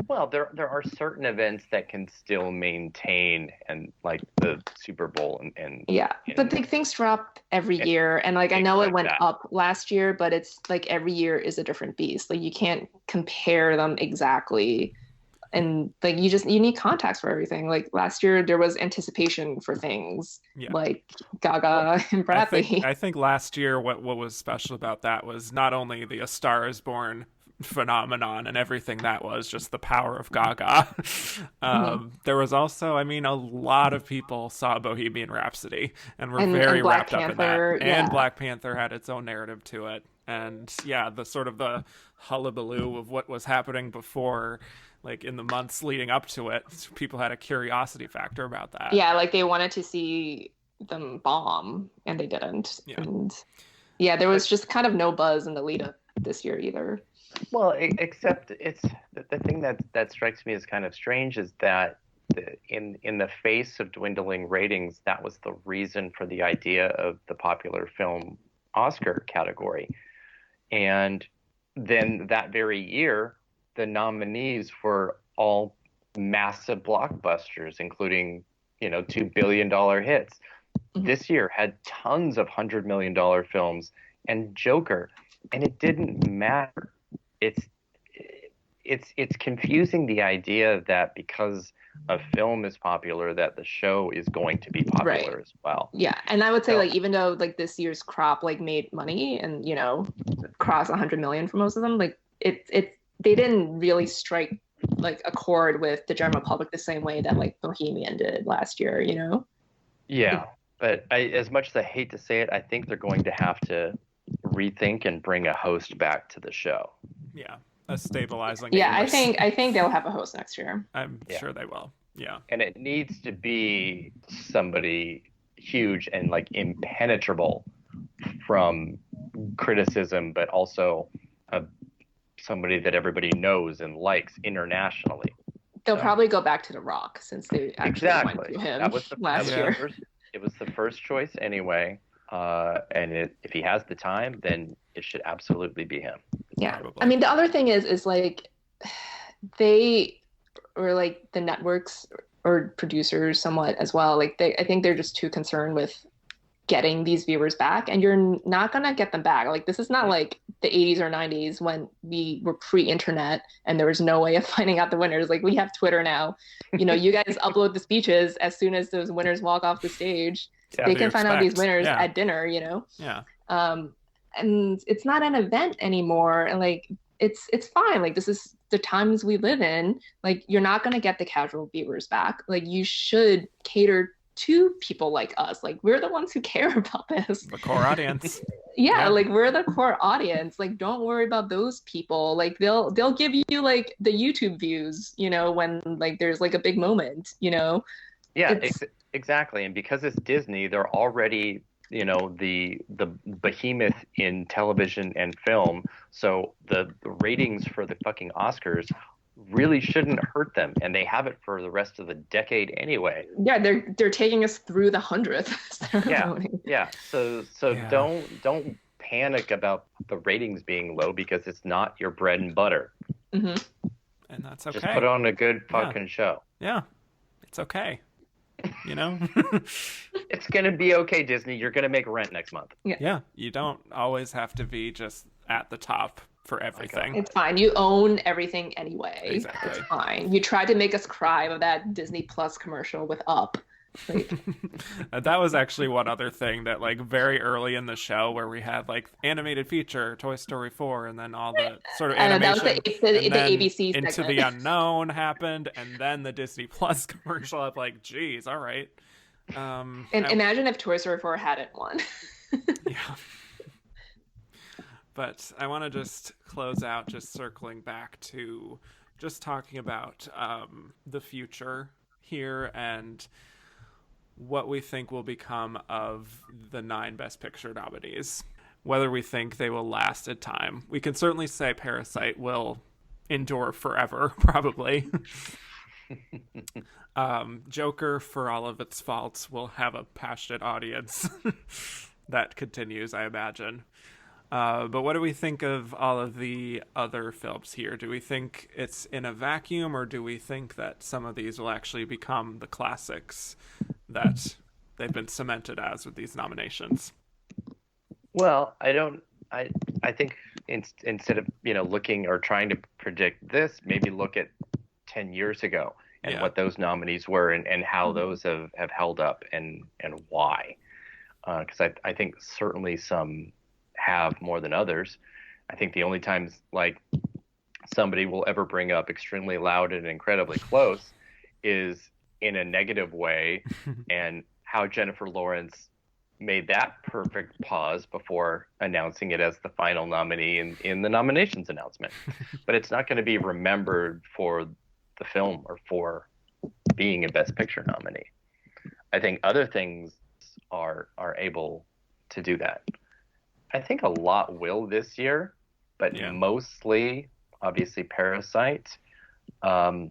Well, there are certain events that can still maintain, and like the Super Bowl and Yeah, but and, things drop every and year, and like I things know it like went that. up last year, but it's like every year is a different beast. Like you can't compare them exactly, and like you need context for everything. Like last year there was anticipation for things Yeah. like Well, Gaga and Bradley. I think last year what was special about that was not only the A Star Is Born phenomenon and everything that was just the power of Gaga. There was also, I mean, a lot of people saw Bohemian Rhapsody and were very And Black wrapped up in that. Panther, And yeah. Black Panther had its own narrative to it. And yeah, the sort of the hullabaloo of what was happening before, like in the months leading up to it, people had a curiosity factor about that. Yeah, like they wanted to see them bomb and they didn't. Yeah. And yeah, there was just kind of no buzz in the lead up this year either. Well, except it's the thing that strikes me as kind of strange is that in the face of dwindling ratings, that was the reason for the idea of the popular film Oscar category. And then that very year, the nominees were all massive blockbusters, including, $2 billion hits. Mhm. This year had tons of $100 million films and Joker, and it didn't matter. It's confusing, the idea that because a film is popular, that the show is going to be popular as well. Yeah, and I would say So- like even though like this year's crop like made money and crossed 100 million for most of them, like it they didn't really strike like a chord with the general public the same way that like Bohemian did last year. Yeah, but as much as I hate to say it, I think they're going to have to rethink and bring a host back to the show. Yeah. A stabilizing Yeah, force. I think they'll have a host next year. I'm sure they will. Yeah. And it needs to be somebody huge and like impenetrable from criticism, but also somebody that everybody knows and likes internationally. They'll probably go back to The Rock since they actually went Exactly. to him That was the last that was year. the first, it was the first choice anyway. And if he has the time, then it should absolutely be him. Yeah. Probably. I mean, the other thing is like they or like the networks or producers somewhat as well. Like I think they're just too concerned with getting these viewers back, and you're not gonna get them back. Like this is not like the 80s or 90s when we were pre-internet and there was no way of finding out the winners. Like we have Twitter now. You guys upload the speeches as soon as those winners walk off the stage. Yeah, They do you can find out these expect? winners Yeah. at dinner. Yeah. And it's not an event anymore, and like it's fine. Like this is the times we live in. Like you're not going to get the casual viewers back. Like you should cater to people like us. Like we're the ones who care about this. The core audience. Yeah, Yeah. like we're the core audience. Like don't worry about those people. Like they'll give you like the YouTube views, when like there's like a big moment. Yeah, It's- exactly. And because it's Disney, they're already, the behemoth in television and film. So the ratings for the fucking Oscars really shouldn't hurt them, and they have it for the rest of the decade anyway. Yeah, they're taking us through the 100th ceremony. Yeah. So Yeah. don't panic about the ratings being low because it's not your bread and butter. Hmm. And that's okay. Just put on a good fucking show. Yeah. It's okay. It's gonna be okay, Disney. You're gonna make rent next month. Yeah. You don't always have to be just at the top for everything. It's fine. You own everything anyway. Exactly. It's fine. You tried to make us cry with that Disney Plus commercial with Up. Like, That was actually one other thing that like very early in the show where we had like animated feature Toy Story 4 and then all the sort of that was animation the and then ABC Into segment. the Unknown happened and then the Disney Plus commercial. I'm like, geez, all right. and I- imagine if Toy Story 4 hadn't won. Yeah. But I want to just close out just circling back to just talking about the future here and what we think will become of the 9 Best Picture nominees. Whether we think they will last a time. We can certainly say Parasite will endure forever, probably. Joker, for all of its faults, will have a passionate audience that continues, I imagine. But what do we think of all of the other films here? Do we think it's in a vacuum, or do we think that some of these will actually become the classics that they've been cemented as with these nominations? Well, I think instead of looking or trying to predict this, maybe look at 10 years ago and what those nominees were and how those have held up and why. Because I think certainly some have more than others. I think the only times like somebody will ever bring up Extremely Loud and Incredibly Close is in a negative way, and how Jennifer Lawrence made that perfect pause before announcing it as the final nominee in the nominations announcement. But it's not going to be remembered for the film or for being a Best Picture nominee. I think other things are able to do that. I think a lot will this year, but mostly, obviously, Parasite. I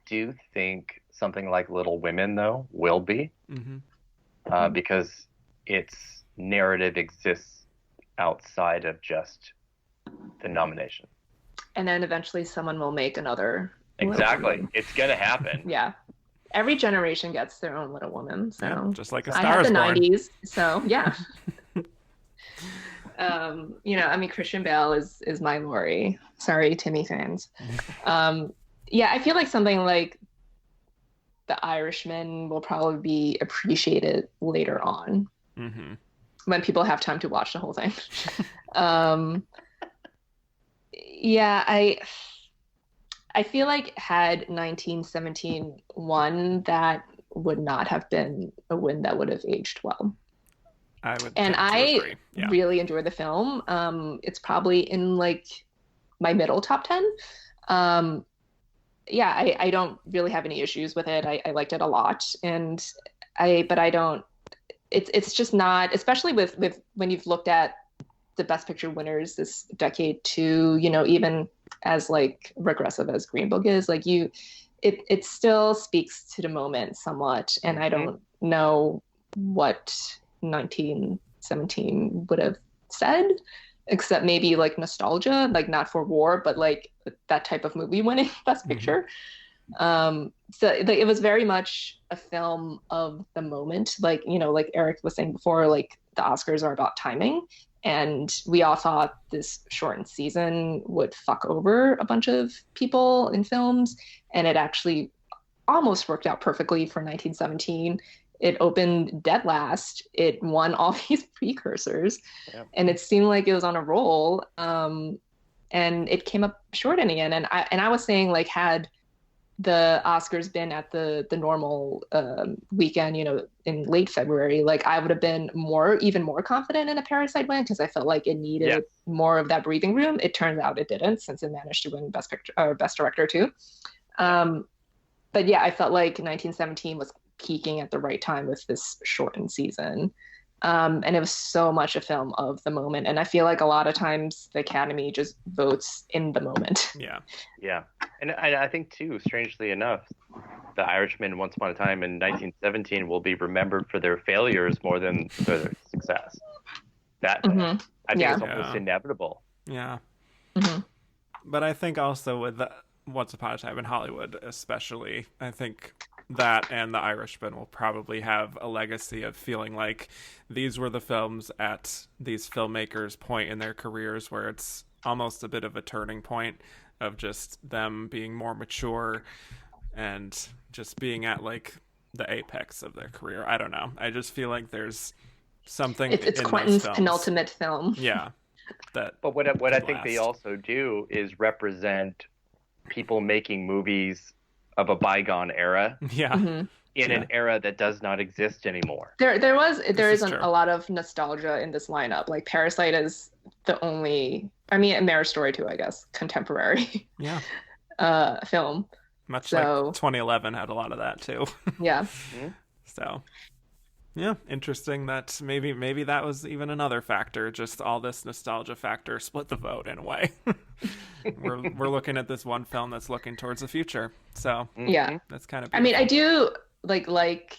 do think something like Little Women, though, will be, because its narrative exists outside of just the nomination. And then eventually someone will make another. Exactly. It's going to happen. Yeah. Every generation gets their own Little Woman. So yeah, just like A I Star had Is the Born. 90s. So yeah. Christian Bale is my Laurie. Sorry, Timmy fans. I feel like something like The Irishman will probably be appreciated later on when people have time to watch the whole thing. I feel like had 1917 won, that would not have been a win that would have aged well. I would And I agree. Yeah. really enjoy the film. It's probably in like my middle top 10. I don't really have any issues with it. I liked it a lot, but I don't. It's just not, especially with when you've looked at the Best Picture winners this decade too. Even as like regressive as Green Book is, like it still speaks to the moment somewhat, and I don't know what 1917 would have said, except maybe like nostalgia, like not for war, but like that type of movie winning Best Picture. It was very much a film of the moment. Like Erik was saying before, like the Oscars are about timing, and we all thought this shortened season would fuck over a bunch of people in films, and it actually almost worked out perfectly for 1917. It opened dead last. It won all these precursors, and it seemed like it was on a roll. And it came up short in the end. And I was saying, like, had the Oscars been at the normal weekend, in late February, like I would have been even more confident in a Parasite win, because I felt like it needed more of that breathing room. It turns out it didn't, since it managed to win Best Picture or Best Director too. But I felt like 1917 was peaking at the right time with this shortened season. And it was so much a film of the moment. And I feel like a lot of times the Academy just votes in the moment. Yeah. And I think too, strangely enough, The Irishman, Once Upon a Time in 1917 will be remembered for their failures more than for their success. That I think is almost inevitable. Yeah. But I think also with Once Upon a Time in Hollywood, especially, I think that and The Irishman will probably have a legacy of feeling like these were the films at these filmmakers' point in their careers where it's almost a bit of a turning point of just them being more mature and just being at like the apex of their career. I don't know. I just feel like there's something it's in Quentin's those films. penultimate film. Yeah. But what I think they also do is represent people making movies of a bygone era in an era that does not exist anymore. There is a lot of nostalgia in this lineup. Like Parasite is the only, Marriage Story too, I guess, contemporary film. Much like So 2011 had a lot of that too. yeah. So, yeah, interesting that maybe that was even another factor. Just all this nostalgia factor split the vote in a way. We're looking at this one film that's looking towards the future. So Yeah. that's kind of I beautiful. mean, I do like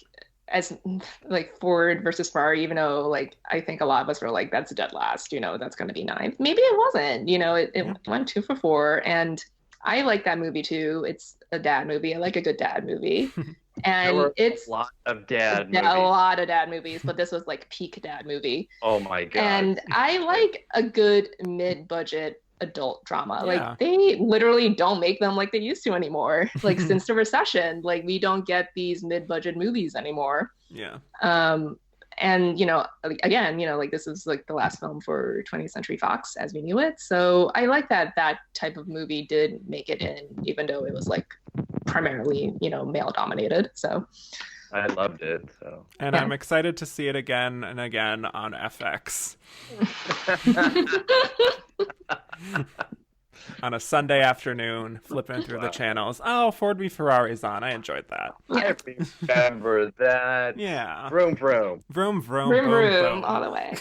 as like Ford versus Ferrari, even though like I think a lot of us were like, that's dead last, that's going to be ninth. Maybe it wasn't, it went 2 for 4, and I like that movie too. It's a dad movie. I like a good dad movie. There And were it's a lot of dad a movies. lot of dad movies, but this was like peak dad movie. Oh my god! And I like a good mid-budget adult drama. Yeah. Like they literally don't make them like they used to anymore. Like since the recession, like we don't get these mid-budget movies anymore. Yeah. And again, like this is like the last film for 20th Century Fox as we knew it. So I like that type of movie did make it in, even though it was like primarily, male dominated. So I loved it. So And Yeah. I'm excited to see it again and again on FX. On a Sunday afternoon, flipping through the channels. Oh, Ford v Ferrari's on. I enjoyed that. I remember that. Yeah. Vroom vroom. Vroom, vroom, vroom boom, vroom boom. all the way.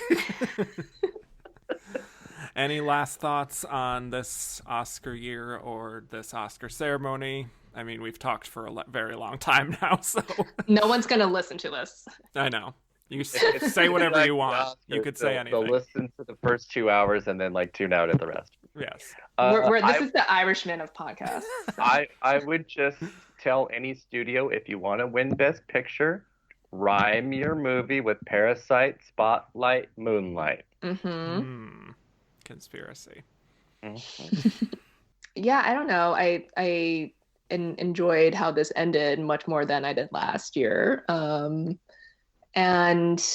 Any last thoughts on this Oscar year or this Oscar ceremony? I mean, we've talked for a very long time now, so No one's gonna listen to this. I know. You say whatever you want. You could say anything. They'll listen to the first 2 hours and then like tune out at the rest. Yes. This is the Irishman of podcasts. I would just tell any studio, if you want to win Best Picture, rhyme your movie with Parasite, Spotlight, Moonlight. Conspiracy. Yeah, I don't know. I enjoyed how this ended much more than I did last year. And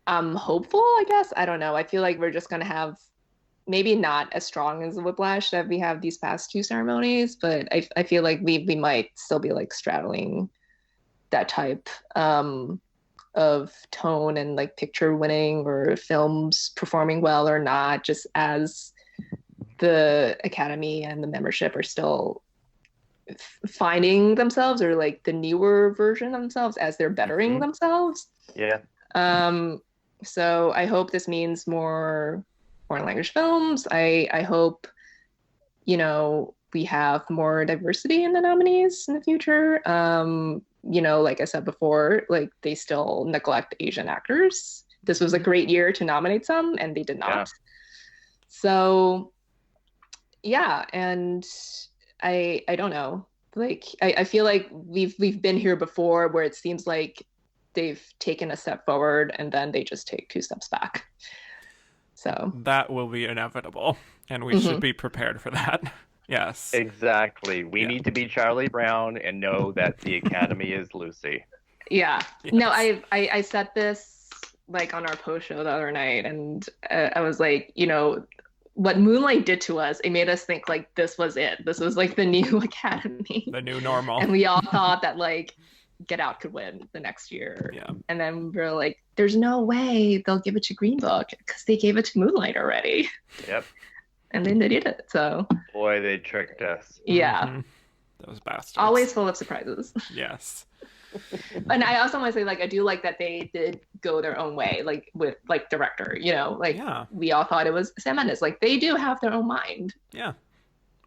I'm hopeful, I guess. I don't know. I feel like we're just going to have maybe not as strong as the Whiplash that we have these past 2 ceremonies, but I feel like we might still be like straddling that type of tone and like picture winning or films performing well or not, just as the Academy and the membership are still finding themselves, or like the newer version of themselves as they're bettering themselves. Yeah. So I hope this means more foreign language films. I hope, we have more diversity in the nominees in the future. Like I said before, like they still neglect Asian actors. This was a great year to nominate some, and they did not. Yeah. So yeah, and I don't know. Like I feel like we've been here before, where it seems like they've taken a step forward and then they just take 2 steps back. So That will be inevitable, and we should be prepared for that. Yes. Exactly. We need to be Charlie Brown and know that the Academy is Lucy. yeah. Yes. No, I said this like on our post show the other night, and I was like, what Moonlight did to us, it made us think like this was it. This was like the new Academy. The new normal. And we all thought that like Get Out could win the next year. Yeah. And then we are like, there's no way they'll give it to Green Book because they gave it to Moonlight already. Yep. And then they did it. So Boy, they tricked us. yeah, Mhm. Those bastards. always full of surprises. Yes. And I also want to say, like, I do like that they did go their own way, like with like director, like Yeah. we all thought it was Sam Mendes. Like they do have their own mind. Yeah.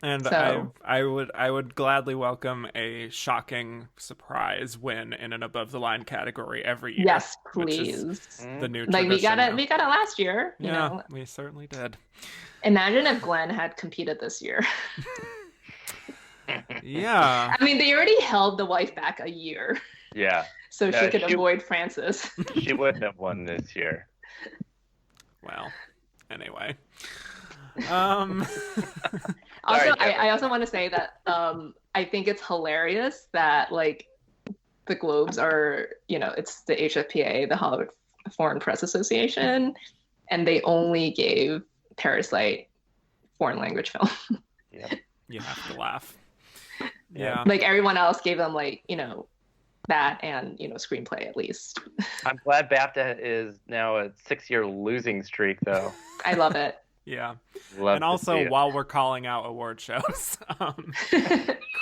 And So- I would gladly welcome a shocking surprise win in an above the line category every year. Yes, which is please. the new Like we tradition got it. now. We got it last year. Yeah, we certainly did. Imagine if Glenn had competed this year. Yeah. I mean, they already held the wife back a year, Yeah. so Yeah, she could she- avoid Francis. She wouldn't have won this year. Well, anyway. Also, Sorry, Kevin. I also want to say that I think it's hilarious that like the Globes are, it's the HFPA, the Hollywood Foreign Press Association, and they only gave Parasite foreign language film. Yeah. You have to laugh. Yeah. Yeah. Like everyone else gave them like, that and, screenplay at least. I'm glad BAFTA is now a 6-year losing streak, though. I love it. Yeah. Love And to see also, it. while we're calling out award shows,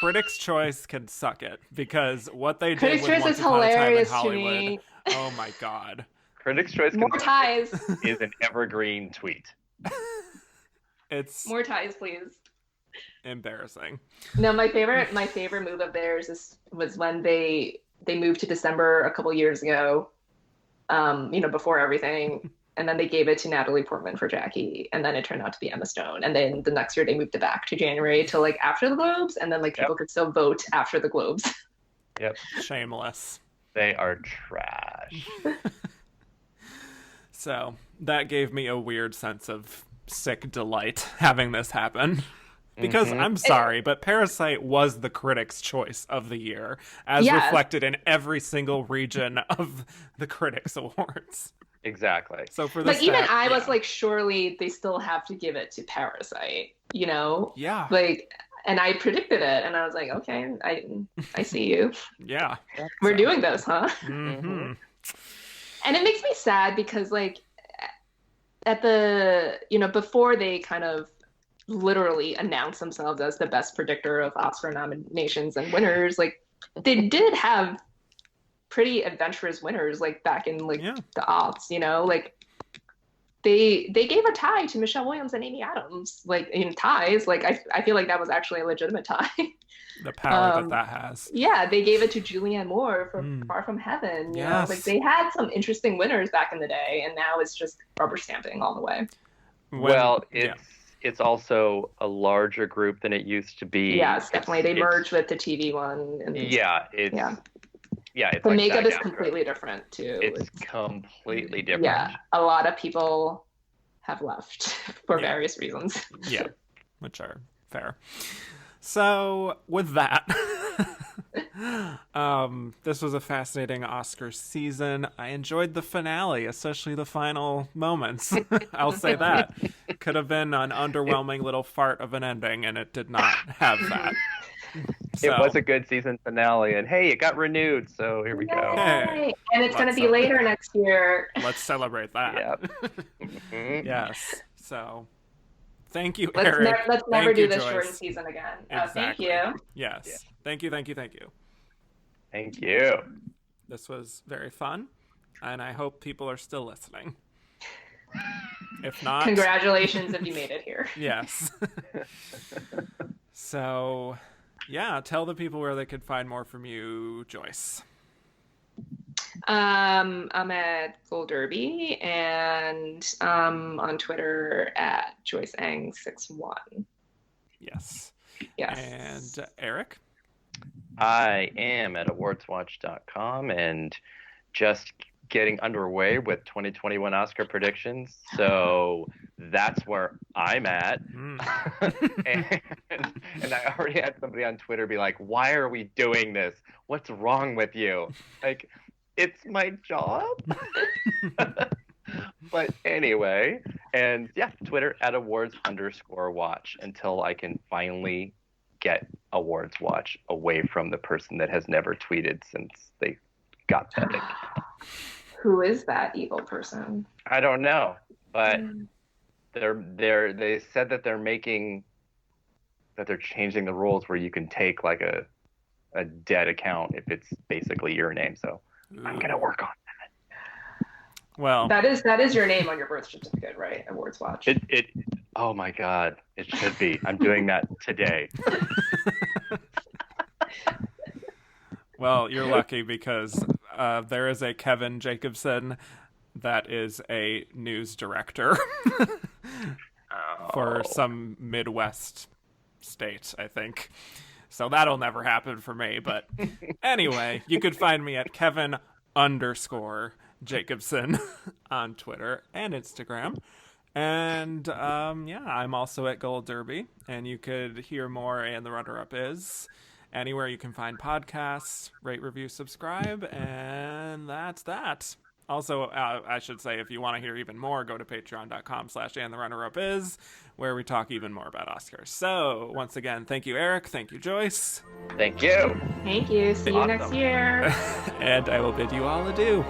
Critics' Choice can suck it, because what they did Critics' with Choice Once is Upon a Time in hilarious to Hollywood, me. oh my god. Critics' Choice More can ties. is an evergreen tweet. It's More ties, please. embarrassing. No, my favorite move of theirs was when they moved to December a couple years ago, before everything, and then they gave it to Natalie Portman for Jackie, and then it turned out to be Emma Stone, and then the next year they moved it back to January to like after the Globes, and then like people could still vote after the Globes. Yep. Shameless. They are trash. So that gave me a weird sense of sick delight having this happen. Because I'm sorry, but Parasite was the Critics' Choice of the year, as Yes. reflected in every single region of the Critics Awards. Exactly. So for this, Like even I was like, surely they still have to give it to Parasite, yeah, Like, and I predicted it, and I was like, okay, I see you. yeah, We're doing this, huh? hmm And it makes me sad because like at the before they kind of literally announced themselves as the best predictor of Oscar nominations and winners, like they did have pretty adventurous winners like back in like the aughts, like they gave a tie to Michelle Williams and Amy Adams, like in ties. Like I feel like that was actually a legitimate tie. The power that has. Yeah, they gave it to Julianne Moore for Far From Heaven. You know, like they had some interesting winners back in the day, and now it's just rubber stamping all the way. It's also a larger group than it used to be. Yes, definitely. They merged with the TV one. And it's the like makeup is completely different too. It's completely different. Yeah, a lot of people have left for various reasons. Yeah, which are fair. So with that, this was a fascinating Oscar season. I enjoyed the finale, especially the final moments. I'll say that. Could have been an underwhelming little fart of an ending, and it did not have that. So, it was a good season finale, and hey, it got renewed, so here we go. Hey, and it's going to be later next year. Let's celebrate that. Yep. Yes. So, thank you, Erik. Let's never do this Joyce. shortened season again. Exactly. Thank you. Yes. Yeah. Thank you. Thank you. This was very fun, and I hope people are still listening. If not, congratulations if you made it here. Yes. So, yeah, tell the people where they could find more from you, Joyce. I'm at Gold Derby and on Twitter at Joyce Eng 61. Yes. Yes. And Erik? I am at AwardsWatch.com and just getting underway with 2021 Oscar predictions. So that's where I'm at. and I already had somebody on Twitter be like, why are we doing this? What's wrong with you? Like, it's my job. But anyway, and yeah, Twitter at awards_watch until I can finally get AwardsWatch away from the person that has never tweeted since they got that account. Who is that evil person? I don't know, but they said that they're changing the rules where you can take like a dead account if it's basically your name. So I'm gonna work on that. Well, that is your name on your birth certificate, right? AwardsWatch. It oh my God, it should be. I'm doing that today. Well, you're lucky because there is a Kevin Jacobson that is a news director for some Midwest state, I think. So that'll never happen for me. But anyway, you could find me at Kevin_Jacobson on Twitter and Instagram. And I'm also at Gold Derby, and you could hear more and the runner-up is anywhere you can find podcasts. Rate, review, subscribe, and that's that. Also, I should say, if you want to hear even more, go to patreon.com/andtherunnerup is, where we talk even more about Oscars. So, once again, thank you, Erik. Thank you, Joyce. Thank you. Thank you. See you next year. And I will bid you all adieu.